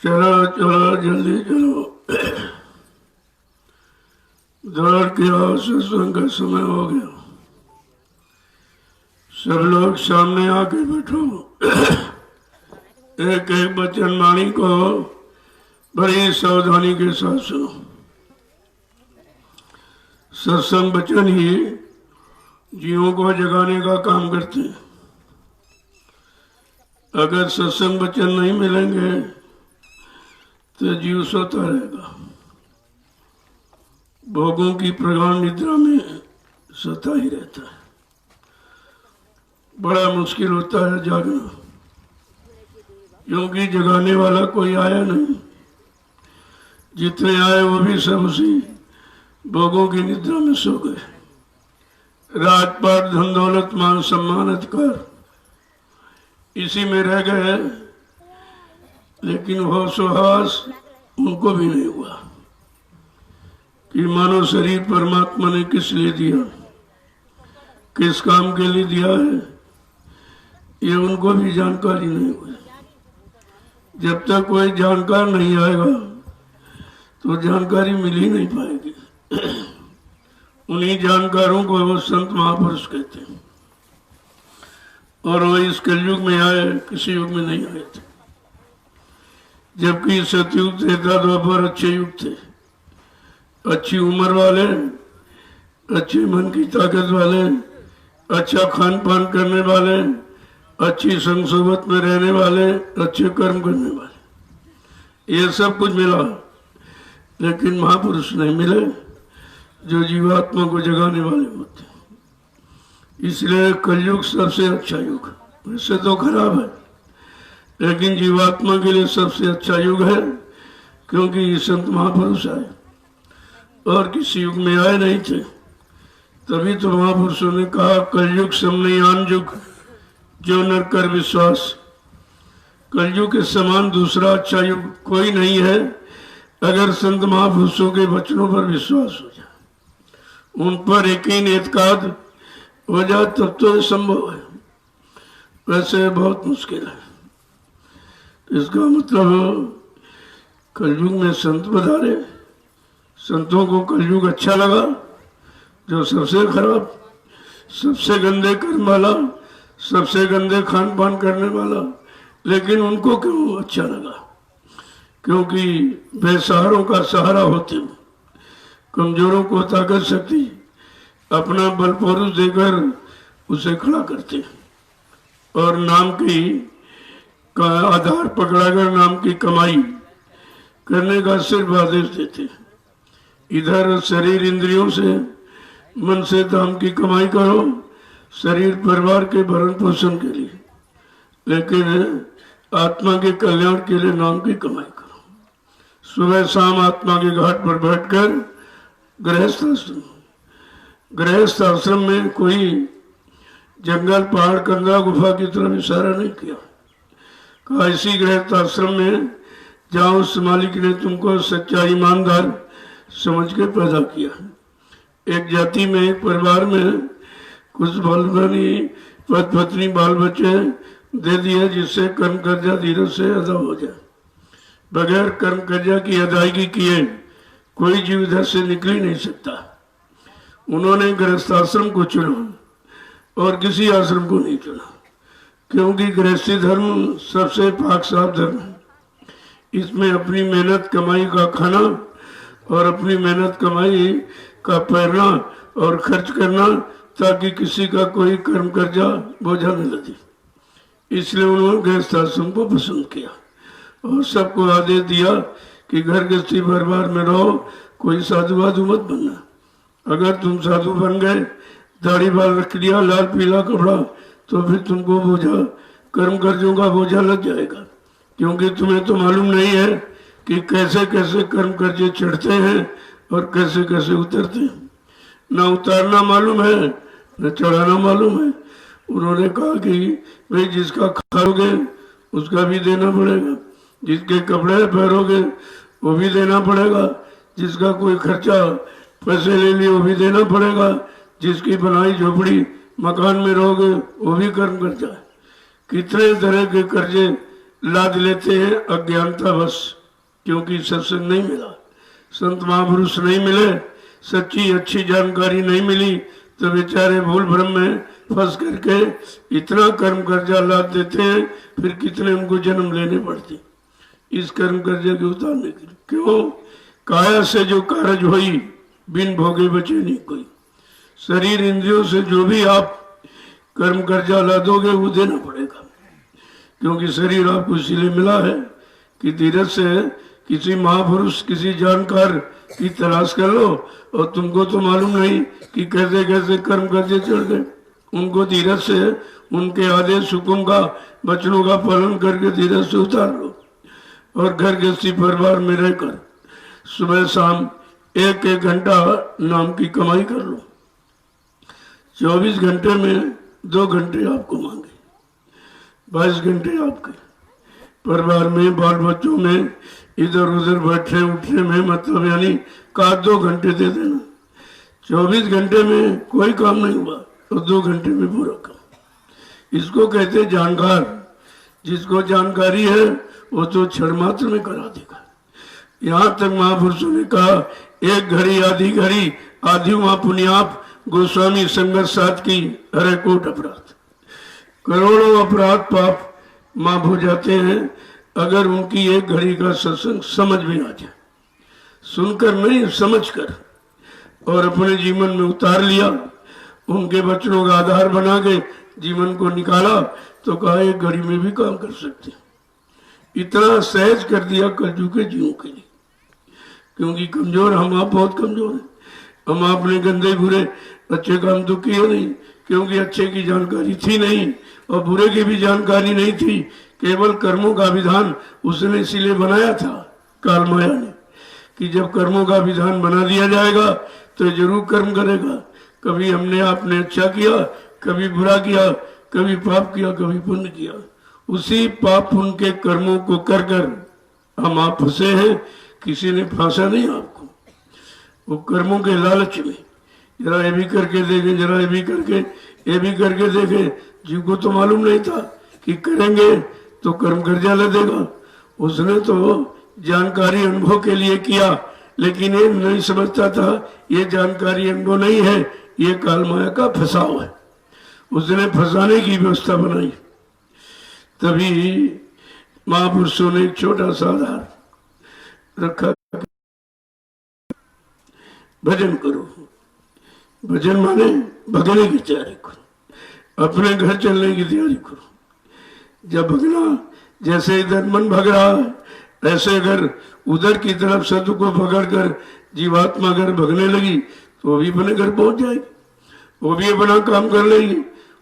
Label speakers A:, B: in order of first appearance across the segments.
A: चलो चलो जल्दी चलो, दौड़ के आओ, सत्संग का समय हो गया। सब लोग सामने आके बैठो। एक एक वचन वाणी को बड़ी सावधानी के साथ सुनो। सत्संग वचन ही जीवों को जगाने का काम करते हैं। अगर सत्संग वचन नहीं मिलेंगे तो जीव सोता रहेगा, भोगों की प्रगाढ़ निद्रा में सोता ही रहता है। बड़ा मुश्किल होता है जागना, क्योंकि जगाने वाला कोई आया नहीं। जितने आए वो भी सब उसी भोगों की निद्रा में सो गए। राजपाट, धन दौलत, मान सम्मान, अधिकार इसी में रह गए, लेकिन होश सुहास उनको भी नहीं हुआ कि मानव शरीर परमात्मा ने किस लिए दिया, किस काम के लिए दिया है, ये उनको भी जानकारी नहीं हुई। जब तक कोई जानकार नहीं आएगा तो जानकारी मिल ही नहीं पाएगी। उन्हीं जानकारों को वो संत महापुरुष कहते हैं, और वो इस कलयुग में आए, किसी युग में नहीं आए थे। जबकि सतयुग, त्रेता, द्वापर अच्छे युग थे, अच्छी उम्र वाले, अच्छे मन की ताकत वाले, अच्छा खान पान करने वाले, अच्छी संग सोबत में रहने वाले, अच्छे कर्म करने वाले, ये सब कुछ मिला। लेकिन महापुरुष नहीं मिले जो जीवात्मा को जगाने वाले होते। इसलिए कलयुग सबसे अच्छा युग, वैसे तो खराब है, लेकिन जीवात्मा के लिए सबसे अच्छा युग है, क्योंकि ये संत महापुरुष आए और किसी युग में आए नहीं थे। तभी तो महापुरुषों ने कहा, कलयुग समनयान युग जो नर कर विश्वास। कलयुग के समान दूसरा अच्छा युग कोई नहीं है, अगर संत महापुरुषों के वचनों पर विश्वास हो जाए, उन पर यकीन एतकाद हो जाए, तब तो ये संभव है। वैसे बहुत मुश्किल है। इसका मतलब कलयुग में संत पधारे, संतों को कलयुग अच्छा लगा, जो सबसे खराब, सबसे गंदे कर्म वाला, सबसे गंदे खान पान करने वाला, लेकिन उनको क्यों अच्छा लगा? क्योंकि बेसहारों का सहारा होते, कमजोरों को ताकत शक्ति अपना बल पौरुष देकर उसे खड़ा करते, और नाम की का आधार पकड़ाकर नाम की कमाई करने का सिर्फ आदेश देते। इधर शरीर इंद्रियों से, मन से दाम की कमाई करो, शरीर परिवार के भरण पोषण के लिए, लेकिन आत्मा के कल्याण के लिए नाम की कमाई करो। सुबह शाम आत्मा के घाट पर बैठकर गृहस्थ आश्रम में कोई जंगल, पहाड़, कंदरा, गुफा की तरफ इशारा नहीं किया। कहा इसी गृहस्थ आश्रम में जहाँ उस मालिक ने तुमको सच्चा ईमानदार समझ के पैदा किया। एक जाति में, एक परिवार में कुछ पत्नी बाल बच्चे दे दिए, जिससे कर्म कर्जा धीरे से अदा हो जाए। बगैर कर्म कर्जा की अदायगी किए कोई जीव इधर से निकल ही नहीं सकता। उन्होंने गृहस्थ आश्रम को चुना और किसी आश्रम को नहीं चुना, क्योंकि गृहस्थी धर्म सबसे पाक साफ धर्म है। इसमें अपनी मेहनत कमाई का खाना और अपनी मेहनत कमाई का पैरना और खर्च करना, ताकि किसी का कोई कर्म कर्जा बोझा न लगे। इसलिए उन्होंने गृहस्थ आश्रम को पसंद किया और सबको आदेश दिया कि घर गृहस्थी परिवार में रहो, कोई साधु वाधु मत बनना। अगर तुम साधु बन गए, दाढ़ी बाल रख लिया, लाल पीला कपड़ा, तो फिर तुमको बोझा, कर्म कर्जों का बोझा लग जाएगा, क्योंकि तुम्हें तो मालूम नहीं है कि कैसे कैसे कर्म कर्जे चढ़ते हैं और कैसे कैसे उतरते हैं। न उतारना मालूम है न चढ़ाना मालूम है। उन्होंने कहा कि भाई जिसका खाओगे उसका भी देना पड़ेगा, जिसके कपड़े पहनोगे वो भी देना पड़ेगा, जिसका कोई खर्चा पैसे ले लिए वो भी देना पड़ेगा, जिसकी बनाई झोपड़ी मकान में रहोगे वो भी कर्म करता है। कितने तरह के कर्जे लाद लेते हैं अज्ञानता बस, क्योंकि सत्संग नहीं मिला, संत महापुरुष नहीं मिले, सच्ची अच्छी जानकारी नहीं मिली, तो बेचारे भूल भ्रम में फंस करके इतना कर्म कर्जा लाद देते हैं, फिर कितने उनको जन्म लेने पड़ते इस कर्म कर्जे के उतारने के लिए। क्यों? काया से जो कारज होई बिन भोगे बचे नहीं कोई। शरीर इंद्रियों से जो भी आप कर्म कर्जा लादोगे वो देना पड़ेगा, क्योंकि शरीर आपको इसीलिए मिला है कि धीरज से किसी महापुरुष किसी जानकार की तलाश कर लो, और तुमको तो मालूम नहीं कि कैसे कैसे कर्म कर्जे चढ़ गए। उनको धीरज से उनके आदेश हुक्म का वचनों का पालन करके धीरज से उतार लो, और घर गृहस्थी परिवार में रहकर सुबह शाम एक एक घंटा नाम की कमाई कर लो। 24 घंटे में 2 घंटे आपको मांगे, 22 घंटे आपके परिवार में बाल बच्चों में इधर उधर बैठने उठने में, मतलब यानी का 2 घंटे दे देना। 24 घंटे में कोई काम नहीं हुआ तो 2 घंटे में पूरा काम। इसको कहते जानकार। जिसको जानकारी है वो तो क्षण मात्र में करा देगा। यहाँ तक महापुरुषों ने कहा, एक घड़ी आधी घड़ी आधी वहां पुण्याप गोस्वामी संघर्ष साथ की हरे कोट अपराध। करोड़ों अपराध पाप माफ हो जाते हैं अगर उनकी एक घड़ी का सत्संग समझ में आ जाए। सुनकर नहीं, समझ कर और अपने जीवन में उतार लिया, उनके वचनों का आधार बना के जीवन को निकाला, तो कहा एक घड़ी में भी काम कर सकते। इतना सहज कर दिया कलयुग के जीवों के लिए, क्योंकि कमजोर हम आप बहुत कमजोर हैं। हम आपने गंदे बुरे अच्छे काम तो किए नहीं, क्योंकि अच्छे की जानकारी थी नहीं और बुरे की भी जानकारी नहीं थी। केवल कर्मों का विधान उसने इसीलिए बनाया था काल माया ने, कि जब कर्मों का विधान बना दिया जाएगा तो जरूर कर्म करेगा। कभी हमने आपने अच्छा किया, कभी बुरा किया, कभी पाप किया, कभी पुण्य किया। उसी पाप पुण्य के कर्मों को कर कर हम आप फंसे हैं। किसी ने फांसा नहीं आपको, वो कर्मों के लालच में जरा ये भी करके देखे, जरा ये भी करके ये भी करके देखे। जीव को तो मालूम नहीं था कि करेंगे तो कर्म कर्जा लगेगा। उसने तो जानकारी अनुभव के लिए किया, लेकिन ये नहीं समझता था ये जानकारी अनुभव नहीं है, ये काल माया का फंसाव है। उसने फंसाने की व्यवस्था बनाई। तभी महापुरुषों ने एक छोटा सा आधार रखा, भजन करो। भजन माने भगने की तैयारी करो, अपने घर चलने की तैयारी करो। जब भगना, जैसे इधर मन भग रहा है ऐसे अगर उधर की तरफ सत्व को पकड़कर जीवात्मा अगर भगने लगी तो वो भी अपने घर पहुंच जाएगी, वो भी अपना काम कर लेगी,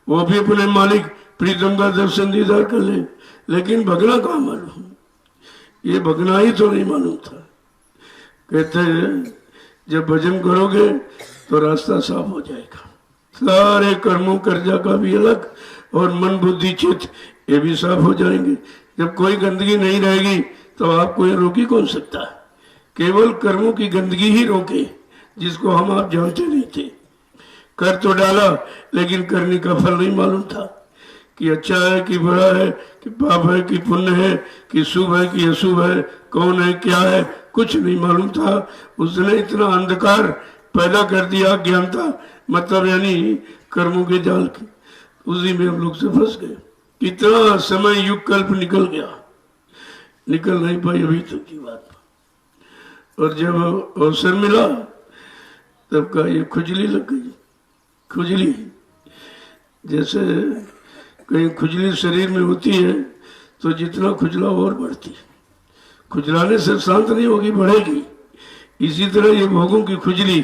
A: वो भी अपने मालिक प्रीतम का दर्शन दीदार कर ले। लेकिन भगना कहाँ मालूम, ये भगना ही तो नहीं मालूम था। कहते हैं जब भजन करोगे तो रास्ता साफ हो जाएगा। सारे कर्मों कर्जा का भी अलग और मन बुद्धि चित्त ये भी साफ हो जाएंगे। जब कोई गंदगी नहीं रहेगी तो आपको ये रोक ही कौन सकता है। केवल कर्मों की गंदगी ही रोके, जिसको हम आप जानते नहीं थे। कर तो डाला लेकिन करने का फल नहीं मालूम था कि अच्छा है कि बुरा है, कि पाप है कि पुण्य है, कि शुभ है कि अशुभ है, कौन है क्या है, कुछ नहीं मालूम था। उसने इतना अंधकार पैदा कर दिया, ज्ञानता मतलब यानी कर्मों के जाल की, उसी में हम लोग से फंस गए। कितना समय युग कल्प निकल गया, निकल नहीं पाई अभी तक की बात। और जब अवसर मिला तब का ये खुजली लग गई। खुजली जैसे कहीं खुजली शरीर में होती है तो जितना खुजला और बढ़ती, खुजलाने से शांत नहीं होगी, बढ़ेगी। इसी तरह ये भोगों की खुजली,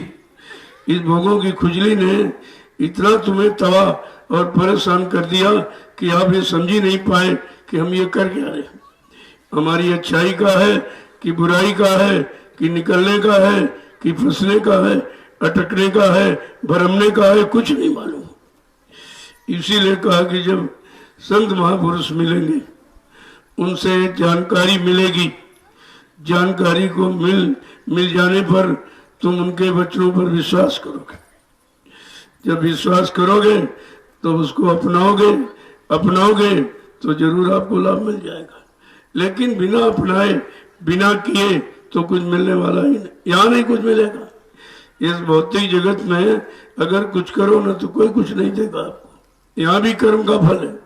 A: इस भोगों की खुजली ने इतना तुम्हें तबाह और परेशान कर दिया कि आप ये समझ ही नहीं पाए कि हम ये कर क्या रहे। हमारी अच्छाई का है कि बुराई का है, कि निकलने का है, कि फंसने का है, अटकने का है, भरमने का है, कुछ नहीं मालूम। इसीलिए कहा कि जब संत महापुरुष मिलेंगे उनसे जानकारी मिलेगी, जानकारी को मिल जाने पर तुम उनके वचनों पर विश्वास करोगे। जब विश्वास करोगे तो उसको अपनाओगे तो जरूर आपको लाभ मिल जाएगा। लेकिन बिना अपनाए, बिना किए तो कुछ मिलने वाला ही नहीं, यहाँ नहीं कुछ मिलेगा। इस भौतिक जगत में अगर कुछ करो ना तो कोई कुछ नहीं देगा आपको, यहाँ भी कर्म का फल है।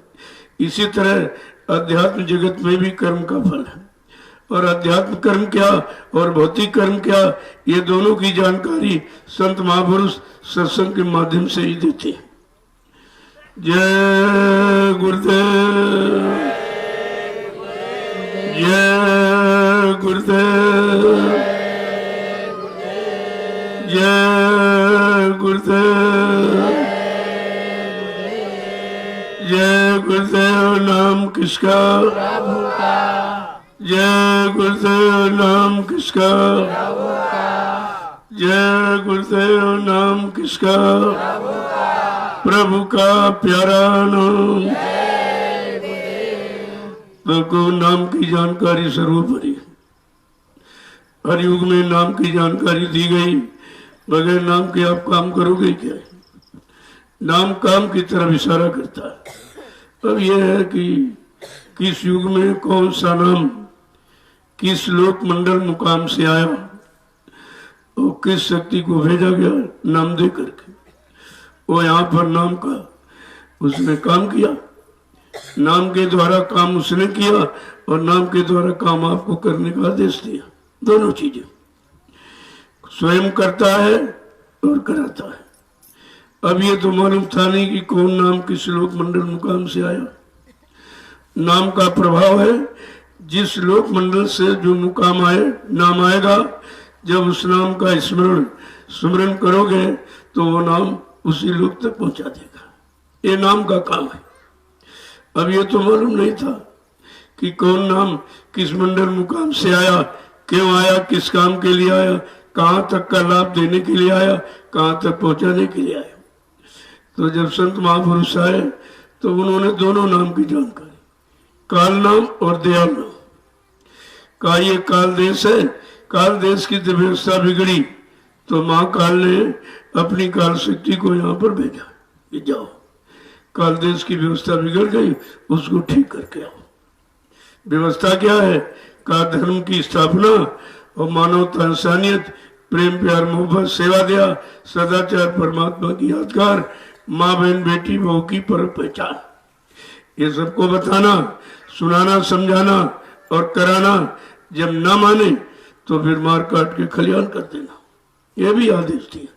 A: इसी तरह अध्यात्म जगत में भी कर्म का फल है। और अध्यात्म कर्म क्या और भौतिक कर्म क्या, ये दोनों की जानकारी संत महापुरुष सत्संग के माध्यम से ही देते हैं। जय गुरुदेव, जय गुरुदेव, जय गुरुदेव, जय गुरुदेव। नाम किसका?
B: प्रभु का।
A: जय गुरुदेव। नाम किसका?
B: प्रभु का।
A: जय गुरुदेव। नाम किसका?
B: प्रभु का।
A: प्रभु का प्यारा नाम।
B: जय गुरुदेव।
A: तो नाम की जानकारी सर्वोपरि। हर युग में नाम की जानकारी दी गई, बगैर नाम के आप काम करोगे क्या? नाम काम की तरफ इशारा करता है। अब यह है कि किस युग में कौन सा नाम किस लोक मंडल मुकाम से आया और किस शक्ति को भेजा गया नाम दे करके, वो यहाँ पर नाम का उसने काम किया। नाम के द्वारा काम उसने किया और नाम के द्वारा काम आपको करने का आदेश दिया। दोनों चीजें स्वयं करता है और कराता है। अब ये तो मालूम था नहीं कि कौन नाम किस लोक मंडल मुकाम से आया। नाम का प्रभाव है, जिस लोक मंडल से जो मुकाम आए नाम आएगा, जब उस नाम का स्मरण करोगे तो वो नाम उसी लोक तक पहुंचा देगा। ये नाम का काम है। अब ये तो मालूम नहीं था कि कौन नाम किस मंडल मुकाम से आया, क्यों आया, किस काम के लिए आया, कहाँ तक का लाभ देने के लिए आया, कहाँ तक पहुंचाने के लिए आया। तो जब संत महापुरुष आए तो उन्होंने दोनों नाम की जानकारी, काल नाम और दयाल नाम का, ये काल देश है, काल देश की जब व्यवस्था बिगड़ी तो महाकाल ने अपनी काल शक्ति को यहाँ पर भेजा कि जाओ, काल देश की व्यवस्था बिगड़ गई, उसको ठीक करके आओ। व्यवस्था क्या है? का धर्म की स्थापना और मानवता, इंसानियत, प्रेम प्यार मोहब्बत, सेवा दया, सदाचार, परमात्मा की यादगार, माँ बहन बेटी बहू की पर पहचान, ये सबको बताना, सुनाना, समझाना और कराना। जब ना माने तो फिर मार काट के खलियान कर देना, ये भी आदेश दिया।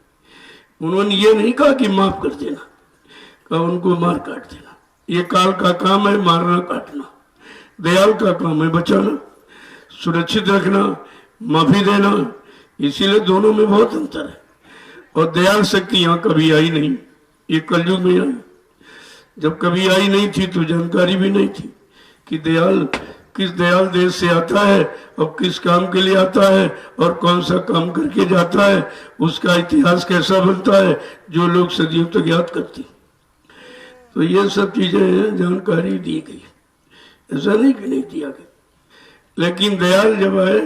A: उन्होंने ये नहीं कहा कि माफ कर देना, कहा उनको मार काट देना। ये काल का काम है मारना काटना, दयाल का काम है बचाना, सुरक्षित रखना, माफी देना। इसीलिए दोनों में बहुत अंतर है। और दयाल शक्ति यहाँ कभी आई नहीं, ये कलयुग में आई। जब कभी आई नहीं थी तो जानकारी भी नहीं थी कि दयाल किस दयाल देश से आता है और किस काम के लिए आता है और कौन सा काम करके जाता है, उसका इतिहास कैसा बनता है, जो लोग सदियों तक याद करते। तो ये सब चीजें जानकारी दी गई, ऐसा नहीं कि नहीं दिया गया। लेकिन दयाल जब आए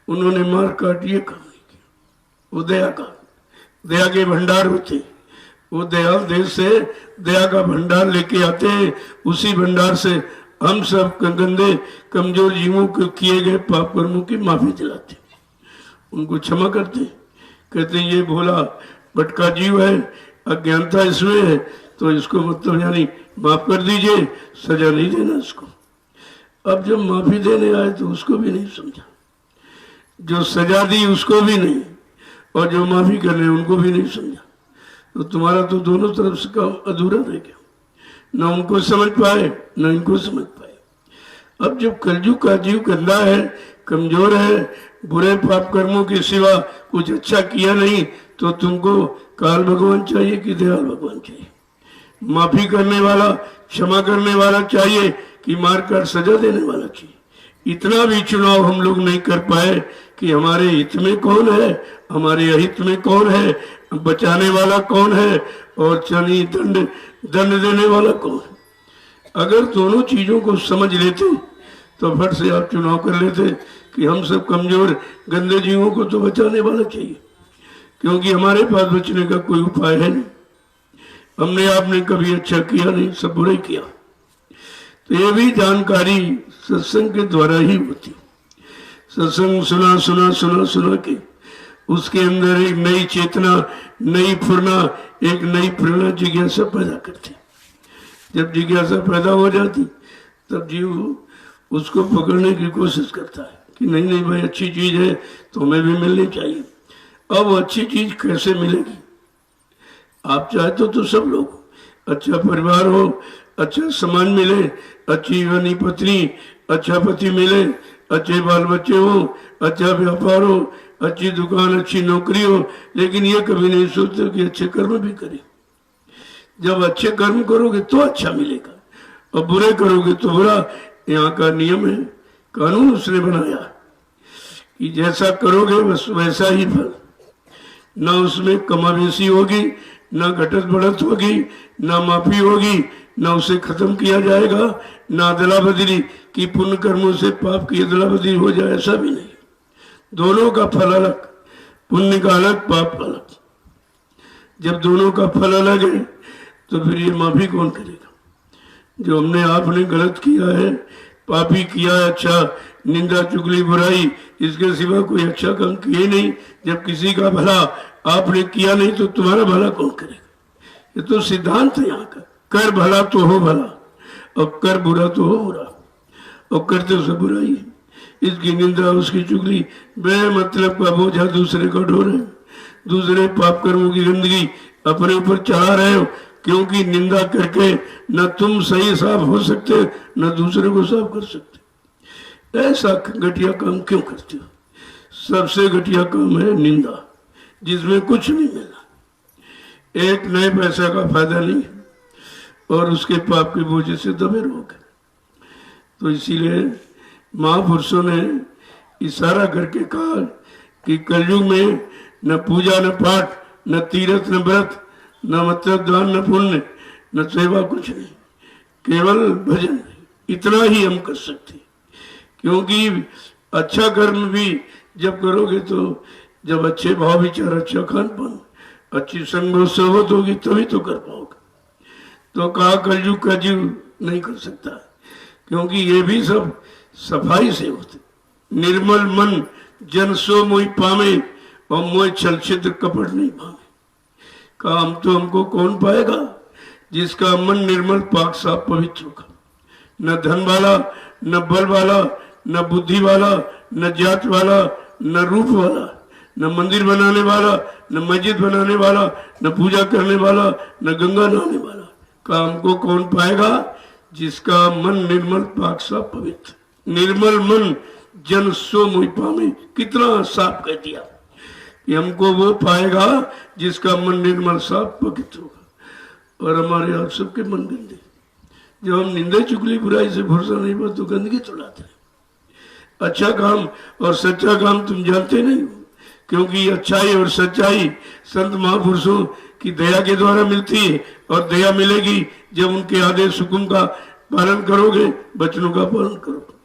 A: उन्होंने मार काट ये काम नहीं किया। वो दया का, दया के भंडार होते, वो दयाल देश से दया का भंडार लेके आते हैं। उसी भंडार से हम सब गंदे कमजोर जीवों को किए गए पाप कर्मों की माफी दिलाते, उनको क्षमा करते, कहते हैं ये भोला भटका जीव है, अज्ञानता इसमें है, तो इसको मतलब यानी माफ कर दीजिए, सजा नहीं देना इसको। अब जब माफी देने आए तो उसको भी नहीं समझा, जो सजा दी उसको भी नहीं, और जो माफी करने उनको भी नहीं समझा। तो तुम्हारा तो दोनों तरफ से काम अधूरा रह गया, न उनको समझ पाए न इनको समझ पाए। अब जब कलयुग का जीव गंदा है, कमजोर है, बुरे पाप कर्मों के सिवा कुछ अच्छा किया नहीं, तो तुमको काल भगवान चाहिए कि दयाल भगवान चाहिए? माफी करने वाला, क्षमा करने वाला चाहिए कि मार काट सजा देने वाला चाहिए? इतना भी चुनाव हम लोग नहीं कर पाए कि हमारे हित में कौन है, हमारे अहित में कौन है, बचाने वाला कौन है और चनी दंड देने वाला कौन है। अगर दोनों चीजों को समझ लेते तो फट से आप चुनाव कर लेते कि हम सब कमजोर गंदे जीवों को तो बचाने वाला चाहिए, क्योंकि हमारे पास बचने का कोई उपाय है नहीं। हमने आपने कभी अच्छा किया नहीं, सब बुरा ही किया। तो ये भी जानकारी सत्संग के द्वारा ही होती। सत्संग सुना सुना सुना सुना के उसके अंदर एक नई चेतना, नई प्रेरणा, एक नई प्रेरणा जिज्ञासा पैदा करती। जब जिज्ञासा पैदा हो जाती तब जीव उसको पकड़ने की कोशिश करता है कि नहीं नहीं भाई अच्छी चीज है तो हमें भी मिलनी चाहिए। अब अच्छी चीज कैसे मिलेगी? आप चाहते तो सब लोग अच्छा परिवार हो, अच्छा समाज मिले, अच्छी जीवनी पत्नी, अच्छा पति मिले, अच्छे बाल बच्चे हो, अच्छा व्यापार हो, अच्छी दुकान, अच्छी नौकरी हो, लेकिन ये कभी नहीं सोचते कि अच्छे कर्म भी करें। जब अच्छे कर्म करोगे तो अच्छा मिलेगा और बुरे करोगे तो बुरा। यहाँ का नियम है, कानून उसने बनाया कि जैसा करोगे बस वैसा ही फल। ना उसमें कमावेशी होगी, ना घटत बढ़त होगी, ना माफी होगी, ना उसे खत्म किया जाएगा, ना अदला बदली कि पुण्य कर्मों से पाप की अदला बदली हो जाए, ऐसा भी नहीं। दोनों का फल अलग, पुण्य का अलग, पाप का अलग। जब दोनों का फल अलग है तो फिर ये माफी कौन करेगा? जो हमने आपने गलत किया है, पापी किया है, अच्छा निंदा चुगली बुराई, इसके सिवा कोई अच्छा काम किए नहीं। जब किसी का भला आपने किया नहीं तो तुम्हारा भला कौन करेगा? ये तो सिद्धांत है यहाँ का। कर भला तो हो भला और कर बुरा तो हो बुरा, और करते तो सब बुराई है। इसकी निंदा, उसकी चुगली, बेमतलब का बोझा दूसरे का ढो रहे, दूसरे पाप कर्मों की गंदगी अपने ऊपर चढ़ा रहे हो, क्योंकि निंदा करके न तुम सही साफ हो सकते न दूसरे को साफ कर सकते। ऐसा घटिया काम क्यों करते हो? सबसे घटिया काम है निंदा, जिसमें कुछ नहीं मिला, एक नए पैसा का फायदा नहीं और उसके पाप के बोझे से दबे रहोगे। तो इसीलिए महापुरुषों ने इशारा करके कहा कि कलयुग में न पूजा न पाठ, न तीर्थ न व्रत, न मतलब दान न पुण्य, न सेवा, कुछ नहीं, केवल भजन। इतना ही हम कर सकते, क्योंकि अच्छा कर्म भी जब करोगे तो जब अच्छे भाव विचार, अच्छा खान पान, अच्छी संग सोबत होगी तभी तो कर पाओगे। तो कहा कलयुग का जीव नहीं कर सकता, क्योंकि ये भी सब सफाई से होते। निर्मल मन जन सो मोहि पामे और मोह छल छिद्र कपट नहीं पावे। काम तो हमको कौन पाएगा? जिसका मन निर्मल पाक साफ पवित्र होगा। न धन वाला, न बल वाला, न बुद्धि वाला, न जात वाला, न रूप वाला, न मंदिर बनाने वाला, न मस्जिद बनाने वाला, न पूजा करने वाला, न गंगा नहाने वाला। काम को कौन पाएगा? जिसका मन निर्मल पाक साफ पवित्र। निर्मल मन जन सो मोहि पामे, कितना साफ कह दिया कि हमको वो पाएगा जिसका मन निर्मल साफ पवित्र होगा। और हमारे आप सबके मन गंदे, जब हम निंदा चुगली बुराई से भरोसा नहीं पा तो गंदगी चढ़ाते हैं। अच्छा काम और सच्चा काम तुम जानते नहीं हो, क्योंकि अच्छाई और सच्चाई संत महापुरुषों की दया के द्वारा मिलती है, और दया मिलेगी जब उनके आदेश हुक्म का पालन करोगे, वचनों का पालन करोगे।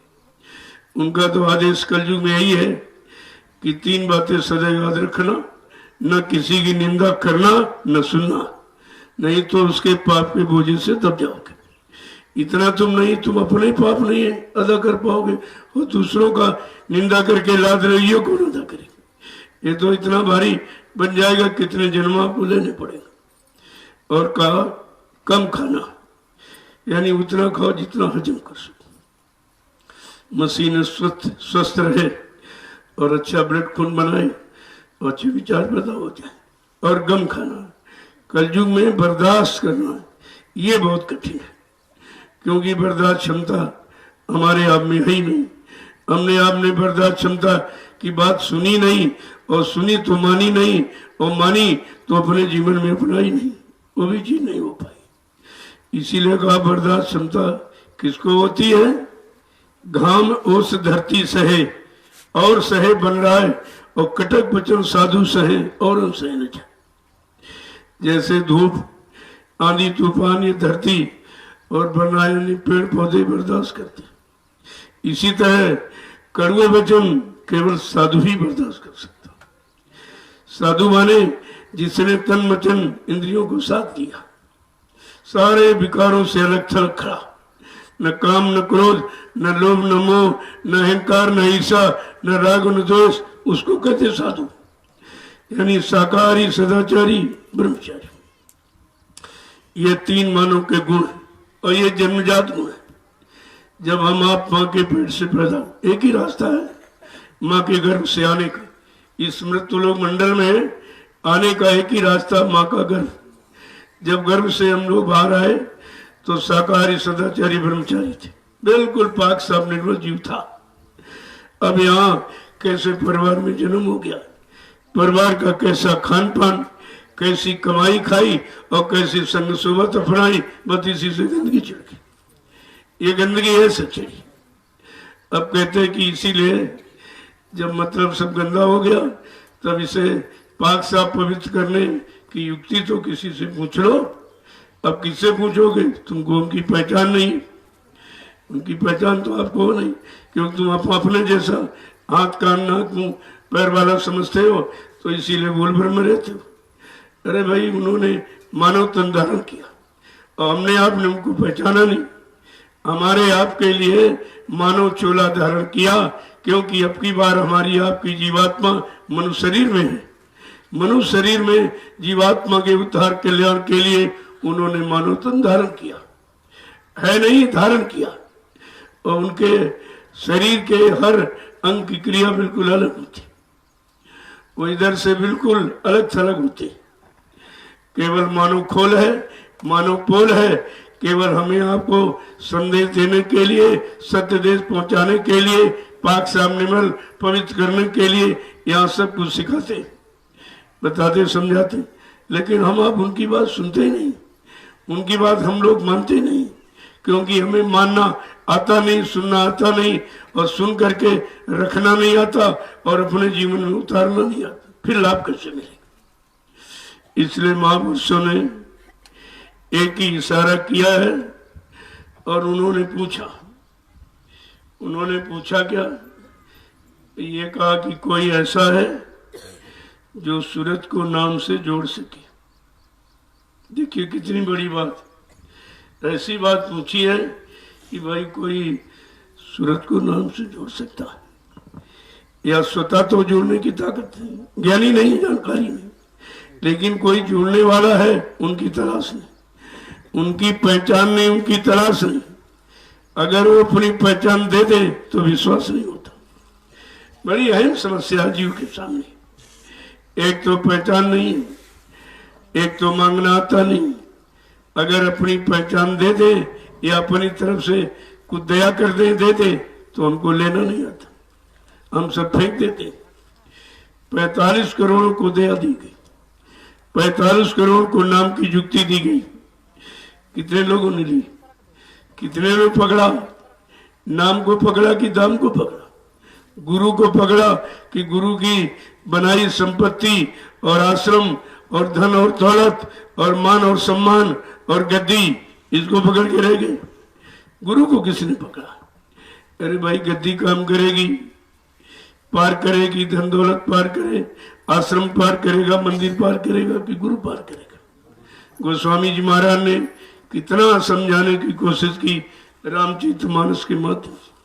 A: उनका तो आदेश कलयुग में यही है कि 3 बातें सदैव याद रखना, न किसी की निंदा करना, न सुनना, नहीं तो उसके पाप के बोझे से दब जाओगे। इतना तुम नहीं, तुम अपने पाप नहीं है अदा कर पाओगे, और दूसरों का निंदा करके लाद रहियो कौन अदा करेगा? ये तो इतना भारी बन जाएगा, कितने जन्म आपको लेने पड़ेगा। और कहा कम खाना, यानी उतना खाओ जितना हजम कर सको, मशीन स्वस्थ रहे और अच्छा ब्लड खून बनाए और अच्छे विचार पैदा हो जाए। और गम खाना, कलयुग में बर्दाश्त करना, ये बहुत कठिन है, क्योंकि बर्दाश्त क्षमता हमारे आप में है ही नहीं। हमने आपने बर्दाश्त क्षमता की बात सुनी नहीं, और सुनी तो मानी नहीं, और मानी तो अपने जीवन में अपनाई नहीं, वो भी चीज नहीं हो पाई। इसीलिए कहा बर्दाश्त क्षमता किसको होती है? घाम ओस धरती सहे और सहे बन रहा है, और कटक वचन साधु सहे और हम सहे न जाए। जैसे धूप, आंधी, तूफान, ये धरती और बनाए पेड़ पौधे बर्दाश्त करते, इसी तरह कड़वे वचन केवल साधु ही बर्दाश्त कर सकता। साधु माने जिसने तन वचन इंद्रियों को साथ दिया, सारे विकारों से अलग थलग खड़ा, न काम न क्रोध न लोभ न मोह न अहंकार न ईर्षा न राग न द्वेष, उसको कहते साधु, यानी शाकाहारी, सदाचारी, ब्रह्मचारी। ये तीन मानव के गुण, और ये जन्मजात गुण है। जब हम आप माँ के पेट से पैदा, एक ही रास्ता है माँ के गर्भ से आने का, इस मृत्युलोक मंडल में आने का एक ही रास्ता, माँ का गर्भ। जब गर्भ से हम लोग बाहर आए तो शाकाहारी, सदाचारी, ब्रह्मचारी थे, बिल्कुल पाक साफ निर्मल जीव था। अब यहाँ कैसे परिवार में जन्म हो गया, परिवार का कैसा खान पान, कैसी कमाई खाई और कैसी संग सोबत अपनाई, बस इसी से गंदगी चढ़ गई। ये गंदगी है सच्चाई। अब कहते हैं कि इसीलिए जब मतलब सब गंदा हो गया, तब इसे पाक साफ पवित्र करने की युक्ति तो किसी से पूछ लो। अब किससे पूछोगे, तुमको उनकी पहचान नहीं, उनकी पहचान तो आपको हो नहीं, क्योंकि तुम अपने जैसा हाथ, कान, नाक, मुंह, पैर वाला समझते हो, तो इसीलिए भूल भ्रम में रहते हो। अरे भाई, उन्होंने मानव तन धारण किया और हमने आपने उनको पहचाना नहीं। हमारे आपके लिए मानव चोला धारण किया, क्योंकि अब की बार हमारी आपकी जीवात्मा मनुष्य शरीर में है। मनुष्य शरीर में जीवात्मा के उद्धार कल्याण के लिए उन्होंने मानव तन धारण किया है, नहीं धारण किया। और उनके शरीर के हर अंग की क्रिया बिल्कुल अलग होती, वो इधर से बिल्कुल अलग थलग होती। केवल मानव खोल है, मानव पोल है, केवल हमें आपको संदेश देने के लिए, सत्य देश पहुंचाने के लिए, पाक साफ निर्मल पवित्र करने के लिए यहाँ सब कुछ सिखाते, बताते, समझाते। लेकिन हम आप उनकी बात सुनते ही नहीं, उनकी बात हम लोग मानते नहीं, क्योंकि हमें मानना आता नहीं, सुनना आता नहीं, और सुन करके रखना नहीं आता, और अपने जीवन में उतारना नहीं आता, फिर लाभ कैसे मिलेगा। इसलिए महापुरुषों ने एक ही इशारा किया है, और उन्होंने पूछा क्या, ये कहा कि कोई ऐसा है जो सूरज को नाम से जोड़ सके। देखिए कितनी बड़ी बात, ऐसी बात पूछी है कि भाई कोई सूरज को नाम से जोड़ सकता है, या स्वतः तो जोड़ने की ताकत नहीं, ज्ञानी नहीं, जानकारी नहीं, लेकिन कोई जोड़ने वाला है, उनकी तलाश नहीं, उनकी पहचान नहीं, उनकी तलाश नहीं। अगर वो अपनी पहचान दे दे तो विश्वास नहीं होता। बड़ी अहम समस्या जीव के सामने, एक तो पहचान नहीं, एक तो मांगना आता नहीं। अगर अपनी पहचान दे दे या अपनी तरफ से कुछ दया कर दे दे तो उनको लेना नहीं आता, हम सब फेंक देते। 45 करोड़ को दया दी गई, 45 करोड़ को नाम की युक्ति दी गई। कितने लोगों ने ली, कितने ने पकड़ा, नाम को पकड़ा कि दाम को पकड़ा, गुरु को पकड़ा कि गुरु की बनाई संपत्ति और आश्रम और धन और दौलत और मान और सम्मान और गद्दी, इसको पकड़ के रह गए। गुरु को किसने पकड़ा? अरे भाई, गद्दी काम करेगी, पार करेगी, धन दौलत पार करे, आश्रम पार करेगा, मंदिर पार करेगा कि गुरु पार करेगा? गोस्वामी जी महाराज ने कितना समझाने की कोशिश की रामचरितमानस के माध्यम से,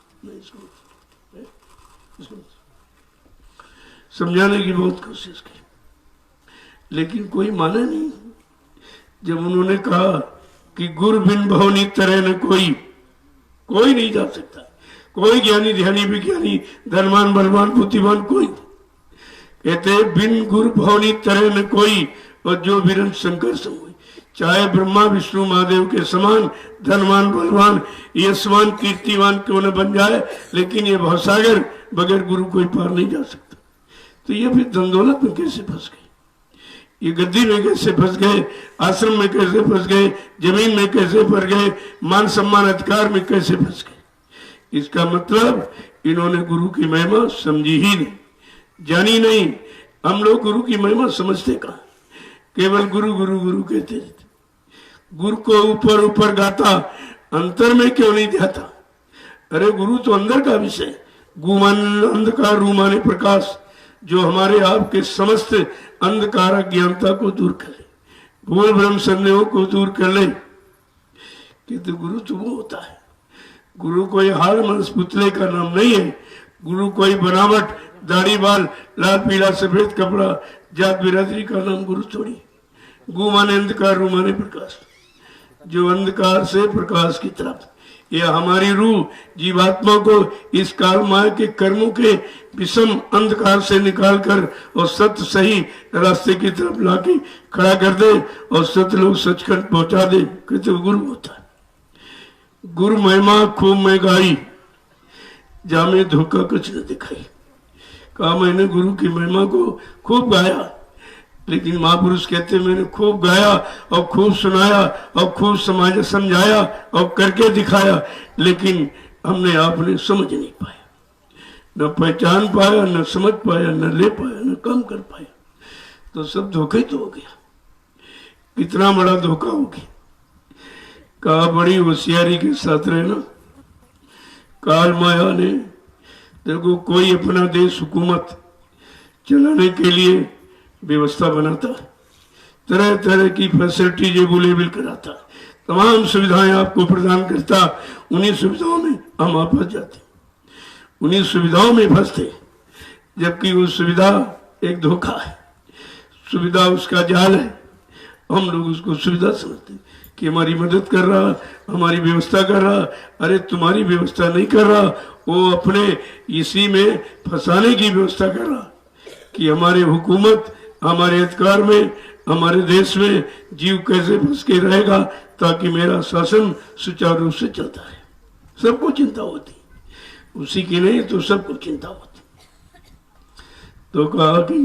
A: समझाने की बहुत कोशिश की, लेकिन कोई माने नहीं। जब उन्होंने कहा कि गुरु बिन भवनी तरह न कोई नहीं जा सकता, कोई ज्ञानी ध्यानी विज्ञानी धनवान बलवान बुद्धिमान कोई, कहते बिन गुरु भवनी तरह न कोई, और जो बिरन शंकर सम हुई। चाहे ब्रह्मा विष्णु महादेव के समान धनवान बलवान यशवान कीर्तिवान क्यों न बन जाए, लेकिन ये भवसागर बगैर गुरु कोई पार नहीं जा सकता। तो ये फिर धन दौलत में कैसे फंस गए, ये गद्दी में कैसे फंस गए, आश्रम में कैसे फंस गए, जमीन में कैसे फंस गए, मान सम्मान अधिकार में कैसे फंस गए? इसका मतलब इन्होंने गुरु की महिमा समझी ही नहीं, जानी नहीं। हम लोग गुरु की महिमा समझते कहाँ, केवल गुरु गुरु गुरु कहते रहते। गुरु को ऊपर ऊपर गाता, अंतर में क्यों नहीं जाता? अरे गुरु तो अंदर का विषय। गुमान अंधकार रूमाने प्रकाश, जो हमारे आपके समस्त अंधकार अज्ञानता को दूर कर ले, भूल भ्रम संदेहों को दूर कर ले। किंतु गुरु तो वो होता है, गुरु कोई हाड़ मांस पुतले का नाम नहीं है। गुरु कोई बनावट, दाढ़ी बाल, लाल पीला सफेद कपड़ा, जात बिरादरी का नाम गुरु थोड़ी। गु माने अंधकार, रू माने प्रकाश, जो अंधकार से प्रकाश की तरफ, यह हमारी रूह जीवात्मा को इस काल माया के कर्मों के विषम अंधकार से निकालकर और सत्य सही रास्ते की तरफ लाके खड़ा कर दे और सत्य लोग सचखंड पहुंचा दे। कहते गुरु होता है। गुरु महिमा खूब मैं गाई, जामे धोखा कुछ न दिखाई। कहा मैंने गुरु की महिमा को खूब गाया, लेकिन महापुरुष कहते मैंने खूब गाया और खूब सुनाया और खूब समाज समझाया और करके दिखाया, लेकिन हमने आपने समझ नहीं पाया, न पहचान पाया, न समझ पाया, न ले पाया, न काम कर पाया। तो सब धोखा ही तो हो गया। कितना बड़ा धोखा हो गया। कहा बड़ी होशियारी के साथ रहना। काल माया ने देखो, कोई अपना देश हुकूमत चलाने के लिए व्यवस्था बनाता, तरह तरह की फैसिलिटीज अवेलेबल कराता, तमाम सुविधाएं आपको प्रदान करता। उन्हीं सुविधाओं में हम आप फंस जाते, उन्हीं सुविधाओं में फंसते, जबकि वो सुविधा एक धोखा है, सुविधा उसका जाल है। हम लोग उसको सुविधा समझते कि हमारी मदद कर रहा, हमारी व्यवस्था कर रहा। अरे तुम्हारी व्यवस्था नहीं कर रहा, वो अपने इसी में फंसाने की व्यवस्था कर रहा कि हमारे हुकूमत, हमारे अधिकार में, हमारे देश में जीव कैसे फंस के रहेगा ताकि मेरा शासन सुचारू रूप से चलता रहे। सबको चिंता होती, उसी की नहीं तो सबको चिंता होती। तो कहा कि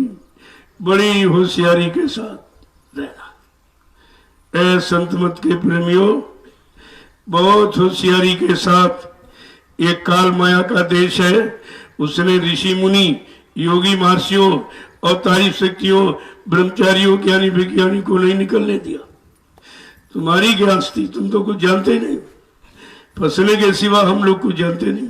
A: बड़ी होशियारी के साथ रहना। ऐ संत मत के प्रेमियों, बहुत होशियारी के साथ। एक काल माया का देश है, उसने ऋषि मुनि, योगी महर्षियों, अवतारी शक्तियों, ब्रह्मचारियों, ज्ञानी विज्ञानी को नहीं निकलने दिया। तुम्हारी क्या आस्ती, तुम तो कुछ जानते नहीं। फंसने के सिवा हम लोग कुछ जानते नहीं।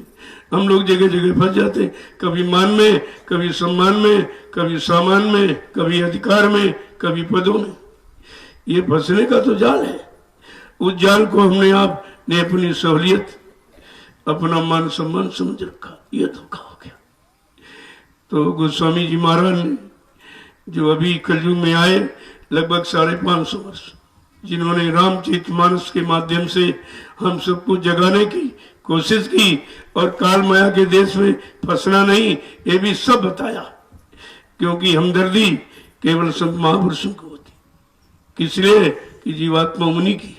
A: हम लोग जगह जगह फंस जाते, कभी मान में, कभी सम्मान में, कभी सामान में, कभी अधिकार में, कभी पदों में। ये फंसने का तो जाल है। उस जाल को हमने आपने अपनी सहूलियत, अपना मान सम्मान समझ रखा, ये धोखा हो गया। तो गोस्वामी जी महाराज ने जो अभी कलयुग में आए, लगभग 550 वर्ष, जिन्होंने रामचरितमानस के माध्यम से हम सबको जगाने की कोशिश की और काल माया के देश में फंसना नहीं, ये भी सब बताया। क्योंकि हमदर्दी केवल संत महापुरुषों को होती, किस लिए कि जीवात्मा मुनि की।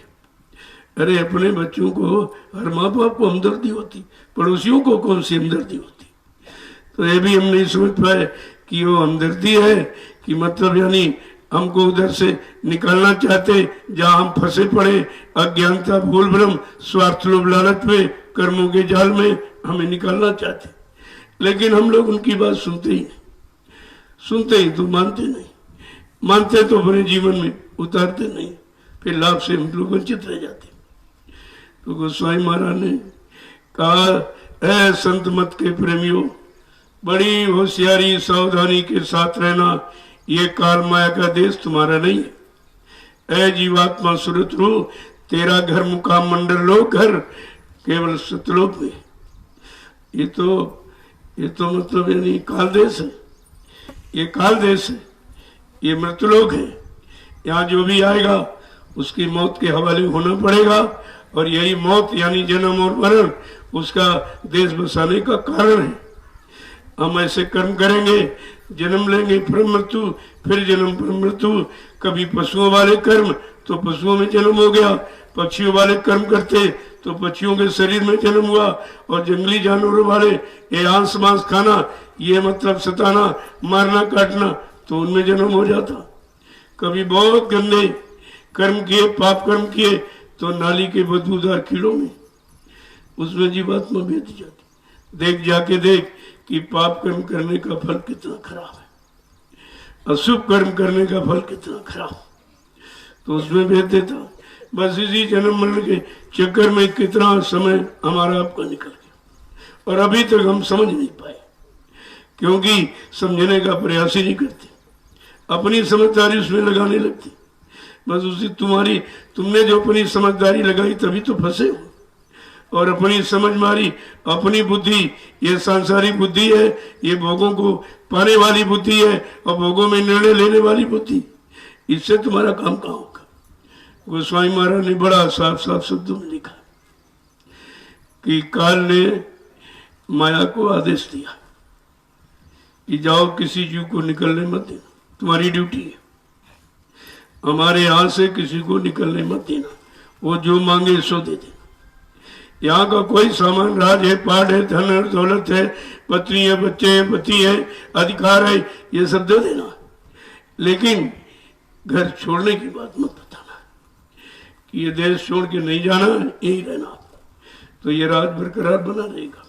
A: अरे अपने बच्चों को, हर माँ बाप को हमदर्दी होती, पड़ोसियों को कौन सी हमदर्दी होती। तो ये भी हम नहीं समझ पाए कि वो हमदर्दी है कि मतलब यानी हमको उधर से निकालना चाहते जहां हम फंसे पड़े, अज्ञानता, भूल भ्रम, स्वार्थ, लोभ, लालच में, कर्मों के जाल में हमें निकालना चाहते। लेकिन हम लोग उनकी बात सुनते ही नहीं, सुनते ही तो मानते नहीं, मानते तो अपने जीवन में उतारते नहीं, फिर लाभ से हम लोग वंचित रह जाते। तो गोस्वामी महाराज ने कहा, ऐ संत मत के प्रेमियों, बड़ी होशियारी सावधानी के साथ रहना। ये काल माया का देश तुम्हारा नहीं है। ऐ जीवात्मा सुरत रू, तेरा घर मुकाम मंडल लोक घर केवल सतलोक में। ये तो मतलब यानी काल देश है, ये काल देश है, ये मृत्युलोक है। यहाँ जो भी आएगा उसकी मौत के हवाले होना पड़ेगा, और यही मौत यानी जन्म और मरण उसका देश बसाने का कारण है। हम ऐसे कर्म करेंगे, जन्म लेंगे फिर मृत्यु, फिर जन्म फिर मृत्यु। कभी पशुओं वाले कर्म तो पशुओं में जन्म हो गया, पक्षियों वाले कर्म करते तो पक्षियों के शरीर में जन्म हुआ, और जंगली जानवरों वाले ये आंस मांस खाना, ये मतलब सताना, मारना, काटना, तो उनमें जन्म हो जाता। कभी बहुत गंदे कर्म किए, पाप कर्म किए तो नाली के बदबूदार कीड़ों में। उसमें जीवात्मा बीत जाती। देख जाके देख कि पाप कर्म करने का फल कितना खराब है, अशुभ कर्म करने का फल कितना खराब, तो उसमें भेज देता। बस इसी जन्म मरण के चक्कर में कितना समय हमारा आपका निकल गया और अभी तक हम समझ नहीं पाए, क्योंकि समझने का प्रयास ही नहीं करते, अपनी समझदारी उसमें लगाने लगती। बस उसी तुमने जो अपनी समझदारी लगाई तभी तो फंसे हो, और अपनी समझ मारी, अपनी बुद्धि, ये सांसारिक बुद्धि है, ये भोगों को पाने वाली बुद्धि है और भोगों में निर्णय लेने वाली बुद्धि, इससे तुम्हारा काम कहाँ होगा। गोस्वामी महाराज ने बड़ा साफ साफ शब्दों में लिखा कि काल ने माया को आदेश दिया कि जाओ किसी जीव को निकलने मत देना, तुम्हारी ड्यूटी है, हमारे यहां से किसी को निकलने मत देना, वो जो मांगे सो दे देना। यहाँ का कोई सामान, राज है, पाठ है, धन है, दौलत है, पत्नी है, बच्चे हैं, पति है, अधिकार है, ये सब दे देना, लेकिन घर छोड़ने की बात मत बताना कि ये देश छोड़ के नहीं जाना, यही रहना, तो ये राज बरकरार बना रहेगा।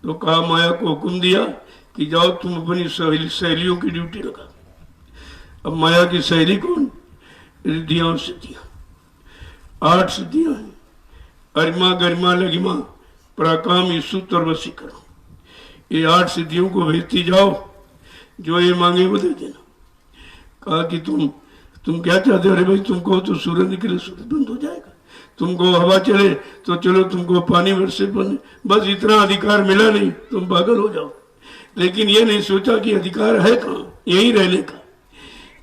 A: तो कहा, माया को हुक्म दिया कि जाओ तुम अपनी सहेलियों की ड्यूटी लगा। अब माया की सहेली कौन? रिद्धियां और सिद्धियां, 8 सिद्धियां हैं, अरिमा गरिमा लगिमा पराकाम ईसुत और वशीकरण। ये 8 सिद्धियों को भेजती जाओ, जो ये मांगे वो दे देना। कहा कि तुम क्या चाहते हो? अरे भाई, तुमको तो सूरज निकले सूरज बंद हो जाएगा, तुमको हवा चले तो चलो, तुमको पानी बरसे बने, बस इतना अधिकार मिला नहीं, तुम पागल हो जाओ। लेकिन ये नहीं सोचा कि अधिकार है कहाँ, यही रहने का,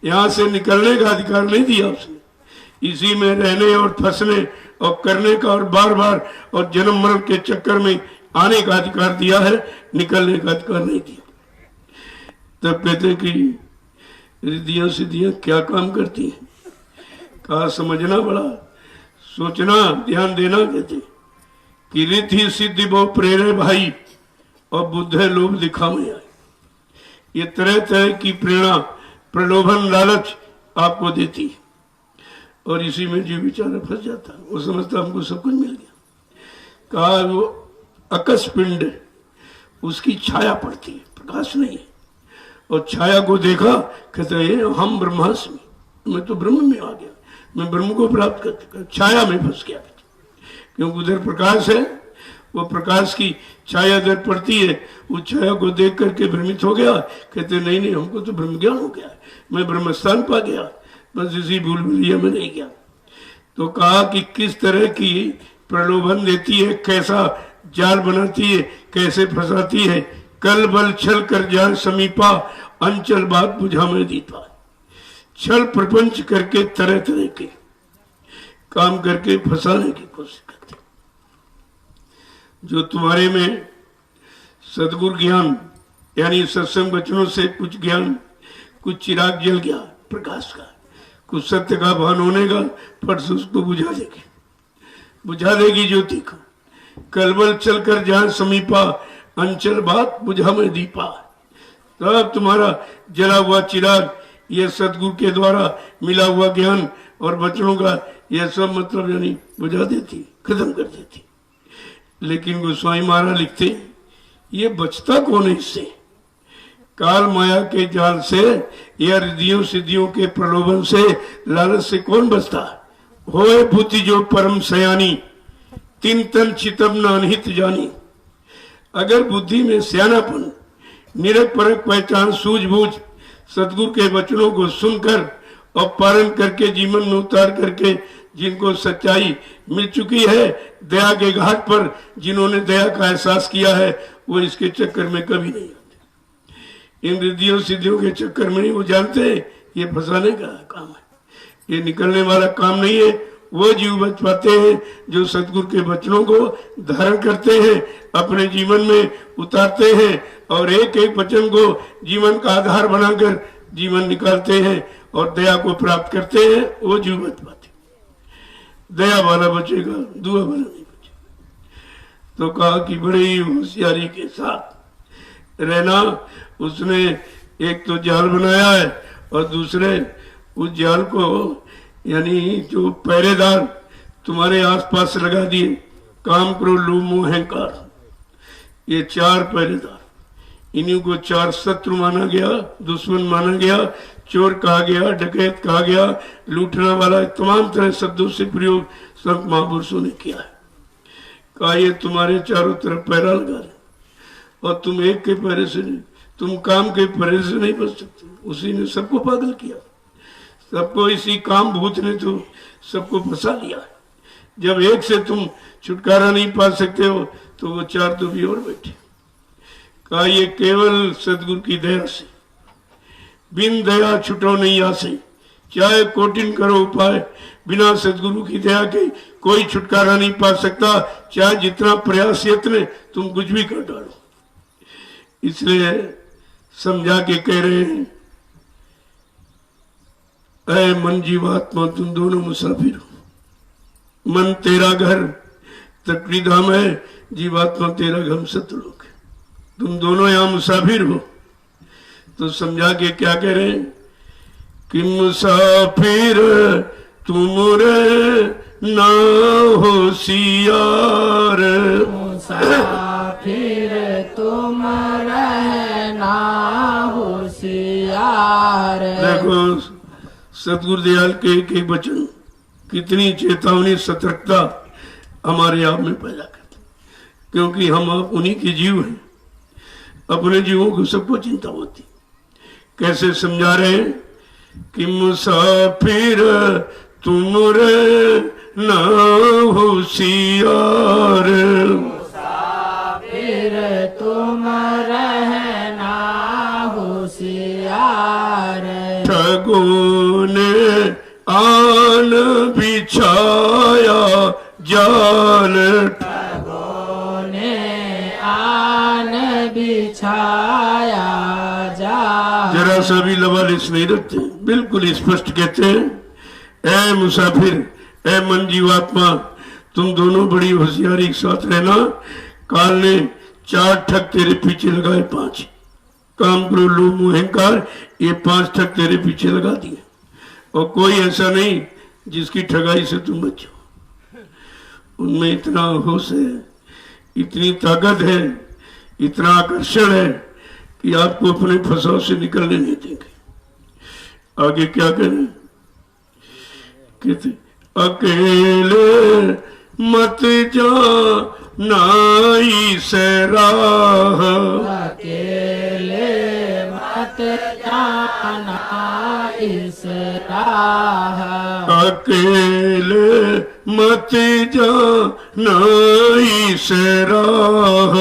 A: यहाँ से निकलने का अधिकार नहीं दिया उसने, इसी में रहने और फंसने और करने का और बार बार और जन्म मरण के चक्कर में आने का अधिकार दिया है, निकलने का अधिकार नहीं दिया। तब कहते कि रिद्धियां सिद्धियां क्या काम करती हैं? कहा, समझना बड़ा, सोचना, ध्यान देना। कहते कि रिद्धि सिद्धि बहु प्रेरे भाई और बुद्ध लोभ दिखावे आए। ये तरह तरह की प्रेरणा, प्रलोभन, लालच आपको देती है, और इसी में जीव बेचारा फंस जाता है। वो समझता हमको सब कुछ मिल गया। कहा, वो अकस पिंड, उसकी छाया पड़ती है, प्रकाश नहीं है, और छाया को देखा, कहते हैं हम ब्रह्मास्मि, मैं तो ब्रह्म में आ गया, मैं ब्रह्म को प्राप्त कर छाया में फंस गया, क्योंकि उधर प्रकाश है, वो प्रकाश की छाया इधर पड़ती है, उस छाया को देख करके भ्रमित हो गया। कहते नहीं नहीं, हमको तो ब्रह्म ज्ञान हो गया, मैं ब्रह्मस्थान पा गया, बस इसी भूल भुलैया में नहीं गया। तो कहा कि किस तरह की प्रलोभन देती है, कैसा जाल बनाती है, कैसे फंसाती है। कल बल छल कर जान समीपा, अंचल बात बुझा में दीपा। छल प्रपंच करके तरह तरह के काम करके फंसाने की कोशिश करते। जो तुम्हारे में सदगुरु ज्ञान यानी सत्संग वचनों से कुछ ज्ञान, कुछ चिराग जल गया प्रकाश का, कुछ सत्य का भान होने का, फट से उसको बुझा देगी, बुझा देगी ज्योति को। कलबल चल कर जहां समीपा, अंचल बात बुझा में दीपा। तब तुम्हारा जला हुआ चिराग, ये सदगुरु के द्वारा मिला हुआ ज्ञान और वचनों का यह सब मतलब यानी बुझा देती, खत्म कर देती। लेकिन गोस्वामी महाराज लिखते, ये बचता कौन है इससे? काल माया के जाल से या रिद्धियों सिद्धियों के प्रलोभन से, लालच से कौन बचता? होए बुद्धि जो परम सयानी, तीन तन चितम नानहित जानी। अगर बुद्धि में सियानापन, निरख परख पहचान, सूझबूझ सदगुरु के वचनों को सुनकर और पालन करके जीवन में उतार करके, जिनको सच्चाई मिल चुकी है, दया के घाट पर जिन्होंने दया का एहसास किया है, वो इसके चक्कर में कभी नहीं आते। इन रिद्धियों सिद्धियों के चक्कर में नहीं, वो जानते ये फंसाने का काम है, ये निकलने वाला काम नहीं है। वो जीव बच पाते हैं जो सदगुरु के वचनों को धारण करते हैं, अपने जीवन में उतारते हैं और एक एक वचन को जीवन का आधार बनाकर जीवन निकालते हैं और दया को प्राप्त करते हैं। वो जीव बच पाते, दया वाला बचेगा, दुआ वाला नहीं बचेगा। तो कहा कि बड़ी होशियारी के साथ रहना। उसने एक तो जाल बनाया है और दूसरे उस जाल को यानी जो पहरेदार तुम्हारे आसपास लगा दिए, काम, क्रोध, लोभ, मोह, अहंकार, ये चार पहरेदार, इन्हीं को चार शत्रु माना गया, दुश्मन माना गया, चोर कहा गया, डकैत कहा गया, लूटने वाला, तमाम तरह शब्दों से प्रयोग संत महापुरुषों ने किया है। कहा ये तुम्हारे चारों तरफ पैरा लगा रहे और तुम एक के पैरे से नहीं, तुम काम के पैरे से नहीं बच सकते। उसी ने सबको पागल किया, सबको इसी काम भूत ने तो सबको फंसा लिया। जब एक से तुम छुटकारा नहीं पा सकते हो तो वो चार तो भी और बैठे। कहा ये केवल सदगुरु की दया से, बिन दया छुटो नहीं आसे, चाहे कोटिन करो उपाय, बिना सदगुरु की दया के कोई छुटकारा नहीं पा सकता। चाहे जितना प्रयास यत्न तुम कुछ भी कर डालो। इसलिए समझा के कह रहे हैं, ऐ मन जीवात्मा तुम दोनों मुसाफिर हो। मन तेरा घर तकड़ी धाम है, जीवात्मा तेरा घर सतलोक है। तुम दोनों यहाँ मुसाफिर हो। तो समझा के क्या कह रहे हैं कि मुसाफिर तुम रे ना होशियार,
B: मुसाफिर तुम रहना होशियार।
A: देखो सतगुरुदयाल के एक वचन कितनी चेतावनी, सतर्कता हमारे आप में पैदा करते, क्योंकि हम आप उन्हीं के जीव हैं। अपने जीवों को सबको चिंता होती। कैसे समझा रहे हैं कि मुसाफिर तुम रे ना होशियार,
B: मुसाफिर तुम रहना होशियार।
A: ठगों ने आन बिछाया जाल,
B: ठगों ने आन बिछाया जाल।
A: जरा सा भी लवालिश नहीं रखते, बिल्कुल स्पष्ट कहते हैं, ऐ मुसाफिर, ऐ मन जीवात्मा, तुम दोनों बड़ी होशियारी के साथ रहना। काल ने चार ठग तेरे पीछे लगाए, 5 काम, क्रोध, लोभ, मोह, अहंकार, ये 5 ठग तेरे पीछे लगा दिए। और कोई ऐसा नहीं जिसकी ठगाई से तुम बचो। उनमें इतना होश है, इतनी ताकत है, इतना आकर्षण है कि आपको अपने फंसाव से निकलने नहीं देंगे। आगे क्या करें, कहते अकेले मत जा नाई से राह,
B: अकेले मत जाना इस राह।
A: अकेले मत जा नाई से राह,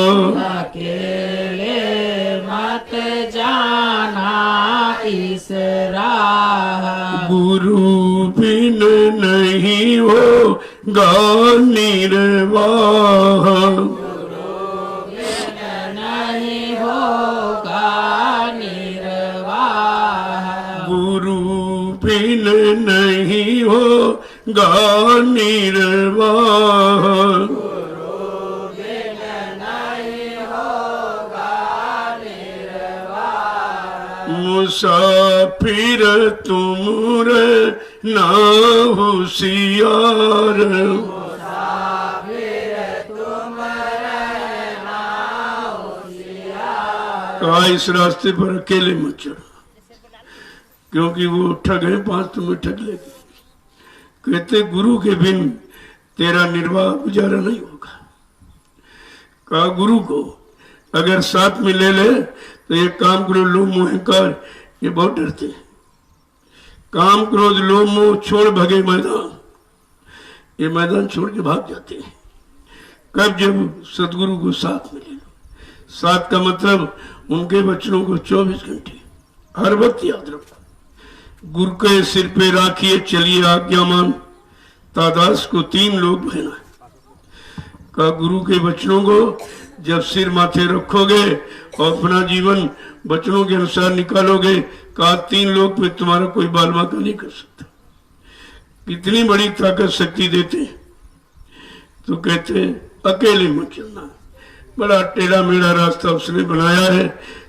B: अकेले मत जाना इस राह।
A: गुरु बिन नहीं होगा निर्वाह,
B: नहीं होगा निर्वाह।
A: गुरु बिन नहीं होगा निर्वाह। मुसाफिर तुम रे ना होशियार, कहा इस रास्ते पर अकेले मत चढ़ो, क्योंकि वो ठग है, 5 तुम्हें ठग लेंगे। कहते गुरु के बिन तेरा निर्वाह गुजारा नहीं होगा। कहा गुरु को अगर साथ में ले ले तो ये काम, क्रोध, लोभ, मोह, अहंकार ये बहुत डरते हैं। काम, क्रोध, लोभ, मोह छोड़ भगे मैदान, ये मैदान छोड़ के भाग जाते हैं। कब, जब सदगुरु को साथ में ले लो। साथ का मतलब उनके वचनों को 24 घंटे हर वक्त याद रखो। गुरु के सिर पे राखिए चलिए आज्ञामान, तादास को 3 लोग बहना है। का गुरु के वचनों को जब सिर माथे रखोगे और अपना जीवन वचनों के अनुसार निकालोगे, कहा 3 लोग में तुम्हारा कोई बाल बांका नहीं कर सकता। कितनी बड़ी ताकत शक्ति देते हैं। तो कहते हैं अकेले मत चलना, बड़ा टेढ़ा मेढ़ा रास्ता उसने बनाया है,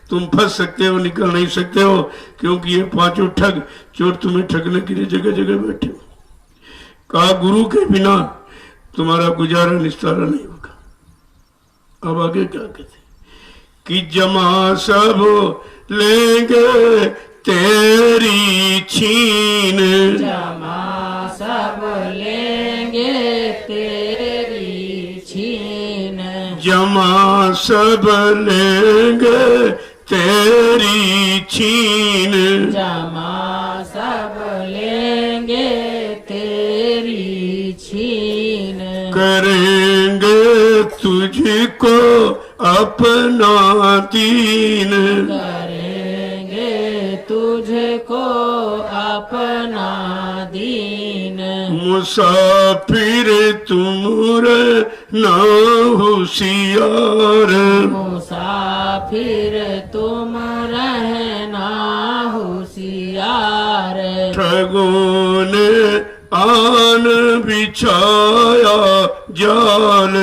A: तुम फंस सकते हो, निकल नहीं सकते हो, क्योंकि ये 5 ठग चोर तुम्हें ठगने के लिए जगह जगह बैठे हो। कहा गुरु के बिना तुम्हारा गुजारा निस्तारा नहीं होगा। अब आगे क्या कहते कि जमा सब लेंगे तेरी छीन,
B: जमा सब लेंगे तेरी छीन,
A: जमा सब लेंगे तेरी छीन,
B: जमा सब लेंगे तेरी छीन,
A: करेंगे तुझको अपना दीन,
B: करेंगे तुझको अपना दीन,
A: मुसाफिर तुम रे ना होशियार,
B: मुसाफिर तुम रहना होशियार,
A: ठगों ने आन बिछाया जाल,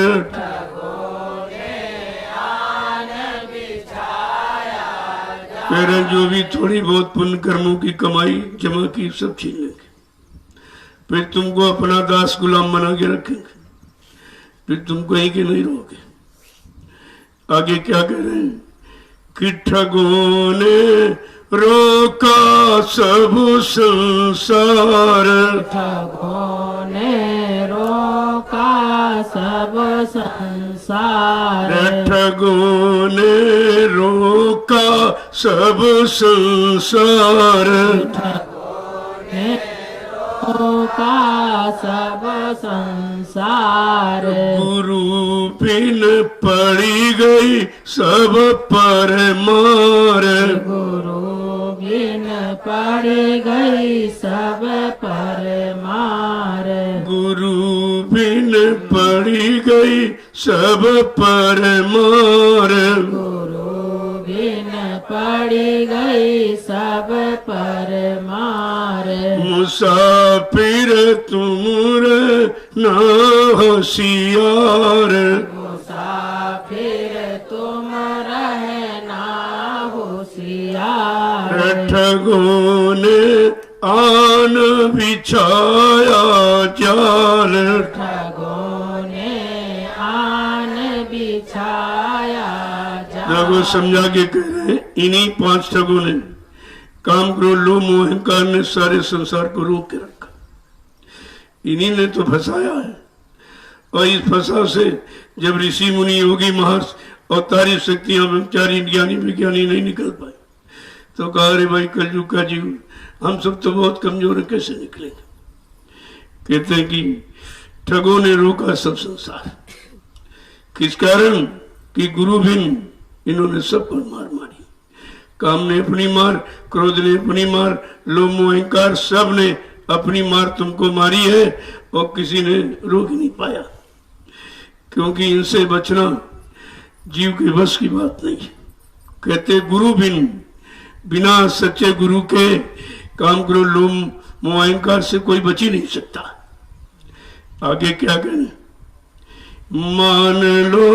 A: मेरे जो भी थोड़ी बहुत पुण्य कर्मों की कमाई जमा की सब छीन लेंगे, फिर तुमको अपना दास गुलाम बना के रखेंगे, फिर तुम कहीं के नहीं रहोगे। आगे क्या कह रहे हैं कि ठगों ने रोका सब संसार,
B: ठगों ने रोका सब संसार,
A: ठगों ने रोका सब संसार,
B: रोका सब संसार,
A: गुरु बिन पड़ी गई सब पर मार,
B: गुरु बिन पड़ गई सब पर मार,
A: गुरु बिन पड़ी गई सब पर मार,
B: गुरु बिन पड़ गई सब पर मार,
A: मुसाफिर तुम रे ना होशियार,
B: मुसाफिर तुम रहना होशियार,
A: ठगों ने आन बिछाया जाल,
B: ठगों ने आन बिछाया
A: देखो समझा के कह रहे हैं, इन्हीं 5 ठगों ने काम क्रोध लोभ मोह अहंकार ने सारे संसार को रोक के रखा, इन्हीं ने तो फंसाया है। और इस फंसा से जब ऋषि मुनि योगी महर्ष अवतारी शक्तियां ब्रह्मचारी ज्ञानी विज्ञानी नहीं निकल पाए तो कहा रे भाई कलयुग का जीव हम सब तो बहुत कमजोर है, कैसे निकलेंगे। कहते हैं कि ठगों ने रोका सब संसार, किस कारण कि गुरु बिन इन्होंने सब पर मार मारी, काम ने अपनी मार, क्रोध ने अपनी मार, लोभ मोह अहंकार सब ने अपनी मार तुमको मारी है और किसी ने रोक नहीं पाया, क्योंकि इनसे बचना जीव के बस की बात नहीं है। कहते गुरु बिना सच्चे गुरु के काम क्रोध लोभ मोह अहंकार से कोई बच ही नहीं सकता। आगे क्या कहना, मान लो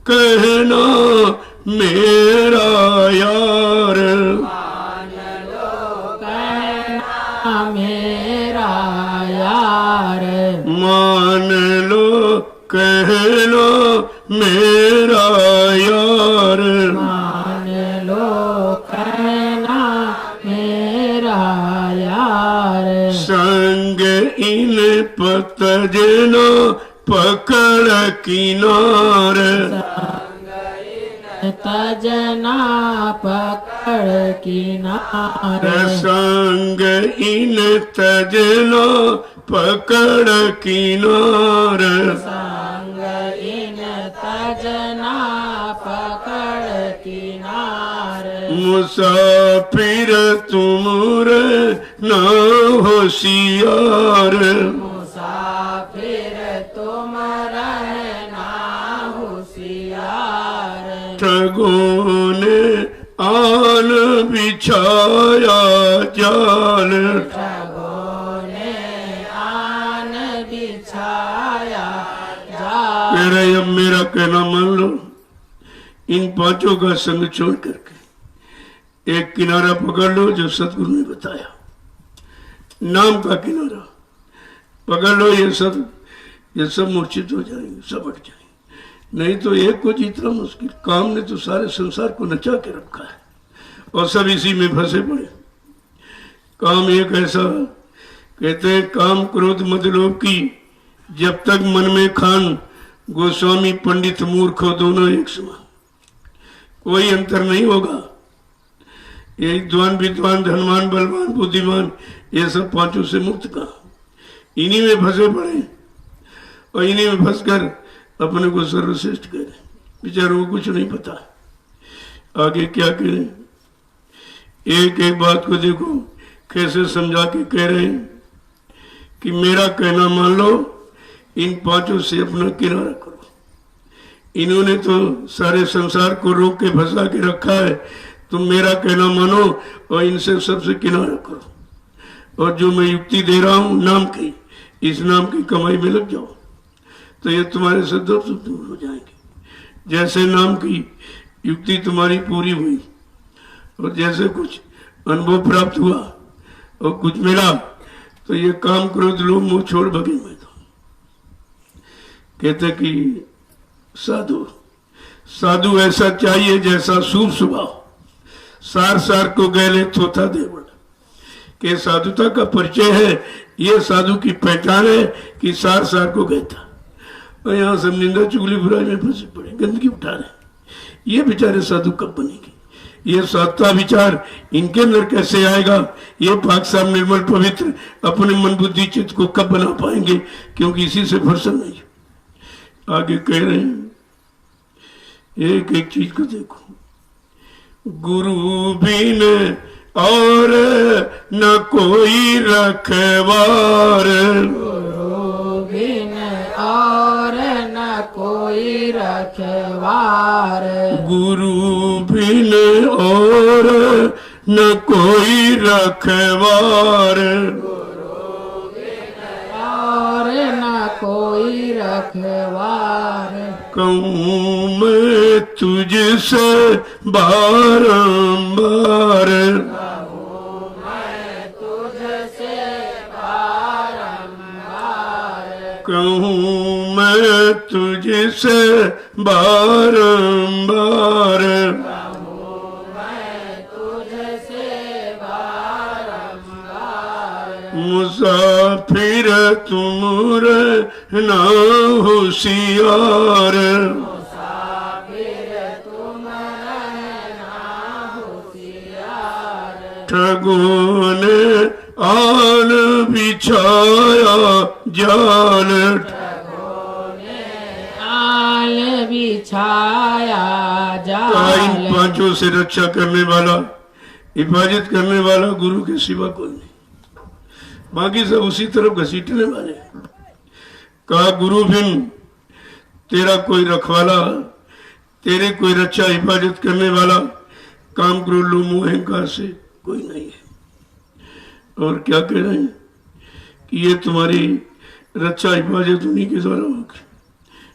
A: कहना मेरा यार,
B: मान लो कहना मेरा यार,
A: मान लो कहना मेरा यार,
B: मान लो कहना मेरा यार, संग
A: इन पतजना पकड़ किनार,
B: तजना पकड़ किनार,
A: संग इन तजना पकड़ किनार,
B: संग इन तजना पकड़ किनार,
A: मुसाफिर तुम रे ना होशियार,
B: मुसाफिर तुम रहना होशियार,
A: ठगों ने आन बिछाया जाल,
B: ठगों ने आन बिछाया जाल,
A: मेरा कहना मान लो, इन 5 का संग छोड़ करके एक किनारा पकड़ लो जो सतगुरु ने बताया, नाम का किनारा पकड़ लो। ये सब ये सब मूर्छित हो जाएंगे, सब हट जाएंगे। नहीं तो एक को जीतना मुश्किल। काम ने तो सारे संसार को नचा के रखा है और सब इसी में फंसे पड़े। काम एक ऐसा, कहते हैं काम क्रोध मद लोभ की जब तक मन में खान, गोस्वामी पंडित मूर्ख हो दोनों एक समान, कोई अंतर नहीं होगा। ये विद्वान विद्वान धनवान बलवान बुद्धिमान ये सब पांचों से मुक्त कहा, इन्हीं में फंसे पड़े और इन्हीं में फंसकर अपने को सर्वश्रेष्ठ कह रहे। बेचारों को कुछ नहीं पता आगे क्या करें। एक एक बात को देखो कैसे समझा के कह रहे हैं कि मेरा कहना मान लो, इन पांचों से अपना किनारा करो। इन्होंने तो सारे संसार को रोक के फंसा के रखा है, तुम मेरा कहना मानो और इनसे सबसे किनारा करो। और जो मैं युक्ति दे रहा हूं नाम की, इस नाम की कमाई में लग जाओ तो ये तुम्हारे से दुख दूर हो जाएंगे। जैसे नाम की युक्ति तुम्हारी पूरी हुई और जैसे कुछ अनुभव प्राप्त हुआ और कुछ मिला तो ये काम क्रोध लोभ मोह छोड़ भगे मैं तो। कहते कि साधु साधु ऐसा चाहिए जैसा शुभ स्वभाव, सार सार को गैले थोथा देवड़। के साधुता का परिचय है, ये साधु की पहचान है कि सार सार को गहता। और यहाँ सब निंदा चुगली बुराई में फंसे पड़े, गंदगी उठा रहे। ये बेचारे साधु कब बनेंगे? ये सात्वा विचार इनके अंदर कैसे आएगा? ये पाक साफ निर्मल पवित्र अपने मन बुद्धि चित्त को कब बना पाएंगे? क्योंकि इसी से फरसन नहीं। आगे कह रहे हैं एक एक चीज को देखो, गुरु बिन और न कोई रखवार,
B: गुरु बिन और न कोई रखवार, गुरु
A: बिन और न कोई रखवार,
B: और न कोई रखवार।
A: कहूँ मैं तुझसे बारंबार, कहूँ मैं तुझसे बारंबार, मुसाफिर तुम रहना होशियार, ठगों ने आन बिछाया जाल,
B: आल बिछाया जाल।
A: इन पांचों से रक्षा करने वाला, हिफाजत करने वाला गुरु के सिवा कोई नहीं। बाकी सब उसी तरफ घसीटने वाले। कहा गुरु बिन तेरा कोई रखवाला, तेरे कोई रक्षा हिफाजत करने वाला काम क्रोध लोभ मोह अहंकार से कोई नहीं है। और क्या कह रहे हैं कि ये तुम्हारी रक्षा हिफाजत उन्हीं के द्वारा होगी।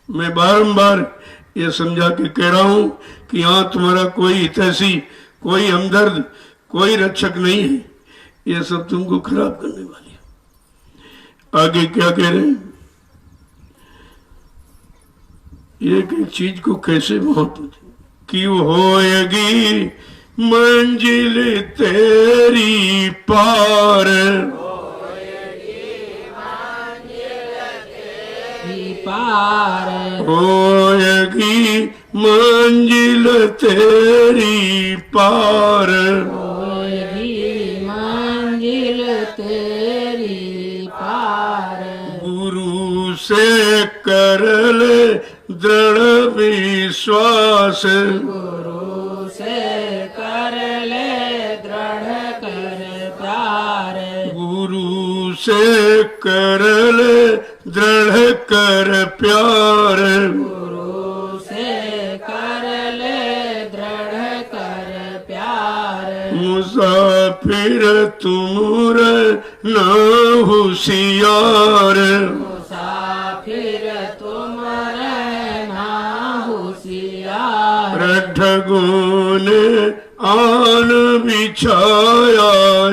A: मैं बारंबार ये समझा के कह रहा हूं कि यहाँ तुम्हारा कोई हितैषी, कोई हमदर्द, कोई रक्षक नहीं है। ये सब तुमको खराब करने वाले। आगे क्या कह रहे हैं, एक एक चीज को कैसे महत्व कि होएगी मंजिल तेरी पार,
B: पार
A: होएगी मंजिल तेरी पार,
B: होएगी मंजिल तेरी पार।
A: गुरु से कर ले दृढ़ विश्वास,
B: गुरु से कर ले दृढ़ कर प्यार,
A: गुरु से कर ले दृढ़ कर प्यार,
B: गुरु से कर ले दृढ़ कर प्यार।
A: मुसाफिर तुम रहना होशियार,
B: मुसाफिर तुम रहना होशियार।
A: ठगों ने आन बिछाया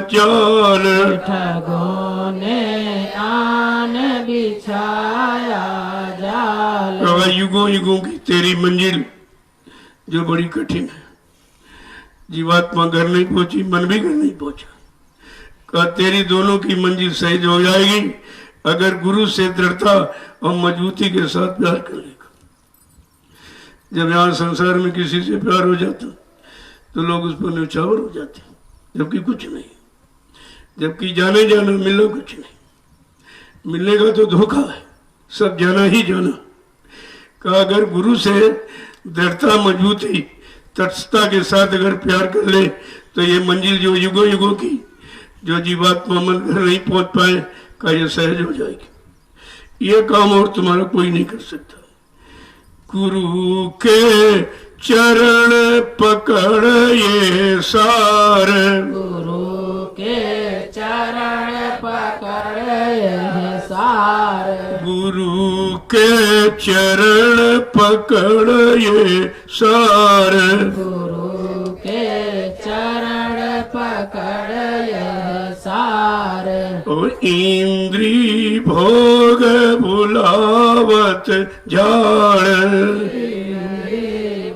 A: जाल,
B: ठगों ने आन बिछाया
A: कहा युगों युगों की तेरी मंजिल जो बड़ी कठिन है, जीवात्मा घर नहीं पहुंची, मन भी घर नहीं पहुंचा। कहा तेरी दोनों की मंजिल सहज हो जाएगी अगर गुरु से दृढ़ता और मजबूती के साथ प्यार कर लेगा। जब यहाँ संसार में किसी से प्यार हो जाता तो लोग उस पर न्यौछावर हो जाते, जबकि कुछ नहीं, जबकि जाने जाना मिलना कुछ नहीं, मिलने का तो धोखा है, सब जाना ही जाना। कहा अगर गुरु से दृढ़ता मजबूती तटस्थता के साथ अगर प्यार कर ले तो ये मंजिल जो युगों युगों की जो जीवात्मा मन घर नहीं पहुंच पाए का ये सहज हो जाएगी। ये काम और तुम्हारा कोई नहीं कर सकता। गुरु के चरण पकड़ ये सार,
B: गुरु के चरण पकड़ यह सार,
A: गुरु के चरण पकड़ ये सार,
B: गुरु के चरण पकड़ यह सार।
A: और इंद्री भोग बुलावत झाड़,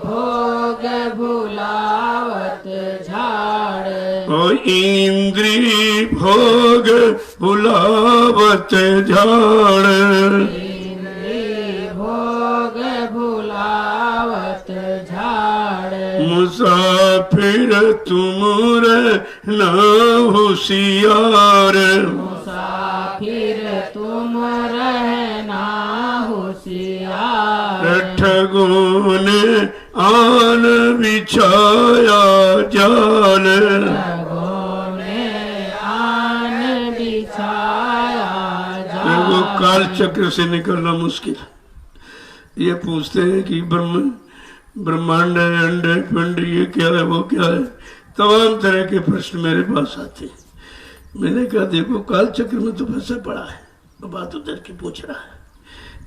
B: भोग भुलावत झाड़,
A: और इंद्री भोग बुलावत झाड़,
B: इंद्री भोग भुलावत झाड़।
A: मुसाफिर तुम रहना होशियार,
B: मुसाफिर तुम रहना होशियार,
A: ठगों ने आन बिछाया जाल,
B: ठगों ने आन बिछाया
A: वो
B: जाल।
A: काल चक्र से निकलना मुश्किल है। ये पूछते हैं कि ब्रह्मांड है, अंड है, पिंड, ये क्या है, वो क्या है, तमाम तरह के प्रश्न मेरे पास आते हैं। मैंने कहा देखो काल चक्र में तो फंसा पड़ा है, तो बात उधर की पूछ रहा है।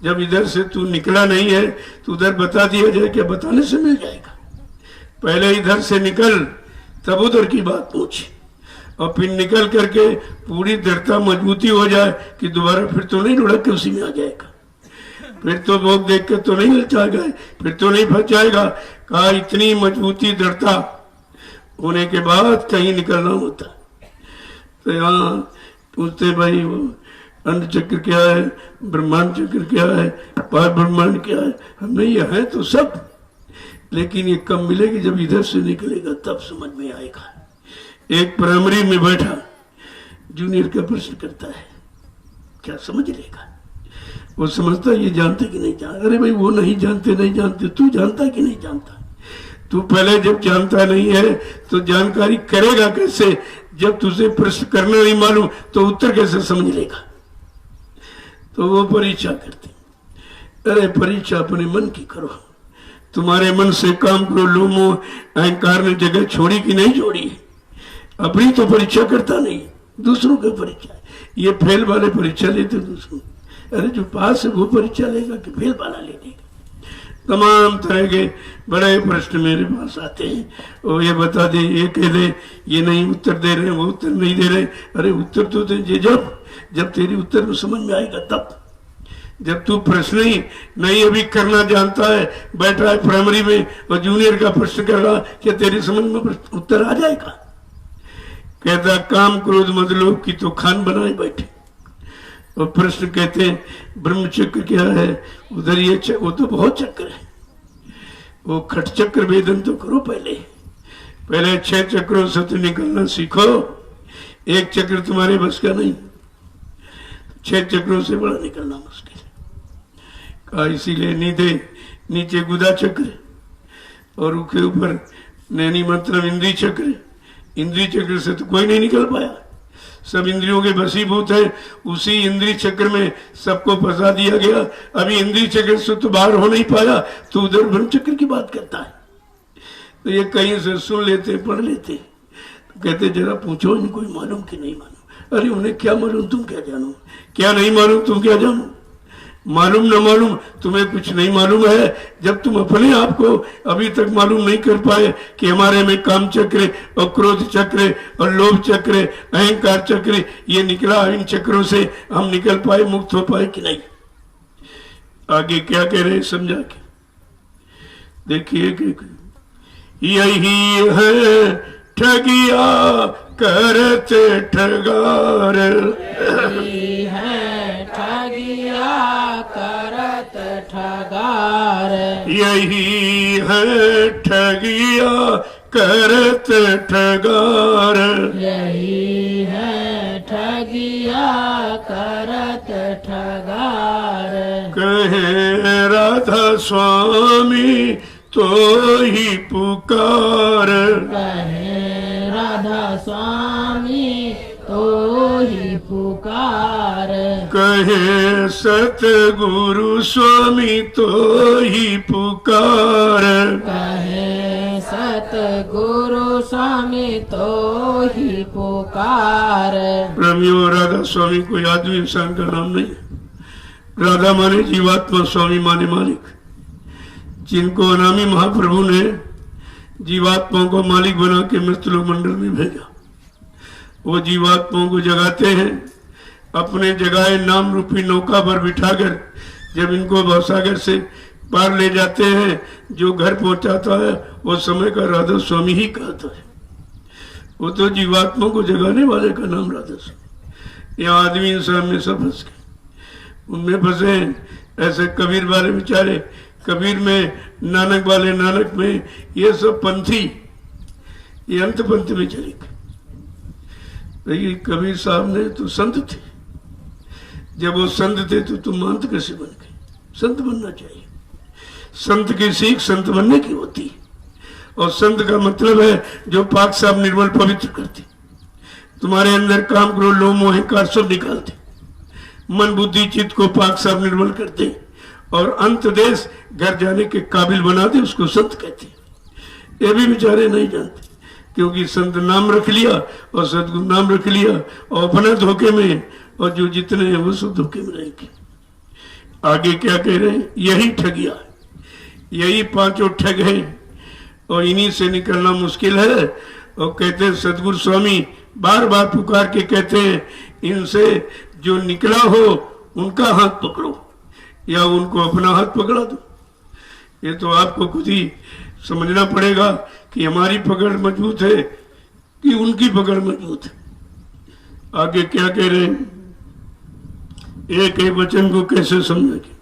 A: जब इधर से तू निकला नहीं है तो उधर बता दिया जाए, क्या बताने से मिल जाएगा? पहले इधर से निकल तब उधर की बात पूछ, और फिर निकल करके पूरी दृढ़ता मजबूती हो जाए कि दोबारा फिर तो नहीं लुढ़क के उसी में आ जाएगा, फिर तो लोग देख के तो नहीं ललचाएगा, फिर तो नहीं फंस जाएगा। कहा इतनी मजबूती दृढ़ता होने के बाद कहीं निकलना होता। तो यहाँ पूछते भाई वो अंड चक्र क्या है, ब्रह्मांड चक्र क्या है, पार ब्रह्मांड क्या है। हमने ये है तो सब, लेकिन ये कब मिलेगी? जब इधर से निकलेगा तब समझ में आएगा। एक प्राइमरी में बैठा जूनियर का प्रश्न करता है, क्या समझ लेगा? वो समझता ये जानते कि नहीं जानते। अरे भाई वो नहीं जानते, नहीं जानते, तू जानता कि नहीं जानता? तू पहले जब जानता नहीं है तो जानकारी करेगा कैसे? जब तुझे प्रश्न करना नहीं मालूम तो उत्तर कैसे समझ लेगा? तो वो परीक्षा करते। अरे परीक्षा अपने मन की करो, तुम्हारे मन से काम करो। लोमो अहंकार ने जगह छोड़ी कि नहीं छोड़ी? अपनी तो परीक्षा करता नहीं, दूसरों की परीक्षा। ये फेल वाले परीक्षा लेते दूसरों। अरे जो पास है वो परीक्षा लेगा कि फेल वाला ले लेगा? तमाम तरह के बड़े प्रश्न मेरे पास आते हैं। और ये बता दे, ये कह दे, ये नहीं उत्तर दे रहे, वो उत्तर नहीं दे रहे। अरे उत्तर तो दे जब तेरी उत्तर में समझ में आएगा तब। जब तू प्रश्न ही नहीं अभी करना जानता है, बैठा है प्राइमरी में और जूनियर का प्रश्न कर रहा, क्या तेरी समझ में उत्तर आ जाएगा? कहता काम क्रोध मद लोभ की तो खान बनाए बैठे। और प्रश्न कहते हैं ब्रह्म चक्र क्या है? उधर ये वो तो बहुत चक्र है। वो खट चक्र वेदन तो करो पहले 6 चक्रों से तो निकलना सीखो। एक चक्र तुम्हारे बस का नहीं, 6 चक्रों से बड़ा निकलना मुश्किल है। कहा इसीलिए नीचे गुदा चक्र और उसके ऊपर नैनी मतलब इंद्री चक्र। इंद्री चक्र से तो कोई नहीं निकल पाया, सब इंद्रियों के वशीभूत है। उसी इंद्री चक्र में सबको फंसा दिया गया। अभी इंद्री चक्र से तो बाहर हो नहीं पाया तो उधर ब्रह्म चक्र की बात करता है। तो ये कहीं से सुन लेते, पढ़ लेते, तो कहते जरा पूछो इनको मालूम कि नहीं मालूम। अरे उन्हें क्या मालूम, तुम क्या जानो? क्या नहीं मालूम, तुम क्या जानो? मालूम न मालूम, तुम्हें कुछ नहीं मालूम है जब तुम अपने आप को अभी तक मालूम नहीं कर पाए कि हमारे में काम चक्र और क्रोध चक्र और लोभ चक्र, अहंकार चक्र ये निकला। इन चक्रों से हम निकल पाए, मुक्त हो पाए कि नहीं? आगे क्या कह रहे हैं समझा के देखिए कि यही है ठगिया करते ठगार,
B: यही है ठगिया करत ठगार,
A: यही है ठगिया करत ठगार,
B: यही है ठगिया करत ठगार।
A: कहे राधा स्वामी तो ही पुकार,
B: कहे राधा स्वामी तो ही पुकार,
A: कहे सतगुरु स्वामी तो ही पुकार,
B: कहे सतगुरु स्वामी तो ही पुकार।
A: प्रेमियों राधा स्वामी कोई आदमी इंसान का नाम नहीं है। राधा माने जीवात्मा, स्वामी माने मालिक। जिनको अनामी महाप्रभु ने जीवात्माओं को मालिक बना के मृतलोक मंडल में भेजा, वो जीवात्माओं को जगाते हैं, अपने जगाए नाम रूपी नौका पर बिठाकर जब इनको भवसागर से पार ले जाते हैं, जो घर पहुंचाता है वो समय का राधा स्वामी ही कहता है। वो तो जीवात्मा को जगाने वाले का नाम राधा स्वामी। यहाँ आदमी इंसान में सब फंस गए, उनमें फंसे। ऐसे कबीर वाले बेचारे, कबीर में, नानक वाले नानक में, ये सब पंथी ये अंत पंथ में चले गए। ये कबीर साहब ने तो संत थे, जब वो संत थे तो तुम महंत कैसे बन गए? संत बनना चाहिए। संत की सीख संत बनने की होती है, और संत का मतलब है जो पाक साफ निर्मल पवित्र करते, तुम्हारे अंदर काम क्रोध लोभ मोह अहंकार सब निकालते, मन बुद्धि चित्त को पाक साफ निर्मल करते और अंत देश घर जाने के काबिल बना दे, उसको संत कहते हैं। ये भी बेचारे नहीं जानते, क्योंकि संत नाम रख लिया और सदगुरु नाम रख लिया और अपना धोखे में, और जो जितने हैं वो सब धोखे में रहेंगे। आगे क्या कह रहे हैं? यही ठगिया, यही पांचों ठग हैं और इन्हीं से निकलना मुश्किल है। और कहते हैं सदगुरु स्वामी बार बार पुकार के कहते हैं, इनसे जो निकला हो उनका हाथ पकड़ो या उनको अपना हाथ पकड़ा दो। ये तो आपको खुद ही समझना पड़ेगा कि हमारी पकड़ मजबूत है कि उनकी पकड़ मजबूत है। आगे क्या कह रहे हैं? एक एक वचन को कैसे समझेंगे?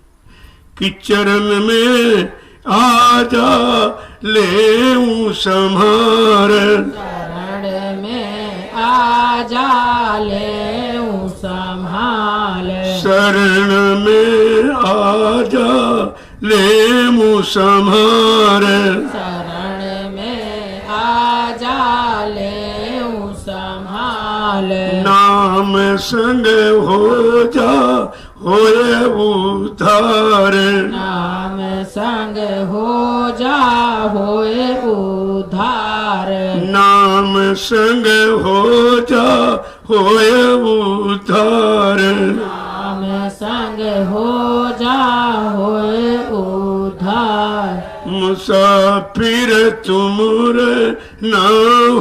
A: कि चरण में आजा ले संहार,
B: चरण में आजा ले संभाल,
A: शरण में आजा ले संहार,
B: शरण में आजा ले संभाल।
A: नाम संग हो जा होए उद्धार,
B: नाम संग हो जा होए उद्धार,
A: नाम संग हो जा होए उद्धार,
B: नाम संग हो जा होए उद्धार।
A: मुसाफिर तुमरे ना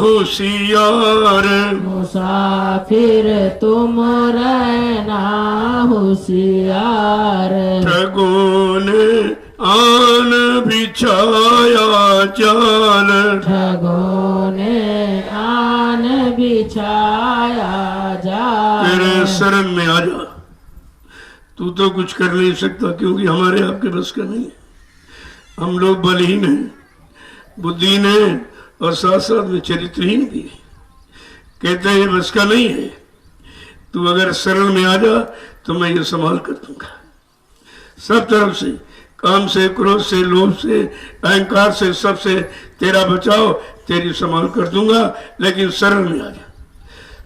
A: होशियार,
B: मुसाफिर तुम रहना होशियार,
A: ठगों ने आन बिछाया जाल,
B: ठगों ने आन बिछाया जाल।
A: तेरे शरण में आ जा। तू तो कुछ कर नहीं सकता, क्योंकि हमारे आपके बस का नहीं है। हम लोग बलहीन हैं, बुद्धिहीन हैं और साथ साथ में चरित्रहीन भी है। कहते हैं ये बस का नहीं है, तू अगर शरण में आ जा तो मैं ये संभाल कर दूंगा। सब तरफ से, काम से, क्रोध से, लोभ से, अहंकार से, सबसे तेरा बचाव, तेरी संभाल कर दूंगा, लेकिन शरण में आ जा।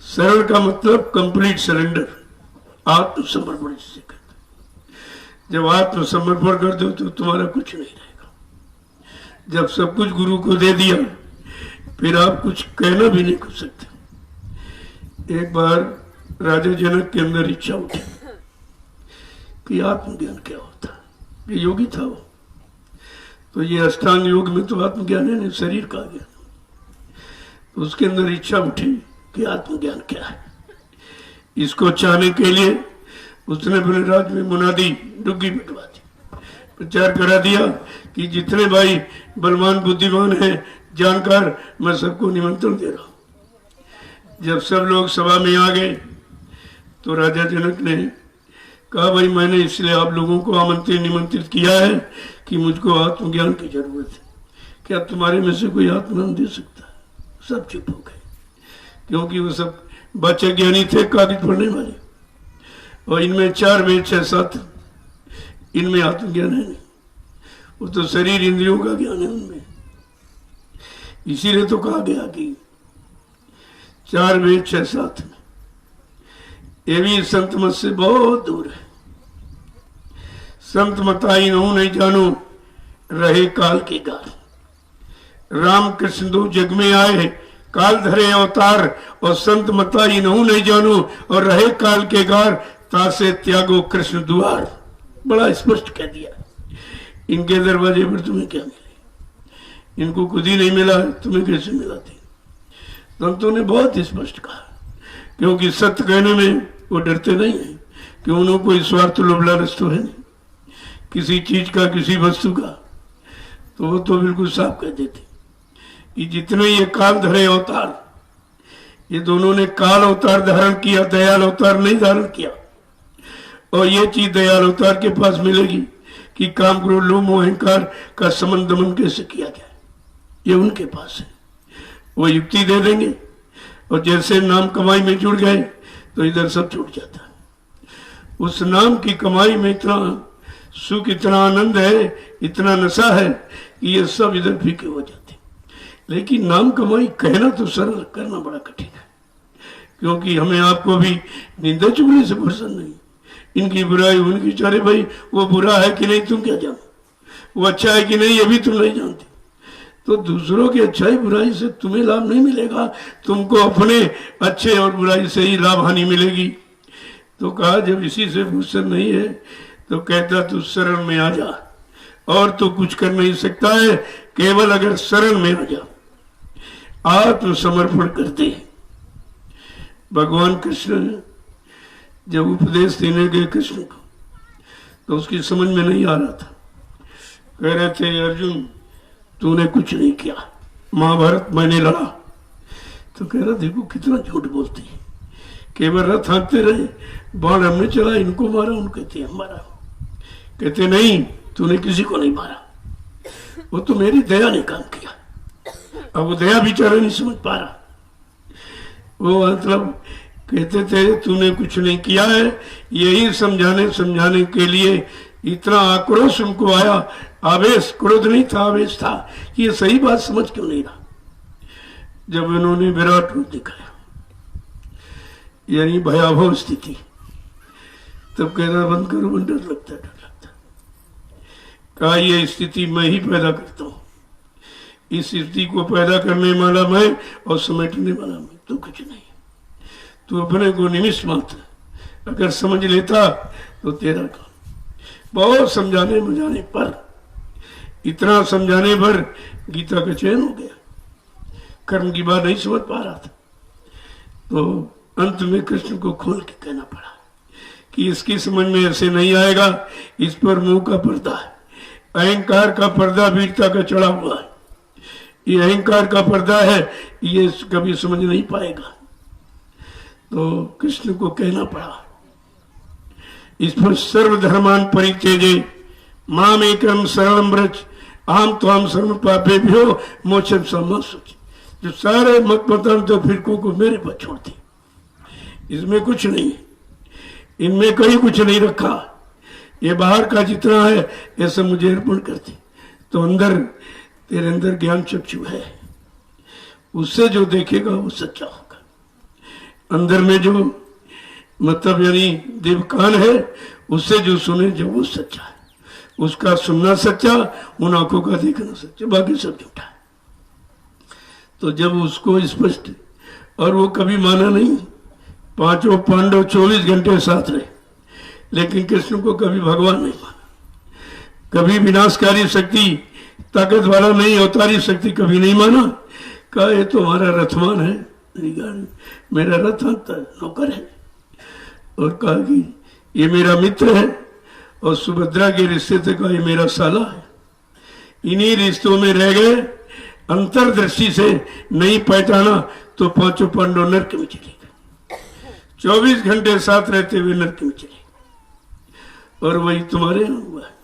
A: शरण का मतलब कंप्लीट सरेंडर, आत्मसमर्पण जिसे कहते हैं। जब आत्मसमर्पण कर दो तो तुम्हारा कुछ नहीं रहेगा। जब सब कुछ गुरु को दे दिया फिर आप कुछ कहना भी नहीं कर सकते। एक बार राजा जनक के अंदर इच्छा उठी कि आत्मज्ञान क्या होता है। ये योगी था वो, तो ये अष्टांग योग में तो आत्मज्ञान है नहीं, शरीर का ज्ञान। तो उसके अंदर इच्छा उठी कि आत्मज्ञान क्या है। इसको चाहने के लिए उसने अपने राज्य में मुनादी डुग्गी बिठवा दी प्रचार करा दिया कि जितने भाई बलवान बुद्धिमान हैं जानकार, मैं सबको निमंत्रण दे रहा हूं। जब सब लोग सभा में आ गए तो राजा जनक ने कहा, भाई मैंने इसलिए आप लोगों को निमंत्रित किया है कि मुझको आत्मज्ञान की जरूरत है। क्या तुम्हारे में से कोई आत्मज्ञान दे सकता है? सब चुप हो गए, क्योंकि वो सब बच्चे ज्ञानी थे, कागज पढ़ने वाले, और इनमें 4 वेद 6 शास्त्र, इनमें आत्मज्ञान है नहीं। वो तो शरीर इंद्रियों का ज्ञान है उनमें। इसीलिए तो कहा गया कि 4 वेद 6 शास्त्र ये भी संत मत से बहुत दूर है। संत मताई नहु नहीं जानो, रहे काल के गार। राम कृष्ण दो जग में आए, काल धरे अवतार, और संत मताई नहु नहीं जानो, और रहे काल के गार, तासे त्यागो कृष्ण द्वार। बड़ा स्पष्ट कह दिया। इनके दरवाजे पर तुम्हें क्या मिले? इनको खुद ही नहीं मिला, तुम्हें कैसे मिला थी? संतों ने बहुत स्पष्ट कहा, क्योंकि सत्य कहने में वो डरते नहीं है कि उन्होंने कोई स्वार्थ लोभ लालच तो है नहीं किसी चीज का, किसी वस्तु का। तो वो तो बिल्कुल साफ कह देते कि जितने ये काल धरे अवतार, ये दोनों ने काल अवतार धारण किया, दयाल अवतार नहीं धारण किया। और ये चीज दयाल अवतार के पास मिलेगी कि काम क्रोध लोभ मोह अहंकार का समन दमन कैसे किया गया, ये उनके पास है। वो युक्ति दे देंगे, और जैसे नाम कमाई में जुड़ गए तो इधर सब छूट जाता है। उस नाम की कमाई में इतना सुख, इतना आनंद है, इतना नशा है कि ये सब इधर फीके हो जाते। लेकिन नाम कमाई कहना तो सरल, करना बड़ा कठिन है, क्योंकि हमें आपको भी निंदा चुगली से फुर्सत नहीं। इनकी बुराई उनकी, चारे भाई वो बुरा है कि नहीं तुम क्या जानो, वो अच्छा है कि नहीं ये भी तुम नहीं जानते। तो दूसरों की अच्छाई बुराई से तुम्हें लाभ नहीं मिलेगा, तुमको अपने अच्छे और बुराई से ही लाभ हानि मिलेगी। तो कहा जब इसी से फुर्सत नहीं है तो कहता तू शरण में आ जा, और तो कुछ कर नहीं सकता है, केवल अगर शरण में आ जा, आत्मसमर्पण कर दे। भगवान कृष्ण जब उपदेश देने गए कृष्ण को, तो उसकी समझ में नहीं आ रहा था। कह रहे थे, अर्जुन तूने कुछ नहीं किया, महाभारत मैंने लड़ा। तो कह रहा देखो कितना झूठ बोलती है, केवल रथ हाँकते रहे, बाण हमने चला, इनको मारा, उनको कहते हम मारा। कहते नहीं तूने किसी को नहीं मारा, वो तो मेरी दया ने काम किया। अब वो दया बेचारा नहीं समझ पा रहा। वो मतलब कहते थे तूने कुछ नहीं किया है, यही समझाने के लिए इतना आक्रोश उनको आया। आवेश, क्रोध नहीं था, आवेश था कि ये सही बात समझ क्यों नहीं रहा। जब उन्होंने विराट रूप दिखाया, यानी भयावह स्थिति, तब कहना बंद करो, डर लगता है, डर लगता है। कहा ये स्थिति मैं ही पैदा करता हूं, इस स्थिति को पैदा करने वाला मैं और समेटने वाला मैं, तो कुछ नहीं। तू अपने को निमिष मात्र अगर समझ लेता तो तेरा काम। बहुत समझाने बुझाने पर, इतना समझाने पर गीता का चयन हो गया। कर्म की बात नहीं समझ पा रहा था, तो अंत में कृष्ण को खोल के कहना पड़ा कि इसकी समझ में ऐसे नहीं आएगा, इस पर मुंह का पर्दा है, अहंकार का पर्दा वीरता का चढ़ा हुआ है। ये अहंकार का पर्दा है, ये कभी समझ नहीं पाएगा। तो कृष्ण को कहना पड़ा, इस पर सर्वधर्मान परित्यजे माम एकम शरणम व्रज अहम त्वाम शरण पापेभ्यो मोक्षम समासुच। जो सारे मत मतांतर फिरकों को मेरे पर छोड़ दी, इसमें कुछ नहीं है, इनमें कहीं कुछ नहीं रखा, ये बाहर का जितना है ये सब मुझे अर्पण कर दे। तो अंदर तेरे अंदर ज्ञान चक्षु है, उससे जो देखेगा वो सच्चा होगा। अंदर में जो मतलब यानी दिव्य कान है, उससे जो सुने जो वो सच्चा है, उसका सुनना सच्चा, उन आंखों का देखना सच्चा, बाकी सब झूठा है। तो जब उसको स्पष्ट, और वो कभी माना नहीं, पांचों पांडव 24 घंटे साथ रहे, लेकिन कृष्ण को कभी भगवान नहीं माना, कभी विनाशकारी शक्ति ताकत वाला नहीं, अवतारी शक्ति कभी नहीं माना। कहा ये तो हमारा रथमान है, मेरी गाड़ी, मेरा रथ हाँकता है, नौकर है। और कहा कि ये मेरा मित्र है, और सुभद्रा के रिश्ते से कहा ये मेरा साला है। इन्हीं रिश्तों में रह गए, अंतर्दृष्टि से नहीं पहचाना तो पांचों पांडव नरक में चले गए। 24 घंटे साथ रहते हुए नरक में चले गए। और वही तुम्हारे यहाँ हुआ है।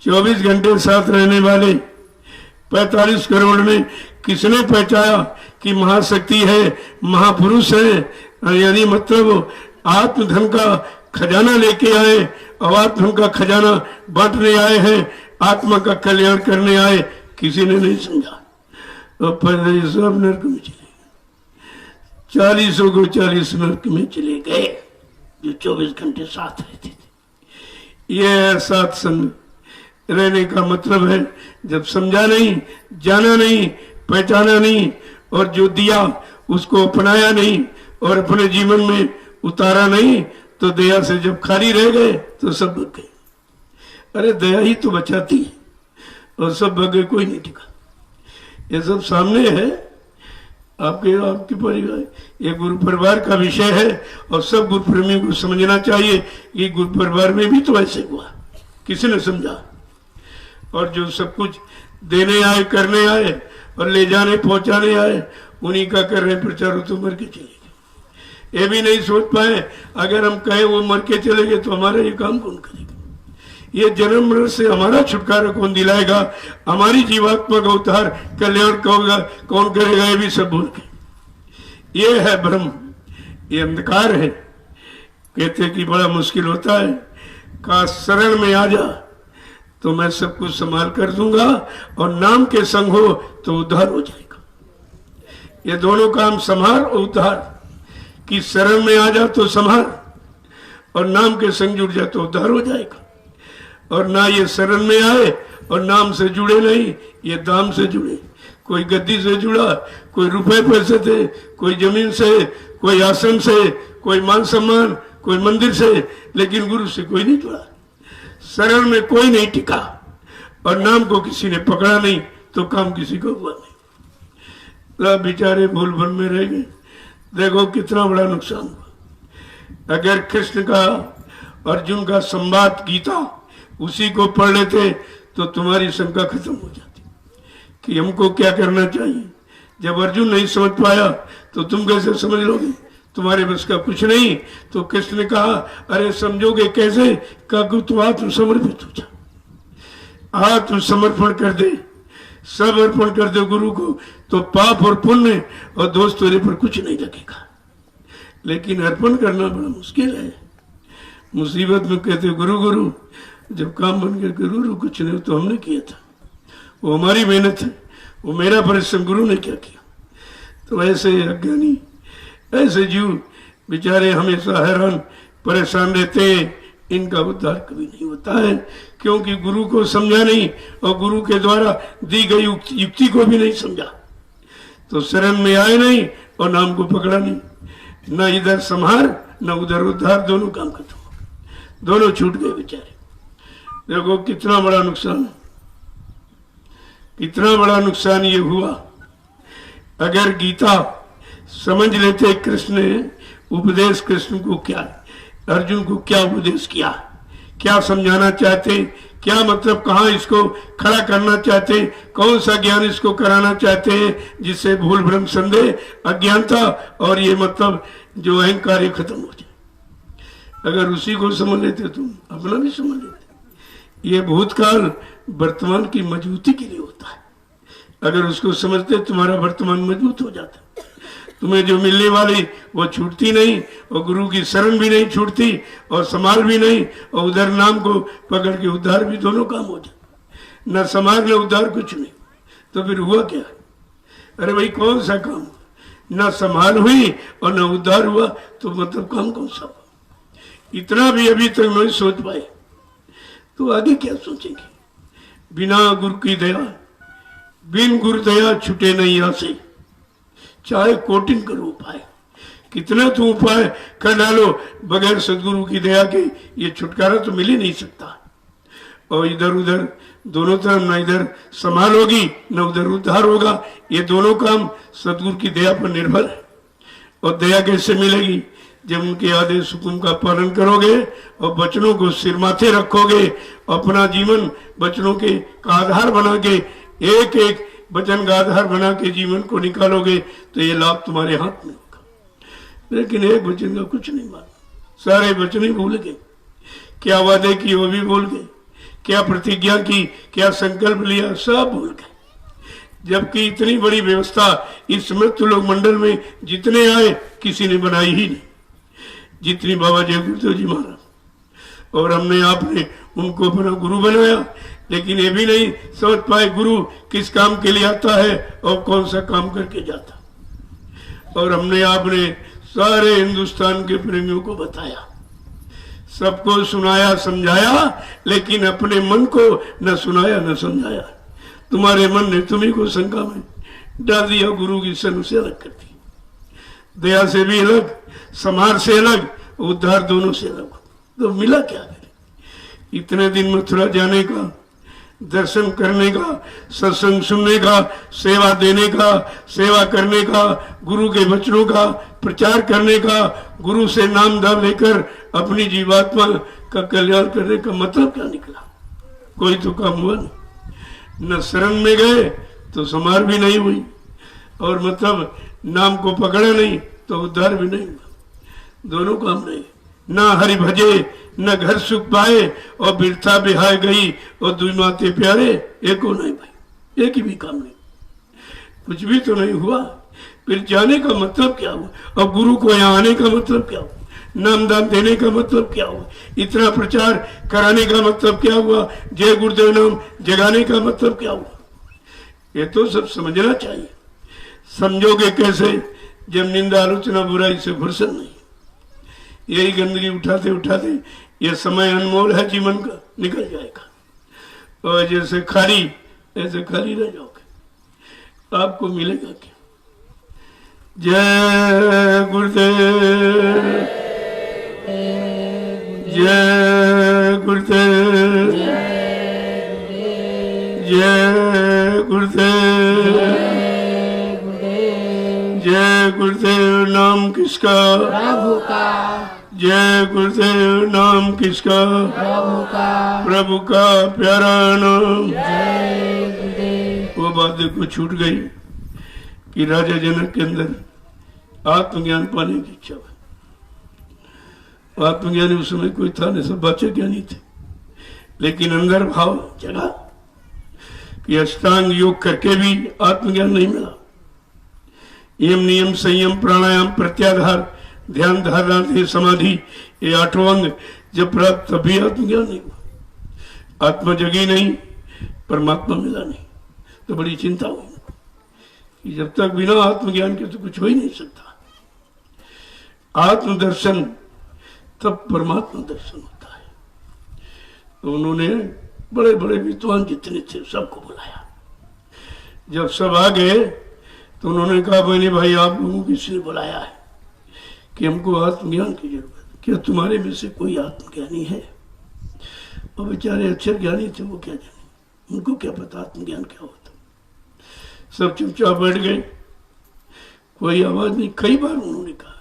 A: 24 घंटे साथ रहने वाले 45 करोड़ में किसने पहचाना कि महाशक्ति है, महापुरुष है, यानी मतलब आत्मधन का खजाना लेके आए, अवात्म का खजाना बांटने आए हैं, आत्मा का कल्याण करने आए, किसी ने नहीं समझा। और पहले सब नरक में चले गए। 40 को 40 नरक में चले गए जो 24 घंटे साथ रहते थे। यह साथ संग रहने का मतलब है जब समझा नहीं, जाना नहीं, पहचाना नहीं और जो दिया उसको अपनाया नहीं और अपने जीवन में उतारा नहीं, तो दया से जब खाली रह गए तो सब भग गए। अरे दया ही तो बचाती है और सब भग गए, कोई नहीं टिका। ये सब सामने है आपके परिवार, ये गुरु परिवार का विषय है और सब गुरु प्रेमियों को समझना चाहिए कि गुरु परिवार में भी तो ऐसे हुआ, किसी ने समझा। और जो सब कुछ देने आए, करने आए और ले जाने पहुंचाने आए, उन्हीं का कर रहे प्रचार, तो मर के चले गए। ये भी नहीं सोच पाए अगर हम कहें वो मर के चले गए तो हमारा ये काम कौन करेगा, ये जन्म मरण से हमारा छुटकारा कौन दिलाएगा, हमारी जीवात्मा का उद्धार कल्याण कौन करेगा, ये भी सब भूल गए। ये है भ्रम, ये अंधकार है। कहते कि बड़ा मुश्किल होता है, का शरण में आ जा तो मैं सब कुछ संभाल कर दूंगा और नाम के संग हो तो उद्धार हो जाएगा। ये दोनों काम, संभाल और उद्धार, कि शरण में आ जा तो संभाल और नाम के संग जुड़ जा तो उद्धार हो जाएगा। और ना ये शरण में आए और नाम से जुड़े नहीं, ये दाम से जुड़े। कोई गद्दी से जुड़ा, कोई रुपए पैसे थे, कोई जमीन से, कोई आसन से, कोई मान सम्मान, कोई मंदिर से, लेकिन गुरु से कोई नहीं जुड़ा। शरण में कोई नहीं टिका और नाम को किसी ने पकड़ा नहीं तो काम किसी को हुआ नहीं। तो बेचारे भूल भन में रह गए। देखो कितना बड़ा नुकसान हुआ। अगर कृष्ण का, अर्जुन का संवाद गीता उसी को पढ़ लेते तो तुम्हारी शंका खत्म हो जाती कि हमको क्या करना चाहिए। जब अर्जुन नहीं समझ पाया तो तुम कैसे समझ लोगे, तुम्हारे बस का कुछ नहीं। तो कृष्ण ने कहा अरे समझोगे कैसे, कहा तू आत्मसमर्पित हो जा, आत्मसमर्पण कर दे, सब अर्पण कर दे गुरु को, तो पाप और पुण्य और दोष तेरे पर कुछ नहीं लगेगा। लेकिन अर्पण करना बड़ा मुश्किल है। मुसीबत में कहते गुरु गुरु, जब काम बन गया गुरु कुछ नहीं, तो हमने किया था, वो हमारी मेहनत है, वो मेरा परिश्रम, गुरु ने क्या किया। तो ऐसे अज्ञानी, ऐसे जीव बेचारे हमेशा हैरान परेशान रहते हैं, इनका उद्धार कभी नहीं होता है, क्योंकि गुरु को समझा नहीं और गुरु के द्वारा दी गई युक्ति को भी नहीं समझा। तो शरण में आए नहीं और नाम को पकड़ा नहीं, न इधर संहार न उधर उद्धार, दोनों काम खत्म हो गए, दोनों छूट गए बेचारे। देखो कितना बड़ा नुकसान, कितना बड़ा नुकसान ये हुआ। अगर गीता समझ लेते कृष्ण ने उपदेश, कृष्ण को क्या, अर्जुन को क्या उपदेश किया, क्या समझाना चाहते, क्या मतलब, कहाँ इसको खड़ा करना चाहते, कौन सा ज्ञान इसको कराना चाहते हैं जिससे भूल भ्रम संदेह अज्ञानता और ये मतलब जो अहंकार ये खत्म हो जाए। अगर उसी को समझ लेते तुम अपना भी समझ लेते। ये भूतकाल वर्तमान की मजबूती के लिए होता है। अगर उसको समझते तुम्हारा वर्तमान मजबूत हो जाता, तुम्हें जो मिलने वाली वो छूटती नहीं और गुरु की शरण भी नहीं छूटती और संभाल भी नहीं, और उधर नाम को पकड़ के उद्धार भी, दोनों काम हो जाए। न संभाल न उद्धार कुछ नहीं, तो फिर हुआ क्या। अरे भाई कौन सा काम, न संभाल हुई और न उद्धार हुआ, तो मतलब काम कौन सा हुआ। इतना भी अभी तक नहीं सोच पाए तो आगे क्या सोचेंगे। बिना गुरु की दया, बिन गुरु दया छुटे नहीं आसे, चाहे कोटिन करो उपाय, कितना तो उपाय कर डालो, बगैर सदगुरु की दया के ये छुटकारा तो मिल ही नहीं सकता। और इधर उधर दोनों तरफ, न इधर संभाल होगी न उधर उद्धार होगा। ये दोनों काम सदगुरु की दया पर निर्भर है। और दया कैसे मिलेगी, जब उनके आदेश हुक्म का पालन करोगे और वचनों को सिर माथे रखोगे, अपना जीवन वचनों के का आधार बना के, एक एक वचन का आधार बना के जीवन को निकालोगे तो ये लाभ तुम्हारे हाथ में होगा। लेकिन एक वचन का कुछ नहीं माना, सारे वचन ही भूल गए। क्या वादे किए वो भी भूल गए, क्या प्रतिज्ञा की, क्या संकल्प लिया, सब भूल गए। जबकि इतनी बड़ी व्यवस्था इस मृत्यु लोक मंडल में जितने आए किसी ने बनाई ही नहीं, जितनी बाबा जय गुरुदेव जी महाराज। और हमने आपने उनको अपना गुरु बनाया, लेकिन ये भी नहीं समझ पाए गुरु किस काम के लिए आता है और कौन सा काम करके जाता। और हमने आपने सारे हिंदुस्तान के प्रेमियों को बताया, सबको सुनाया समझाया, लेकिन अपने मन को न सुनाया न समझाया। तुम्हारे मन ने तुम्ही को शंका में डाल दिया, गुरु की सन से अलग कर दी। दया से भी अलग, समार से अलग, उद्धार दोनों से अलग। तो मिला क्या है? इतने दिन मथुरा जाने का, दर्शन करने का, सत्संग सुनने का, सेवा देने का, सेवा करने का, गुरु के वचनों का प्रचार करने का, गुरु से नाम दाम लेकर अपनी जीवात्मा का कल्याण करने का मतलब क्या निकला? कोई तो काम हुआ नहीं। न शरण में गए तो समार भी नहीं हुई, और मतलब नाम को पकड़ा नहीं तो उद्धार भी नहीं हुआ। दोनों काम नहीं। न हरि भजे न घर सुख पाए, और बिरथा बिहाय गई और दुई माते प्यारे, एको नहीं भाई, एक ही भी काम नहीं, कुछ भी तो नहीं हुआ। फिर जाने का मतलब क्या हुआ? और गुरु को यहाँ आने का मतलब क्या हुआ? नामदान देने का मतलब क्या हुआ? इतना प्रचार कराने का मतलब क्या हुआ? जय गुरुदेव नाम जगाने का मतलब क्या हुआ? ये तो सब समझना चाहिए। समझोगे कैसे जब निंदा आलोचना बुराई से फुर्सत नहीं? यही गंदगी उठाते उठाते ये समय अनमोल है जीवन का, निकल जाएगा। और जैसे खाली ऐसे खाली रह जाओगे, आपको मिलेगा क्या? जय गुरुदेव, जय गुरुदेव, जय गुरुदेव, जय गुरुदेव। नाम किसका?
B: प्रभु का।
A: जय गुरुदेव। नाम किसका?
B: प्रभु का।
A: प्रभु का प्यारा नाम।
B: जय गुरुदेव।
A: वो बात देखो छूट गई कि राजा जनक के अंदर आत्मज्ञान पाने की इच्छा है। आत्मज्ञानी उस समय कोई था नहीं, सब बच्चे ज्ञानी थे, लेकिन अंदर भाव जगा कि अष्टांग योग करके भी आत्मज्ञान नहीं मिला। यम नियम संयम प्राणायाम प्रत्याहार ध्यान धारणा समाधि, ये 8 अंग जब प्राप्त तभी आत्मज्ञान नहीं हुआ। आत्मा जगी नहीं, परमात्मा मिला नहीं, तो बड़ी चिंता हुई कि जब तक बिना आत्मज्ञान के तो कुछ हो ही नहीं सकता। आत्मदर्शन तब परमात्मा दर्शन होता है। तो उन्होंने बड़े बड़े विद्वान जितने थे सबको बुलाया। जब सब आ गए तो उन्होंने कहा, मैंने भाई आप लोगों को इसलिए बुलाया है कि हमको आत्मज्ञान की जरूरत है। क्या तुम्हारे में से कोई आत्मज्ञानी है? और बेचारे अक्षर ज्ञानी थे, वो क्या जाने, उनको क्या पता आत्मज्ञान क्या होता। सब चुपचाप बैठ गए, कोई आवाज नहीं। कई बार उन्होंने कहा,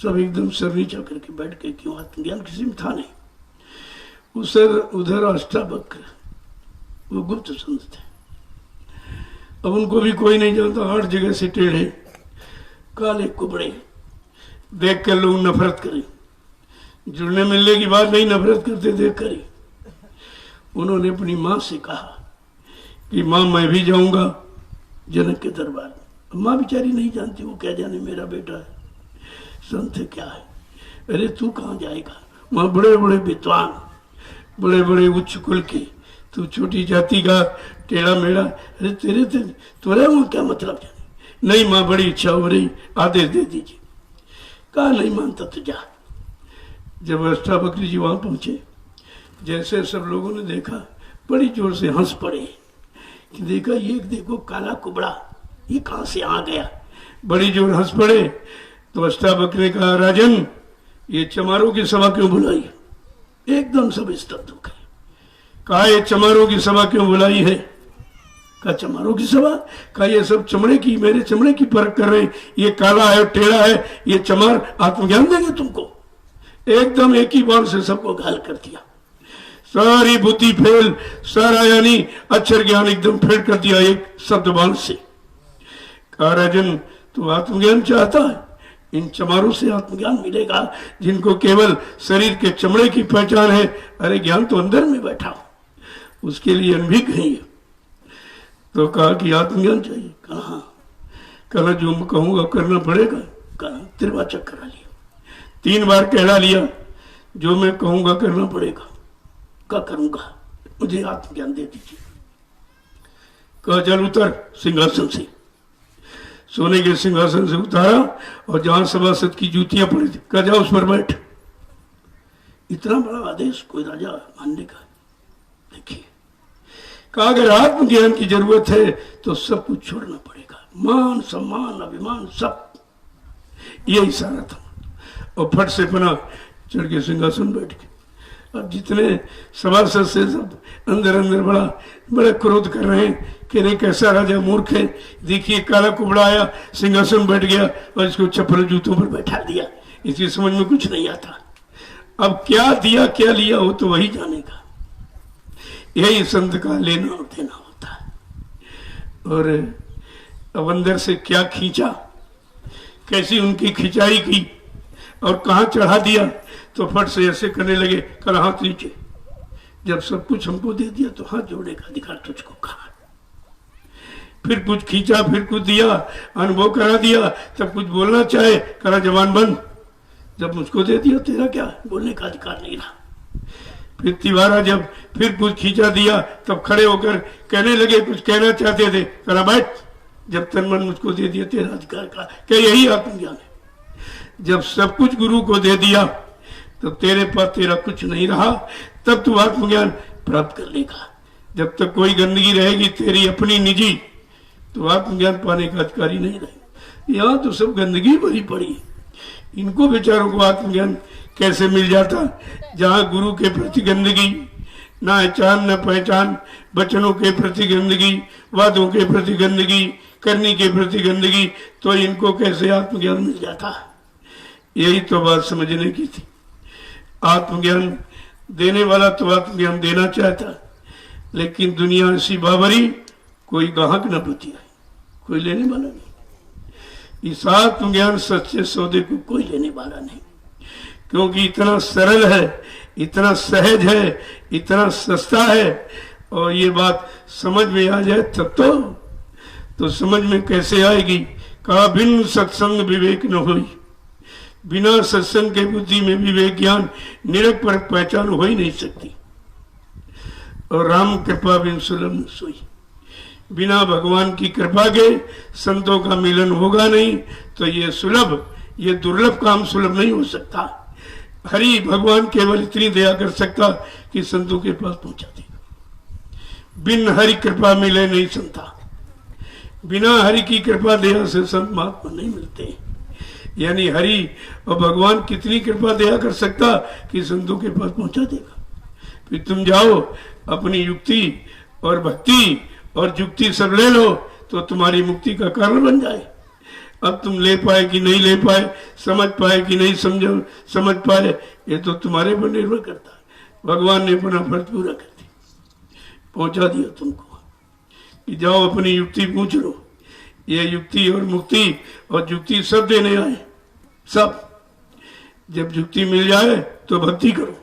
A: सब एकदम सर नीचा करके बैठ गए, क्यों? आत्मज्ञान किसी में था नहीं। उधर अष्टावक्र, वो गुप्त संत थे, अब उनको भी कोई नहीं जानता। 8 जगह से टेढ़े काले कुबड़े देख कर लोग नफरत करें। जुड़ने मिलने की बात नहीं, नफरत करते देख कर ही। उन्होंने अपनी माँ से कहा कि माँ मैं भी जाऊंगा जनक के दरबार में। माँ बेचारी नहीं जानती, वो क्या जाने मेरा बेटा है, संत है, क्या है। अरे तू कहाँ जाएगा? वहाँ बड़े बड़े विद्वान, बड़े बड़े उच्च कुल के, तू छोटी जाति का टेढ़ा मेढ़ा। अरे तुम्हारा वहाँ क्या मतलब जाने? नहीं माँ, बड़ी इच्छा हो रही, आदेश दे दीजिए। कहा नहीं मानता तो जा। जब अष्टावक्र जी वहां पहुंचे, जैसे सब लोगों ने देखा, बड़ी जोर से हंस पड़े कि देखा ये देखो काला कुबड़ा, ये कहां से आ गया। बड़ी जोर हंस पड़े। तो अष्टावक्र ने कहा, राजन ये चमारों की सभा क्यों बुलाई? एकदम सब स्तब्ध हो गए। कहा ये चमारों की सभा क्यों बुलाई है? का चमारों की सभा का ये सब चमड़े की, मेरे चमड़े की परख कर रहे हैं, ये काला है टेढ़ा है, ये चमार आत्मज्ञान देंगे तुमको। एकदम एक ही बार से सबको घायल कर दिया, सारी बुद्धि फेल, सारा यानी अक्षर ज्ञान एकदम फेल कर दिया एक शब्दबाण से। कहा राजन तू आत्मज्ञान चाहता है, इन चमारों से आत्मज्ञान मिलेगा जिनको केवल शरीर के चमड़े की पहचान है। अरे ज्ञान तो अंदर में बैठा हो, उसके लिए अनभिज्ञ है। तो कहा कि आत्मज्ञान चाहिए। कहा कहना जो मैं कहूंगा करना पड़ेगा। कहा त्रिवाचक करा लिया, 3 बार कहला लिया, जो मैं कहूंगा करना पड़ेगा। क्या करूंगा, मुझे आत्मज्ञान दे दीजिए। कहा चल उतर सिंहासन से। सोने के सिंहासन से उतारा और जहां सभासद की जूतियां पड़ी थी, कहा जाओ उस पर बैठ। इतना बड़ा आदेश कोई राजा मानने का? देखिए, कहा अगर आत्मज्ञान की जरूरत है तो सब कुछ छोड़ना पड़ेगा, मान सम्मान अभिमान सब। यही सारा था। और फट से पना चढ़ के सिंहासन बैठ गए। अब जितने सभासद से सब अंदर अंदर बड़ा क्रोध कर रहे हैं कि नहीं कैसा राजा मूर्ख है, देखिए काला कुबड़ा आया सिंहासन बैठ गया और इसको चप्पल जूतों पर बैठा दिया, इसकी समझ में कुछ नहीं आता। अब क्या दिया क्या लिया हो तो वही जानेगा। यही संत का लेना और देना होता है। और अब अंदर से क्या खींचा, कैसी उनकी खिंचाई की और कहाँ चढ़ा दिया, तो फट से ऐसे करने लगे, कल हाथ नीचे। जब सब कुछ हमको दे दिया तो हाथ जोड़ने का अधिकार तुझको कहा। फिर कुछ खींचा, फिर कुछ दिया, अनुभव करा दिया, तब कुछ बोलना चाहे करा जवान बंद। जब मुझको दे दिया तेरा क्या बोलने का अधिकार नहीं रहा। फिर तिवारा जब फिर कुछ खींचा दिया तब खड़े होकर कहने लगे, कुछ कहना चाहते थे, करा बैठ। जब तन मन मुझको दे दिया तेरा अधिकार का, क्या यही आत्मज्ञान है? जब सब कुछ गुरु को दे दिया तो तेरे पास तेरा कुछ नहीं रहा, तब तू आत्मज्ञान प्राप्त कर लेगा। जब तक कोई गंदगी रहेगी तेरी अपनी निजी, तो आत्मज्ञान पाने का अधिकारी नहीं रहेगा। यहाँ तो सब गंदगी भरी पड़ी है, इनको बेचारों को आत्मज्ञान कैसे मिल जाता? जहाँ गुरु के प्रति गंदगी, ना पहचान न पहचान, वचनों के प्रति गंदगी, वादों के प्रति गंदगी, करनी के प्रति गंदगी, तो इनको कैसे आत्मज्ञान मिल जाता? यही तो बात समझने की थी। आत्मज्ञान देने वाला तो आत्मज्ञान देना चाहता, लेकिन दुनिया ऐसी बाबरी, कोई ग्राहक न बची है, कोई लेने वाला नहीं। इस आत्मज्ञान सच्चे सौदे को कोई लेने वाला नहीं, क्योंकि इतना सरल है, इतना सहज है, इतना सस्ता है। और ये बात समझ में आ जाए तब तो समझ में कैसे आएगी? कहा बिन सत्संग विवेक न होई, बिना सत्संग के बुद्धि में विवेक ज्ञान निरक पर पहचान हो ही नहीं सकती। और राम कृपा बिन सुलभ न सोई, बिना भगवान की कृपा के संतों का मिलन होगा नहीं। तो ये सुलभ, ये दुर्लभ काम सुलभ नहीं हो सकता। हरि भगवान केवल इतनी दया कर सकता कि संतों के पास पहुंचा देगा। बिन हरि कृपा मिले नहीं संता, बिना हरि की कृपा दया से संत महात्मा नहीं मिलते। यानी हरि और भगवान कितनी कृपा दया कर सकता कि संतों के पास पहुंचा देगा। फिर तुम जाओ अपनी युक्ति और भक्ति और जुक्ति सब ले लो तो तुम्हारी मुक्ति का कारण बन जाए। अब तुम ले पाए कि नहीं ले पाए, समझ पाए कि नहीं समझ पाए, ये तो तुम्हारे पर निर्भर करता है। भगवान ने अपना फर्ज पूरा कर दिया, पहुंचा दिया तुमको कि जाओ अपनी युक्ति पूछ लो। ये युक्ति और मुक्ति और जुक्ति सब देने आए, सब। जब युक्ति मिल जाए तो भक्ति करो,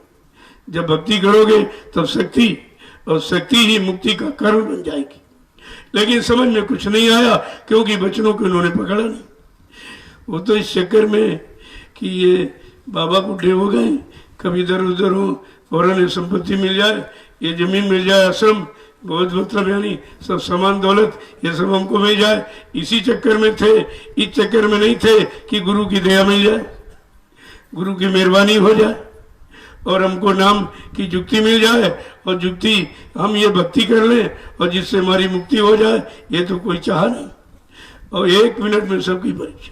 A: जब भक्ति करोगे तब शक्ति, और शक्ति ही मुक्ति का कारण बन जाएगी। लेकिन समझ में कुछ नहीं आया क्योंकि बचनों को उन्होंने पकड़ा नहीं। वो तो इस चक्कर में कि ये बाबा बूढ़े हो गए, कभी इधर उधर हो, और संपत्ति मिल जाए, ये जमीन मिल जाए, आश्रम, बहुत मतलब यानी सब सामान दौलत, ये सब हमको मिल जाए, इसी चक्कर में थे। इस चक्कर में नहीं थे कि गुरु की दया मिल जाए, गुरु की मेहरबानी हो जाए और हमको नाम की जुक्ति मिल जाए, और जुक्ति हम ये भक्ति कर लें और जिससे हमारी मुक्ति हो जाए, ये तो कोई चाह नहीं। और 1 मिनट में सबकी परीक्षा,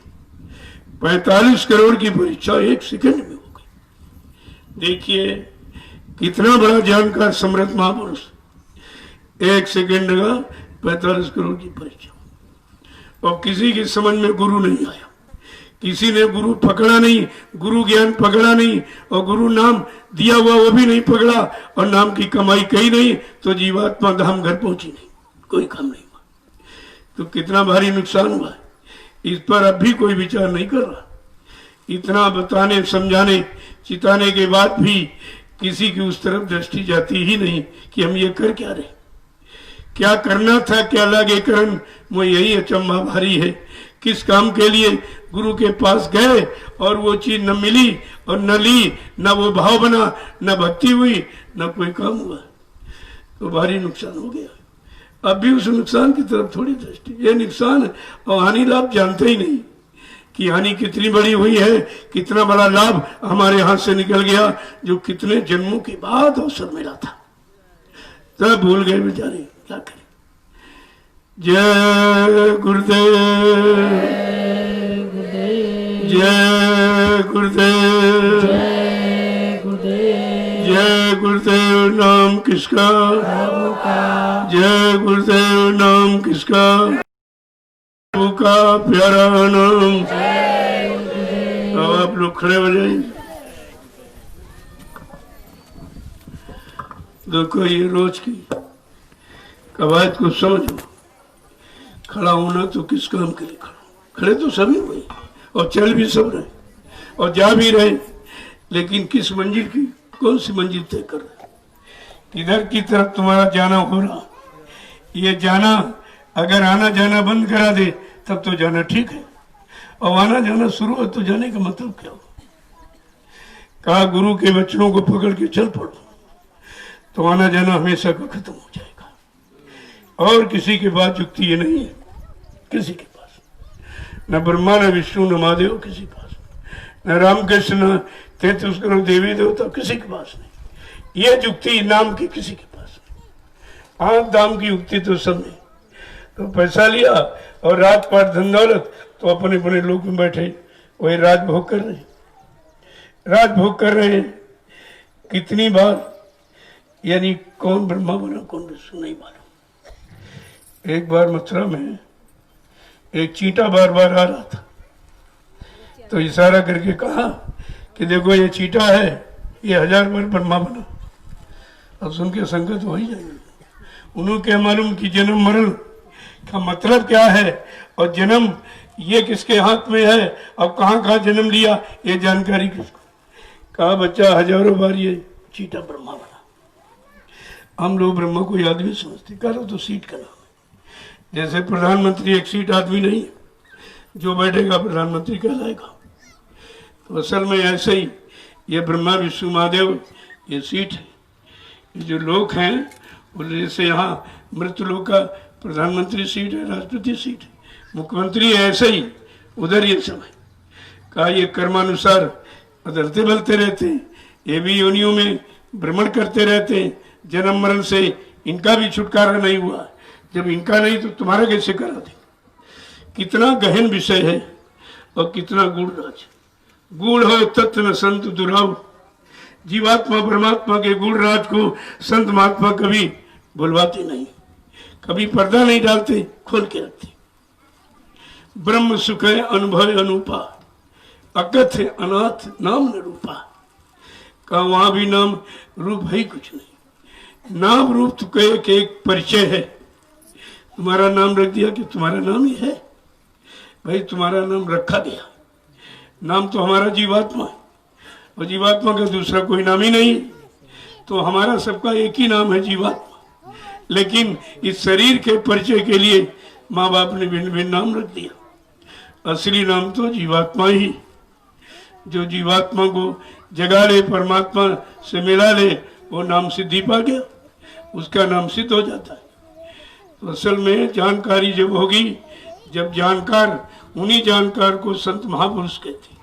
A: 45 करोड़ की परीक्षा 1 सेकंड में हो गई। देखिए कितना बड़ा जानकार समर्थ महापुरुष, 1 सेकंड का 45 करोड़ की परीक्षा, और किसी की समझ में गुरु नहीं आया, किसी ने गुरु पकड़ा नहीं, गुरु ज्ञान पकड़ा नहीं, और गुरु नाम दिया हुआ वो भी नहीं पकड़ा, और नाम की कमाई कही नहीं, तो जीवात्मा धाम घर पहुंची नहीं, कोई काम नहीं हुआ। तो कितना भारी नुकसान हुआ है, इस पर अब भी कोई विचार नहीं कर रहा। इतना बताने समझाने चिताने के बाद भी किसी की उस तरफ दृष्टि जाती ही नहीं कि हम ये कर क्या रहे, क्या करना था, क्या लगे करन। वो यही अचंभा भारी है, किस काम के लिए गुरु के पास गए और वो चीज न मिली और न ली, न वो भाव बना, न भक्ति हुई, न कोई काम हुआ, तो भारी नुकसान हो गया। अब भी उस नुकसान की तरफ थोड़ी दृष्टि, ये नुकसान है और हानि लाभ जानते ही नहीं कि हानि कितनी बड़ी हुई है, कितना बड़ा लाभ हमारे हाथ से निकल गया, जो कितने जन्मों के बाद अवसर मिला था, तब भूल गए बेचारे, क्या करें। जय गुरुदेव, जय गुरुदेव,
B: जय गुरुदेव,
A: जय गुरुदेव। नाम किसका?
B: प्रभु का।
A: जय गुरुदेव। नाम किसका? प्रभु का प्यारा नाम।
B: जय गुरुदेव।
A: अब आप लोग खड़े हो जाइए। देखो ये रोज की कवायद को समझो। खड़ा होना तो किस काम के लिए खड़ा, खड़े तो सभी हुए और चल भी सब रहे और जा भी रहे, लेकिन किस मंजिल की, कौन सी मंजिल तय कर रहे, किधर की तरफ तुम्हारा जाना हो रहा। ये जाना अगर आना जाना बंद करा दे तब तो जाना ठीक है, और आना जाना शुरू हो तो जाने का मतलब क्या हो। कहा गुरु के वचनों को पकड़ के चल पड़ो तो आना जाना हमेशा का खत्म हो जाएगा। और किसी के पास युक्ति ये नहीं है, किसी के पास न ब्रह्मा न विष्णु न महादेव, किसी के पास न रामकृष्ण न 33 करोड़ देवी देवता, किसी के पास नहीं। ये युक्ति नाम की किसी के पास नहीं। हाँ दाम की युक्ति तो सब नहीं। तो पैसा लिया और राजपाट धन दौलत, तो अपने अपने लोक में बैठे वही राजभोग कर रहे, राजभोग कर रहे हैं। कितनी बार, यानी कौन ब्रह्मा बना कौन विष्णु नहीं मालूम। एक बार मथुरा में एक चींटा बार बार आ रहा था, तो इशारा करके कहा कि देखो ये चींटा है, ये 1000 बार ब्रह्मा बना। अब सुन के संगत हो ही जाएगी। उन्होंने क्या मालूम कि जन्म मरण का मतलब क्या है, और जन्म ये किसके हाथ में है, और कहाँ कहाँ जन्म लिया, ये जानकारी किसको। कहा बच्चा 1000 बार ये चींटा ब्रह्मा बना। हम लोग ब्रह्मा को आदमी समझते, करो तो सीट का नाम है। जैसे प्रधानमंत्री एक सीट आदमी नहीं, जो बैठेगा प्रधानमंत्री कहलाएगा। तो असल में ऐसे ही ये ब्रह्मा विष्णु महादेव ये सीट है। ये जो लोग हैं वो जैसे यहाँ मृत्यु लोक का प्रधानमंत्री सीट है, राष्ट्रपति सीट है, मुख्यमंत्री है, ऐसे ही उधर ये समय का ये कर्मानुसार बदलते बदलते रहते हैं। ये भी योनियों में भ्रमण करते रहते हैं। जन्म मरण से इनका भी छुटकारा नहीं हुआ, जब इनका नहीं तो तुम्हारा कैसे करा दे। कितना गहन विषय है और कितना गूढ़ राज। गूढ़ हो तत्व न संत दुराव। जीवात्मा परमात्मा के गूढ़ राज को संत महात्मा कभी बुलवाते नहीं, कभी पर्दा नहीं डालते, खोल के रखते। ब्रह्म सुख है अनुभव अनूपा, अकथ है अनाथ नाम न रूपा। का वहां भी नाम रूप है ही कुछ नहीं। नाम रूप तो के एक परिचय है। तुम्हारा नाम रख दिया कि तुम्हारा नाम ही है, भाई तुम्हारा नाम रखा गया। नाम तो हमारा जीवात्मा है, और जीवात्मा का दूसरा कोई नाम ही नहीं। तो हमारा सबका एक ही नाम है जीवात्मा, लेकिन इस शरीर के परिचय के लिए माँ बाप ने भिन्न भिन्न नाम रख दिया। असली नाम तो जीवात्मा ही। जो जीवात्मा को जगा ले, परमात्मा से मिला ले, वो नाम सिद्धि पा गया, उसका नाम सिद्ध हो जाता है। तो असल में जानकारी जब होगी, जब जानकार, उन्हीं जानकार को संत महापुरुष कहते हैं।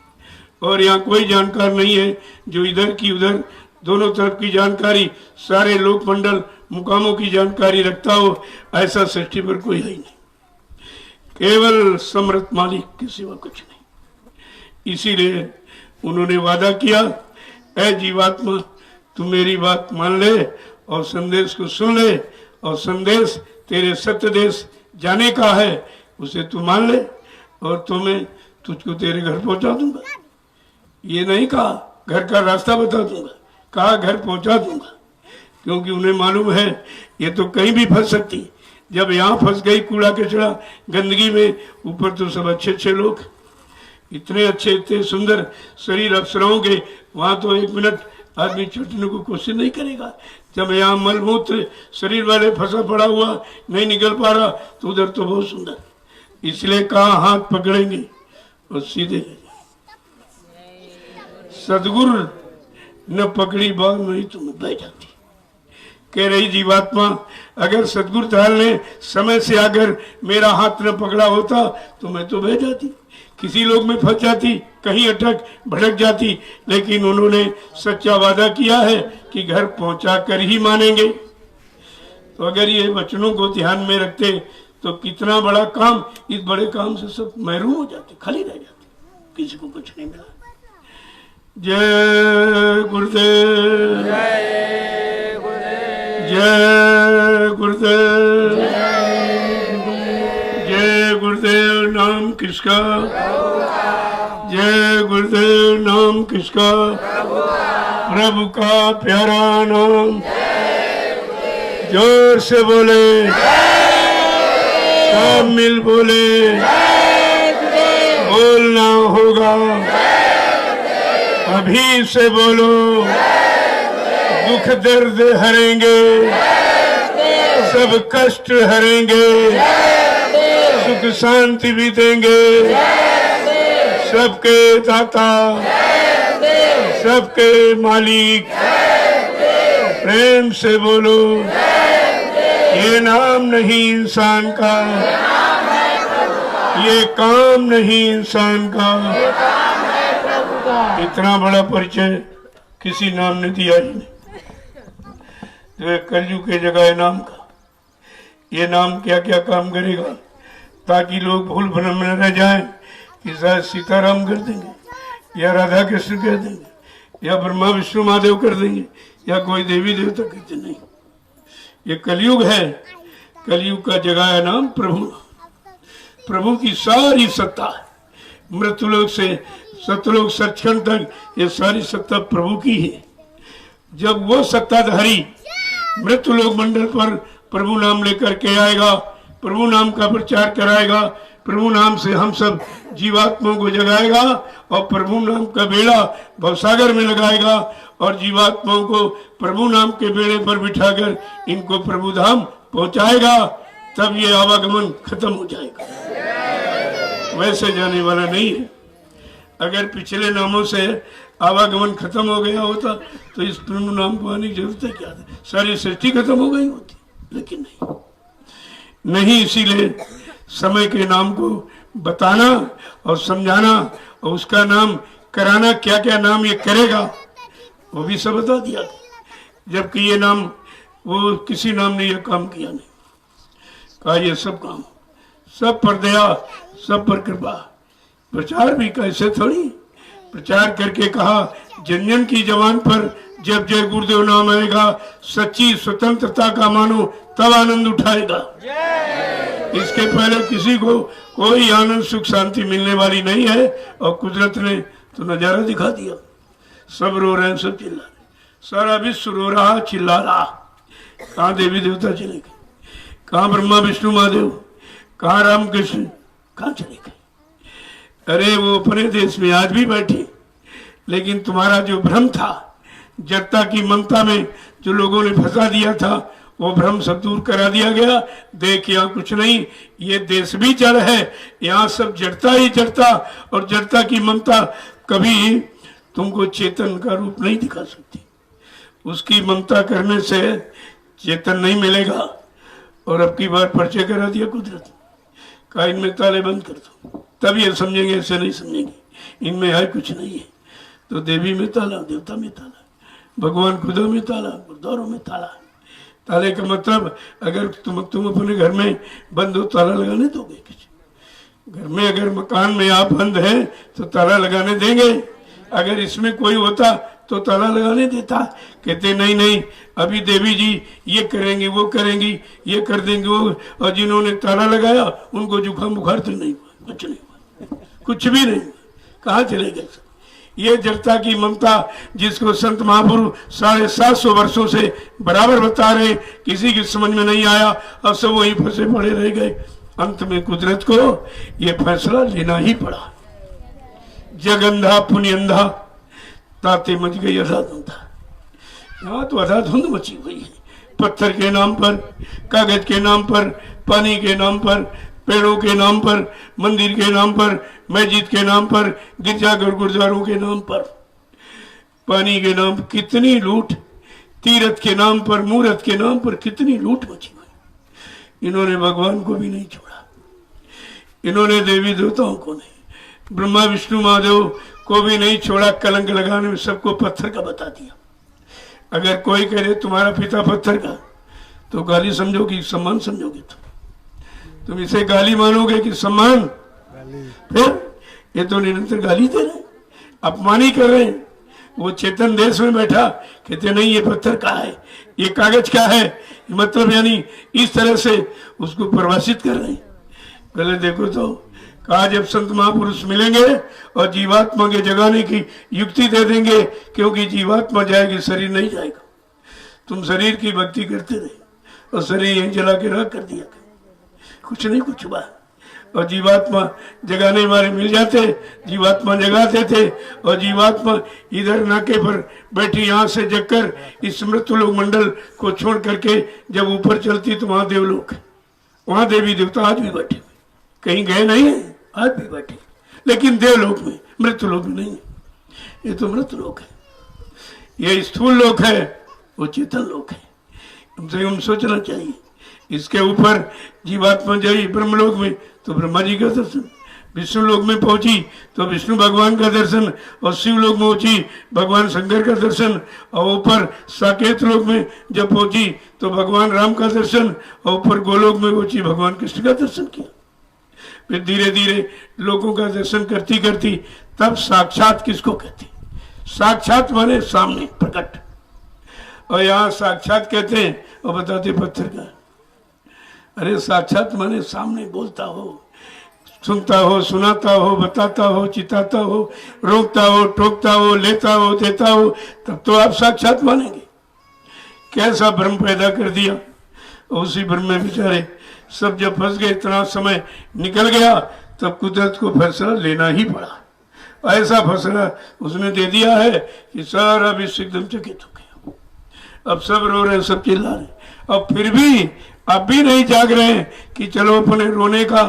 A: और यहाँ कोई जानकार नहीं है जो इधर की उधर दोनों तरफ की जानकारी, सारे लोक मंडल मुकामों की जानकारी रखता हो, ऐसा सृष्टि पर कोई है ही नहीं। केवल समर्थ मालिक के सिवा कुछ नहीं। इसीलिए उन्होंने वादा किया, ऐ जीवात्मा तू मेरी बात मान ले और संदेश को सुन ले, और संदेश तेरे सत्य देश जाने का है उसे तू मान ले और तो मैं तुझको तेरे घर पहुंचा दूंगा। ये नहीं कहा घर का रास्ता बता दूंगा, कहा घर पहुंचा दूंगा, क्योंकि उन्हें मालूम है ये तो कहीं भी फंस सकती है। जब यहाँ फंस गई कूड़ा कचरा गंदगी में, ऊपर तो सब अच्छे अच्छे लोग, इतने अच्छे इतने सुंदर शरीर अप्सराओं के, वहां तो 1 मिनट आदमी छूटने को कोशिश नहीं करेगा। जब यहाँ मलमूत्र शरीर वाले फंसा पड़ा हुआ नहीं निकल पा रहा तो उधर तो बहुत सुंदर, इसलिए कहा हाथ पकड़ेंगे और सीधे ले जाएंगे। सदगुरु न पकड़ी बात नहीं तुम्हें बह जाती। कह रही जीवात्मा अगर सदगुरु दयाल ने समय से अगर मेरा हाथ न पकड़ा होता तो मैं तो बह जाती, किसी लोग में फंस जाती, कहीं अटक भटक जाती, लेकिन उन्होंने सच्चा वादा किया है कि घर पहुंचा कर ही मानेंगे। तो अगर ये वचनों को ध्यान में रखते तो कितना बड़ा काम, इस बड़े काम से सब महरूम हो जाते, खाली रह जाते, किसी को कुछ नहीं मिला। जय गुरुदेव, जय गुरुदेव, जय गुरुदेव। नाम किसका? जय गुरुदेव। नाम किसका? प्रभु का प्यारा नाम। जोर से बोले, सब मिल बोले, बोलना होगा, अभी से बोलो, दुख दर्द हरेंगे, सब कष्ट हरेंगे, सुख शांति भी देंगे, सबके दाता, सबके मालिक। प्रेम से बोलो, ये नाम नहीं इंसान का, ये काम नहीं इंसान का। इतना बड़ा परिचय किसी नाम ने दिया ही नहीं। जो कलयुग के जगह है नाम का, ये नाम क्या क्या काम करेगा, ताकि लोग भूल भ्रम में रह जाएं कि शायद सीताराम कर देंगे या राधा कृष्ण कर देंगे या ब्रह्मा विष्णु महादेव कर देंगे या कोई देवी देवता कहते नहीं। ये कलयुग है, कलयुग का जगह है नाम प्रभु। प्रभु की सारी सत्ता है, मृत्युलोक से सतलोक सचखंड तक ये सारी सत्ता प्रभु की है। जब वो सत्ताधारी मृत्युलोक मंडल पर प्रभु नाम लेकर के आएगा, प्रभु नाम का प्रचार कराएगा, प्रभु नाम से हम सब जीवात्माओं को जगाएगा और प्रभु नाम का बेड़ा भवसागर में लगाएगा और जीवात्माओं को प्रभु नाम के बेड़े पर बिठाकर इनको प्रभु धाम पहुंचाएगा, तब ये आवागमन खत्म हो जाएगा। वैसे जाने वाला नहीं है। अगर पिछले नामों से आवागमन खत्म हो गया होता तो इस प्रभु नाम को आने की जरूरत है क्या? सारी सृष्टि खत्म हो गई होती, लेकिन नहीं। इसीलिए समय के नाम को बताना और समझाना और उसका नाम कराना, क्या क्या नाम ये करेगा वो भी सब बता दिया, जबकि ये नाम वो किसी नाम ने ये काम किया नहीं। कहा ये सब काम, सब पर दया, सब पर कृपा। प्रचार भी कैसे थोड़ी, प्रचार करके कहा जन जन की जबान पर जब जय गुरुदेव नाम आएगा, सच्ची स्वतंत्रता का मानो तब आनंद उठाएगा। इसके पहले किसी को कोई आनंद सुख शांति मिलने वाली नहीं है। और कुदरत ने तो नजारा दिखा दिया, सब रो रहे हैं, सब चिल्ला रहे, सारा विश्व रो रहा चिल्ला रहा। कहाँ देवी देवता चले गए, कहाँ ब्रह्मा विष्णु महादेव, कहाँ राम कृष्ण, कहाँ चले गए? अरे वो अपने देश में आज भी बैठे, लेकिन तुम्हारा जो भ्रम था, जड़ता की ममता में जो लोगों ने फंसा दिया था, वो भ्रम सब दूर करा दिया गया। देख यहाँ कुछ नहीं, ये देश भी जड़ है, यहाँ सब जड़ता ही जड़ता, और जड़ता की ममता कभी तुमको चेतन का रूप नहीं दिखा सकती। उसकी ममता करने से चेतन नहीं मिलेगा। और अब की बार पर्चे करा दिया कुदरत, कहा इनमें ताले बंद कर दो, तब ये समझेंगे, ऐसे नहीं समझेंगे, इनमें है कुछ नहीं है। तो देवी में ताला, देवता में ताला, भगवान खुदा में ताला, गुरुद्वारों में ताला। ताले का मतलब अगर तुम अपने घर में बंद हो ताला लगाने दोगे? किसी घर में अगर मकान में आप बंद हैं तो ताला लगाने देंगे? अगर इसमें कोई होता तो ताला लगाने देता। कहते नहीं नहीं, अभी देवी जी ये करेंगी वो करेंगी, ये कर देंगे वो, और जिन्होंने ताला लगाया उनको जुकाम बुखार तो नहीं हुआ, कुछ नहीं हुआ, कुछ भी नहीं हुआ। कहाँ चले गए? ये जड़ता की ममता जिसको संत महापुरुष 750 वर्षों से बराबर बता रहे, किसी की समझ में नहीं आया, अब सब वहीं फंसे पड़े रह गए। अंत में कुदरत को ये फैसला लेना ही पड़ा। जग अंधा पुण्य अंधा, ताते मच गई अधाधुंधा। यहाँ तो अधाधुंध मची हुई है, पत्थर के नाम पर, कागज के नाम पर, पानी के नाम पर, पेड़ों के नाम पर, मंदिर के नाम पर, मस्जिद के नाम पर, गिरजाघर गुरुद्वारों के नाम पर, पानी के नाम पर कितनी लूट, तीर्थ के नाम पर, मूर्त के नाम पर कितनी लूट मची हुई। इन्होंने भगवान को भी नहीं छोड़ा, इन्होंने देवी देवताओं को नहीं, ब्रह्मा विष्णु महादेव को भी नहीं छोड़ा। कलंक लगाने में सबको पत्थर का बता दिया। अगर कोई कहे तुम्हारा पिता पत्थर का, तो गाली समझोगी, सम्मान समझोगे? तुम इसे गाली मानोगे कि सम्मान? फिर ये तो निरंतर गाली दे रहे, अपमान ही कर रहे हैं। वो चेतन देश में बैठा कहते नहीं ये पत्थर का है, ये कागज का है, मतलब यानी इस तरह से उसको परिभाषित कर रहे हैं। पहले देखो तो कहा जब संत महापुरुष मिलेंगे और जीवात्मा के जगाने की युक्ति दे देंगे, क्योंकि जीवात्मा जाएगी, शरीर नहीं जाएगा। तुम शरीर की भक्ति करते रहे और शरीर यहीं जला के रख कर दिया, कुछ नहीं कुछ हुआ। और जीवात्मा जगाने वाले मिल जाते, जीवात्मा जगाते थे, और जीवात्मा इधर नाके पर बैठी यहाँ से जगकर इस मृत्युलोक मंडल को छोड़ करके जब ऊपर चलती तो वहां देवलोक है, वहां देवी देवता आज भी बैठे, कहीं गए नहीं है, आज भी बैठे, लेकिन देवलोक में, मृत्युलोक में नहीं है। ये तो मृत्युलोक है, ये स्थूल लोक है, वो चेतन लोक है। हमसे हम सोचना चाहिए। इसके ऊपर जीवात्मा जाई ब्रह्मलोक में तो ब्रह्मा जी का दर्शन, विष्णु लोक में पहुंची तो विष्णु भगवान का दर्शन, और शिव लोक में पहुंची भगवान शंकर का दर्शन, और ऊपर साकेत लोक में जब पहुंची तो भगवान राम का दर्शन, और ऊपर गोलोक में पहुंची भगवान कृष्ण का दर्शन किया। फिर धीरे धीरे लोगों का दर्शन करती करती तब साक्षात किसको कहते? साक्षात माने सामने प्रकट, और यहाँ साक्षात कहते हैं और बताते पत्थर का। अरे साक्षात माने सामने बोलता हो, सुनता हो, सुनाता हो, बताता हो, चिताता हो, रोकता हो, टोकता हो, लेता हो, देता हो, तब तो आप साक्षात मानेंगे। कैसा भ्रम पैदा कर दिया, उसी भ्रम में बेचारे सब जब फंस गए, इतना समय निकल गया, तब कुदरत को फैसला लेना ही पड़ा। ऐसा फैसला उसने दे दिया है कि सारा विश्व एकदम चकित हो गया। अब सब रो रहे, सब चिल्ला रहे, अब फिर भी अब भी नहीं जाग रहे हैं कि चलो अपने रोने का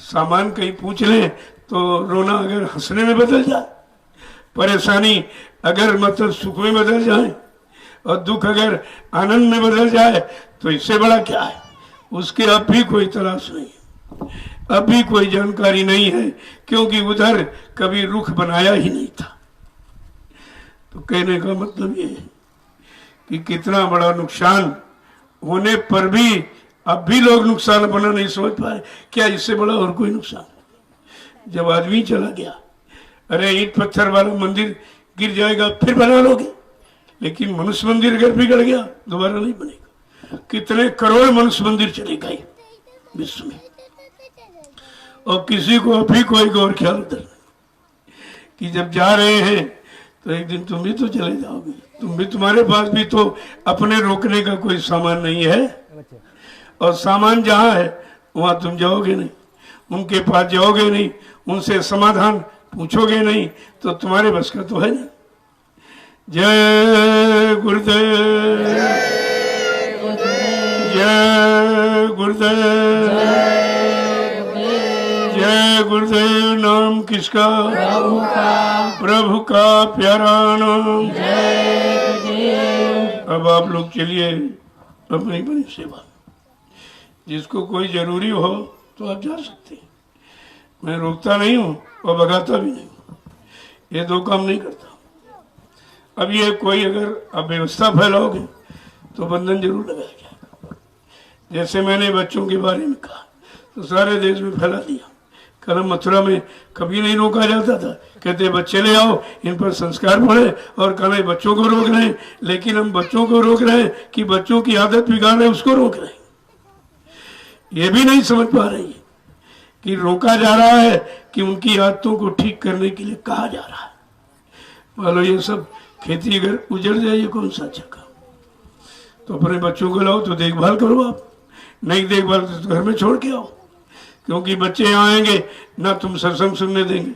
A: सामान कहीं पूछ लें, तो रोना अगर हंसने में बदल जाए, परेशानी अगर मतलब सुख में बदल जाए, और दुख अगर आनंद में बदल जाए, तो इससे बड़ा क्या है? उसके अब भी कोई तलाश नहीं है, अब भी कोई जानकारी नहीं है, क्योंकि उधर कभी रुख बनाया ही नहीं था। तो कहने का मतलब ये है कि कितना बड़ा नुकसान होने पर भी अब भी लोग नुकसान अपना नहीं समझ पा रहे। क्या इससे बड़ा और कोई नुकसान? जब आदमी चला गया, अरे ईंट पत्थर वाला मंदिर गिर जाएगा फिर बना लोगे, लेकिन मनुष्य मंदिर अगर बिगड़ गया दोबारा नहीं बनेगा। कितने करोड़ मनुष्य मंदिर चले गए विश्व में, और किसी को अभी कोई गौर ख्याल उधर नहीं कि जब जा रहे हैं तो एक दिन तुम भी तो चले जाओगे, तुम भी, तुम्हारे पास भी तो अपने रोकने का कोई सामान नहीं है, और सामान जहाँ है वहां तुम जाओगे नहीं, उनके पास जाओगे नहीं, उनसे समाधान पूछोगे नहीं, तो तुम्हारे बस का तो है नहीं। जय गुरुदेव, जय गुरुदेव, जय गुरुदेव। नाम किसका?
B: प्रभु का,
A: प्रभु का प्यारा नाम।
B: जय गुरुदेव।
A: अब आप लोग चलिए अपनी अपनी सेवा, जिसको कोई जरूरी हो तो आप जा सकते हैं, मैं रोकता नहीं हूँ और भगाता भी नहीं हूँ, ये दो काम नहीं करता। अब ये कोई अगर आप व्यवस्था फैलाओगे तो बंधन जरूर लगाया जाएगा। जैसे मैंने बच्चों के बारे में कहा तो सारे देश में फैला दिया, कल मथुरा में कभी नहीं रोका जाता था, कहते बच्चे ले आओ, इन पर संस्कार पड़े, और कल बच्चों को रोक रहे हैं। लेकिन हम बच्चों को रोक रहे हैं कि बच्चों की आदत बिगाड़ रहे हैं, उसको रोक रहे हैं। ये भी नहीं समझ पा रही है कि रोका जा रहा है कि उनकी आदतों को ठीक करने के लिए कहा जा रहा है। बोलो ये सब खेती अगर उजड़ जाए ये कौन सा अच्छा काम? तो अपने बच्चों को लाओ तो देखभाल करो, आप नहीं देखभाल तो घर में छोड़ के आओ, क्योंकि बच्चे यहाँ आएंगे ना तुम सत्संग सुनने देंगे,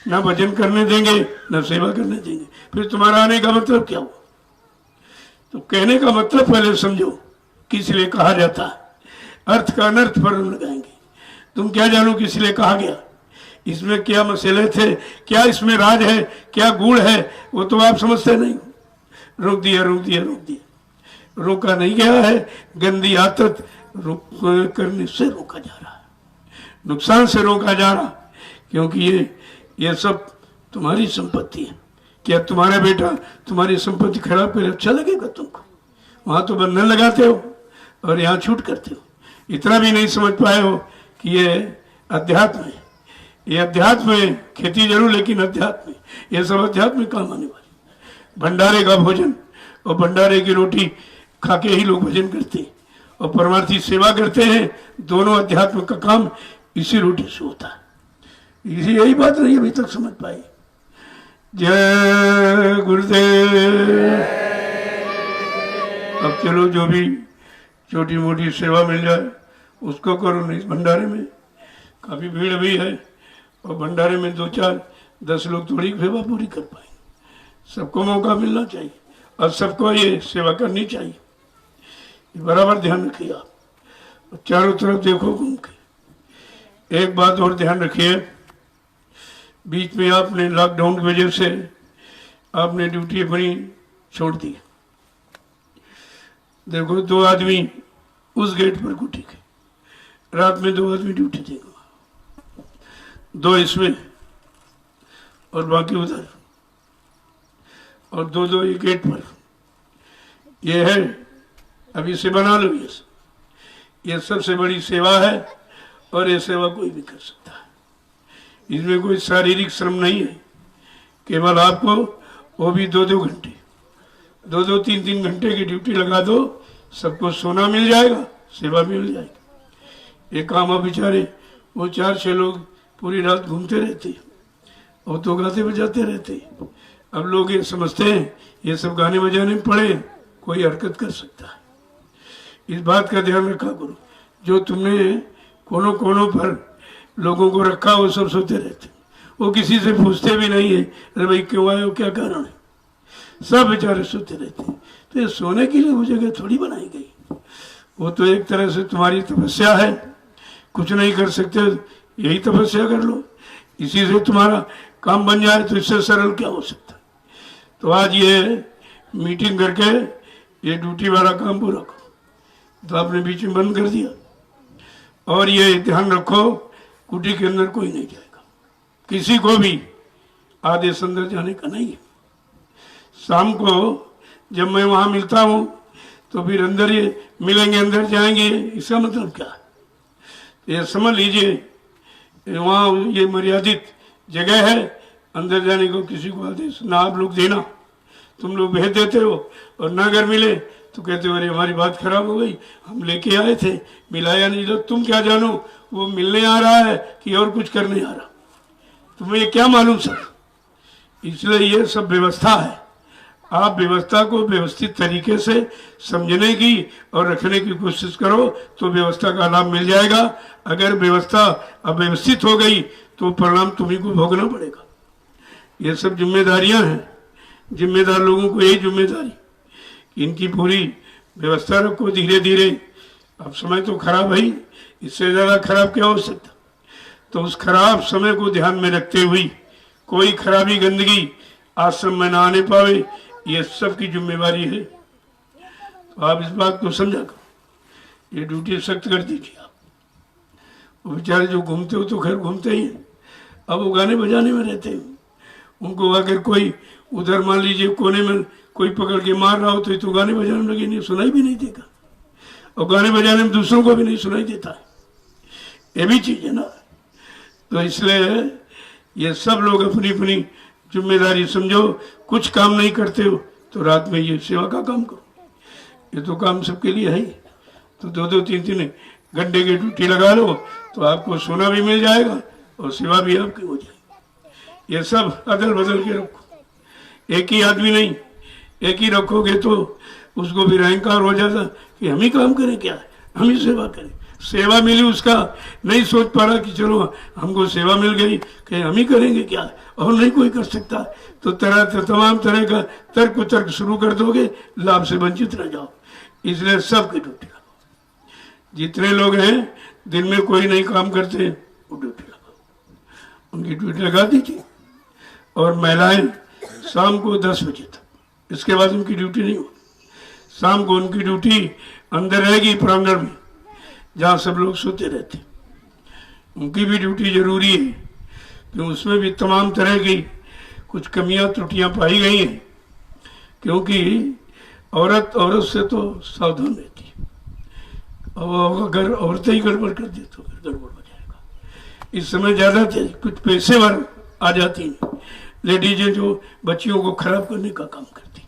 A: ना भजन करने देंगे, ना सेवा करने देंगे, फिर तुम्हारा आने का मतलब क्या हो? तो कहने का मतलब पहले समझो किस लिए कहा जाता है, अर्थ का अनर्थ पर लगाएंगे। तुम क्या जानो किस लिए कहा गया, इसमें क्या मसले थे, क्या इसमें राज है, क्या गुण है, वो तो आप समझते नहीं। रोक दिया रोक दिया रोक दिया, रोका नहीं गया है, गंदी आदत करने से रोका जा रहा है, नुकसान से रोका जा रहा, क्योंकि ये सब तुम्हारी संपत्ति है। क्या तुम्हारा बेटा तुम्हारी संपत्ति खराब करे अच्छा लगेगा तुमको? वहां तो बंधन लगाते हो और यहाँ छूट करते हो। इतना भी नहीं समझ पाए हो कि ये अध्यात्म है, ये अध्यात्म है। खेती जरूर, लेकिन अध्यात्म है, ये सब अध्यात्म में काम आने वाली। भंडारे का भोजन और भंडारे की रोटी खा के ही लोग भजन करते हैं और परमार्थी सेवा करते हैं। दोनों अध्यात्म का काम इसी रोटी से होता है। इसी यही बात नहीं अभी तक समझ पाई। जय गुरुदेव। अब चलो जो भी छोटी मोटी सेवा मिल जाए उसको करो, नहीं भंडारे में काफी भीड़ भी है और भंडारे में 2-4-10 लोग थोड़ी सेवा पूरी कर पाएंगे। सबको मौका मिलना चाहिए और सबको ये सेवा करनी चाहिए। बराबर ध्यान रखिए आप, और चारों तरफ देखो घूम के। एक बात और ध्यान रखिए, बीच में आपने लॉकडाउन की वजह से आपने ड्यूटी अपनी छोड़ दी। देखो 2 आदमी उस गेट पर कुटी के, रात में 2 आदमी ड्यूटी देगा, 2 इसमें और बाकी उधर, और 2-2 ये गेट पर। ये है, अभी से बना लो ये सबसे बड़ी सेवा है और ये सेवा कोई भी कर सकता है। इसमें कोई शारीरिक श्रम नहीं है, केवल आपको वो भी 2-2 घंटे, 2-2, 3-3 घंटे की ड्यूटी लगा दो, सबको सोना मिल जाएगा, सेवा भी मिल जाएगी। ये काम अब बेचारे वो 4-6 लोग पूरी रात घूमते रहते और तो गाते बजाते रहते। अब लोग ये समझते हैं ये सब गाने बजाने में पड़े कोई हरकत कर सकता है। इस बात का ध्यान रखा करो, जो तुमने कोनों कोनों पर लोगों को रखा वो सब सोते रहते, वो किसी से पूछते भी नहीं है अरे भाई क्यों आए हो, क्या कारण है, सब बेचारे सोते रहते। तो ये सोने के लिए वो जगह थोड़ी बनाई गई, वो तो एक तरह से तुम्हारी तपस्या है। कुछ नहीं कर सकते यही तपस्या कर लो, इसी से तुम्हारा काम बन जाए, तो इससे सरल क्या हो सकता है। तो आज ये मीटिंग करके ये ड्यूटी वाला काम पूरा करो, तो आपने बीच में बंद कर दिया। और ये ध्यान रखो कुटी के अंदर कोई नहीं जाएगा, किसी को भी आदेश अंदर जाने का नहीं है। शाम को जब मैं वहां मिलता हूं तो फिर अंदर ये मिलेंगे, अंदर जाएंगे, इसका मतलब क्या है? ये समझ लीजिए वहाँ ये मर्यादित जगह है, अंदर जाने को किसी को आदेश ना आप लोग देना। तुम लोग भेज देते हो और ना अगर मिले तो कहते हो अरे हमारी बात खराब हो गई, हम लेके आए थे मिलाया नहीं। तो तुम क्या जानो वो मिलने आ रहा है कि और कुछ करने आ रहा, तुम्हें ये क्या मालूम सर। इसलिए ये सब व्यवस्था है, आप व्यवस्था को व्यवस्थित तरीके से समझने की और रखने की कोशिश करो तो व्यवस्था का लाभ मिल जाएगा। अगर व्यवस्था अव्यवस्थित हो गई तो परिणाम तुम्ही को भोगना पड़ेगा। ये सब जिम्मेदारियां हैं, जिम्मेदार लोगों को यही जिम्मेदारी, इनकी पूरी व्यवस्था रखो धीरे धीरे। अब समय तो खराब है, इससे ज़्यादा खराब क्या हो सकता। तो उस खराब समय को ध्यान में रखते हुए कोई खराबी गंदगी आश्रम में ना आने पावे, ये सबकी जिम्मेवारी है। तो आप इस बात को समझा करो, ये ड्यूटी सख्त कर दीजिए आप। वो बेचारे जो घूमते हो तो खैर घूमते ही हैं, अब वो गाने बजाने में रहते हैं। उनको अगर कोई उधर मान लीजिए कोने में कोई पकड़ के मार रहा हो तो गाने बजाने में लगे, नहीं सुनाई भी नहीं देगा, और गाने बजाने में दूसरों को भी नहीं सुनाई देता है। ये भी चीज है ना। तो इसलिए ये सब लोग अपनी अपनी जिम्मेदारी समझो। कुछ काम नहीं करते हो तो रात में ये सेवा का काम करो, ये तो काम सबके लिए है ही। तो 2-2 3-3 घंटे की ड्यूटी लगा लो तो आपको सोना भी मिल जाएगा और सेवा भी आपकी हो जाएगी। ये सब अदल बदल के रखो, एक ही आदमी नहीं, एक ही रखोगे तो उसको भी अहंकार हो जाता कि हम ही काम करें, क्या हम ही सेवा करें। सेवा मिली उसका नहीं सोच पा रहा कि चलो हमको सेवा मिल गई कि हम ही करेंगे क्या, और नहीं कोई कर सकता। तो तमाम तरह का तर्क वितर्क शुरू कर दोगे, लाभ से वंचित रह जाओ। इसलिए सबकी ड्यूटी लगाओ। जितने लोग हैं दिन में कोई नहीं काम करते वो ड्यूटी लगाओ, उनकी ड्यूटी लगा दीजिए। और महिलाएं शाम को 10 बजे तक, इसके बाद उनकी ड्यूटी नहीं होगी। शाम को उनकी ड्यूटी अंदर रहेगी प्रांगण में जहाँ सब लोग सोते रहते। उनकी भी ड्यूटी जरूरी है कि उसमें भी तमाम तरह की कुछ कमियां त्रुटियां पाई गई हैं, क्योंकि औरत से तो सावधान रहती है। और अगर औरतें ही गड़बड़ कर दे तो फिर गड़बड़ हो जाएगा। इस समय ज्यादा कुछ पेशेवर आ जाती हैं लेडीजें जो बच्चियों को खराब करने का काम करती,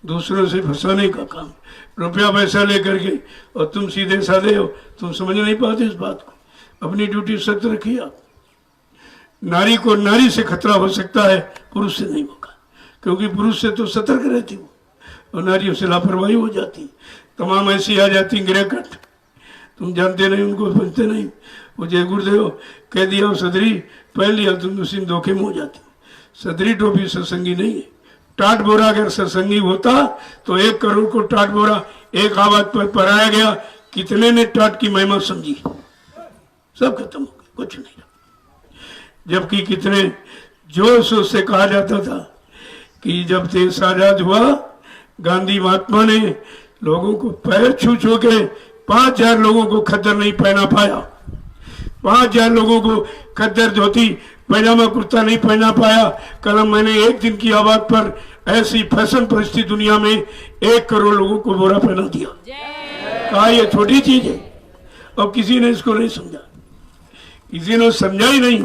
A: दूसरों से फंसाने का काम, रुपया पैसा लेकर के। और तुम सीधे साधे हो, तुम समझ नहीं पाते इस बात को। अपनी ड्यूटी सख्त रखिए आप। नारी को नारी से खतरा हो सकता है, पुरुष से नहीं होगा, क्योंकि पुरुष से तो सतर्क रहती हो और नारियों से लापरवाही हो जाती। तमाम ऐसी आ जाती गिरकट, तुम जानते नहीं, उनको समझते नहीं। वो जय गुरुदेव कह दिया सदरी पहन लिया, तुम उसी में धोखे में हो जाती। सदरी टोपी सत्संगी नहीं है। टाट बोरा अगर सत्संगी होता तो 1 करोड़ को टाट बोरा एक आवाज पर पढ़ाया गया, कितने ने टाट की महिमा समझी, सब खत्म हो गया, कुछ नहीं रहा। जबकि कितने जोर शोर से कहा जाता था कि जब देश आजाद हुआ, गांधी महात्मा ने लोगों को पैर छू छू के 5000 लोगों को खद्दर नहीं पहना पाया, 5000 लोगों को खद्दर धोती पैजामा कुर्ता नहीं पहना पाया। कल मैंने एक दिन की आवाज पर ऐसी फैशन परिस्थिति दुनिया में 1 करोड़ लोगों को बोरा पहना दिया। कहा ये छोटी चीज है, और किसी ने इसको नहीं समझा, किसी ने समझा ही नहीं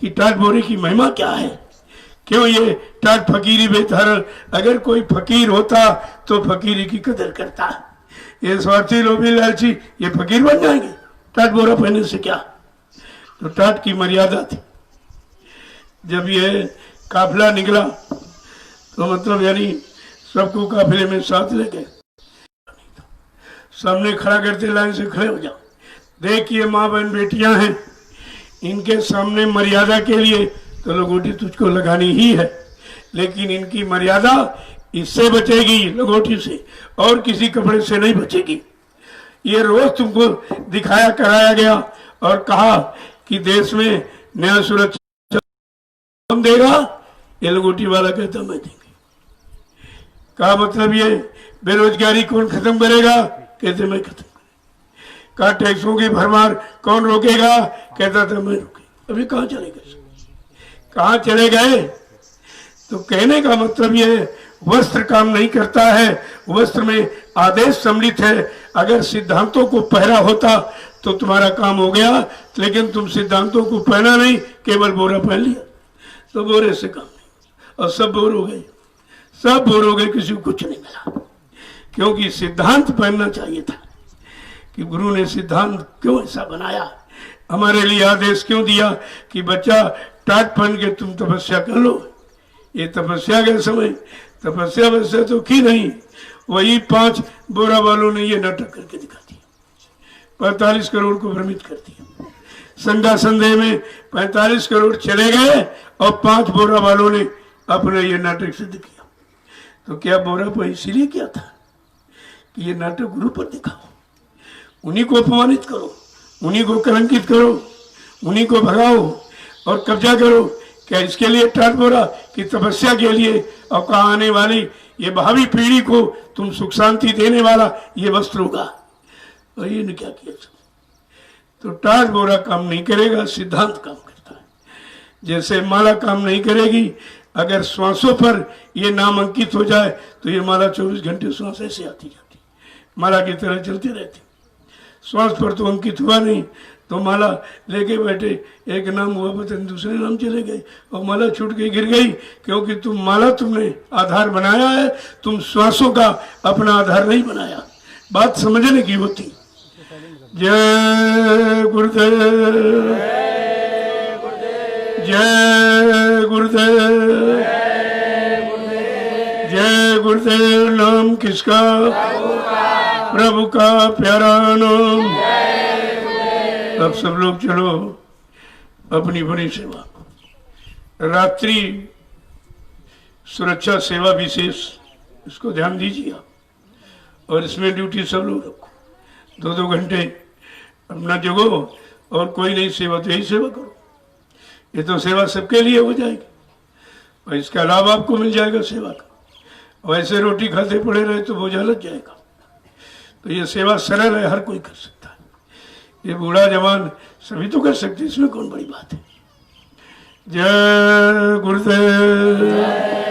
A: कि टाट बोरे की महिमा क्या है। क्यों ये टाट फकीरी बेधारण, अगर कोई फकीर होता तो फकीरी की कदर करता। ये स्वार्थी लोभी लालची ये फकीर बन जाएंगे टाट बोरा पहनने से क्या। तो टाट की मर्यादा थी। जब ये काफिला निकला तो मतलब यानी सबको काफिले में साथ ले गए, सामने खड़ा करते लाइन से खड़े हो जाओ, देखिए माँ बहन बेटियां हैं, इनके सामने मर्यादा के लिए तो लगोटी तुझको लगानी ही है, लेकिन इनकी मर्यादा इससे बचेगी, लगोटी से, और किसी कपड़े से नहीं बचेगी। ये रोज तुमको दिखाया कराया गया और कहा कि देश में न्याय सुरक्षा कौन देगा, ये लगोटी वाला कहता मैं देंगे। कहा मतलब ये बेरोजगारी कौन खत्म करेगा, कहते मैं खत्म करेगा। कहा टैक्सों की भरमार कौन रोकेगा, कहता था मैं रोके। अभी कहाँ चले गए, कहाँ चले गए। तो कहने का मतलब ये वस्त्र काम नहीं करता है, वस्त्र में आदेश सम्मिलित है। अगर सिद्धांतों को पहरा होता तो तुम्हारा काम हो गया, लेकिन तुम सिद्धांतों को पहना नहीं, केवल बोरा पहन लिया, तो बोरे से काम नहीं। और सब बोर हो गए, सब बोर हो गए, किसी को कुछ नहीं मिला। क्योंकि सिद्धांत पहनना चाहिए था कि गुरु ने सिद्धांत क्यों ऐसा बनाया, हमारे लिए आदेश क्यों दिया कि बच्चा टाट पहन के तुम तपस्या कर लो। ये तपस्या के समय तपस्या वैसे तो की नहीं, वही 5 बोरा वालों ने ये नाटक करके दिखा दिया, 45 करोड़ को भ्रमित कर दिया। संगा संदेह में 45 करोड़ चले गए और 5 बोरा वालों ने अपने ये नाटक सिद्ध किया। तो क्या बोरा पर इसीलिए किया था कि ये नाटक गुरु पर दिखाओ, उन्हीं को अपमानित करो, उन्हीं को कलंकित करो, उन्हीं को भगाओ और कब्जा करो। क्या इसके लिए टाट बोरा कि तपस्या के लिए, और कहा आने वाली ये भावी पीढ़ी को तुम सुख शांति देने वाला ये वस्त्र होगा। और ये ने क्या किया, तो टाट बोरा काम नहीं करेगा, सिद्धांत काम करता है। जैसे माला काम नहीं करेगी, अगर श्वासों पर ये नाम अंकित हो जाए तो ये माला 24 घंटे श्वास ऐसे आती जाती, माला की तरह चलती रहती। श्वास पर तो अंकित हुआ नहीं, तो माला लेके बैठे, एक नाम हुआ पता नहीं दूसरे नाम चले गए और माला छूट के गिर गई, क्योंकि तुम माला तुमने आधार बनाया है, तुम श्वासों का अपना आधार नहीं बनाया। बात समझने की होती। जय गुरुदेव, जय गुरुदेव, जय गुरुदेव। नाम किसका? प्रभु का प्यारा नाम। अब सब लोग चलो अपनी बड़ी सेवा, रात्रि सुरक्षा सेवा विशेष, इसको ध्यान दीजिए आप, और इसमें ड्यूटी सब लोग रखो। 2-2 घंटे अपना जगो, और कोई नहीं सेवा तो यही सेवा करो। ये तो सेवा सबके लिए हो जाएगी और इसका लाभ आपको मिल जाएगा सेवा का। वैसे रोटी खाते पड़े रहे तो बोझा लग जाएगा। तो ये सेवा सरल है, हर कोई कर सकता है। ये बूढ़ा जवान सभी तो कर सकते, इसमें कौन बड़ी बात है। जय गुरुदेव।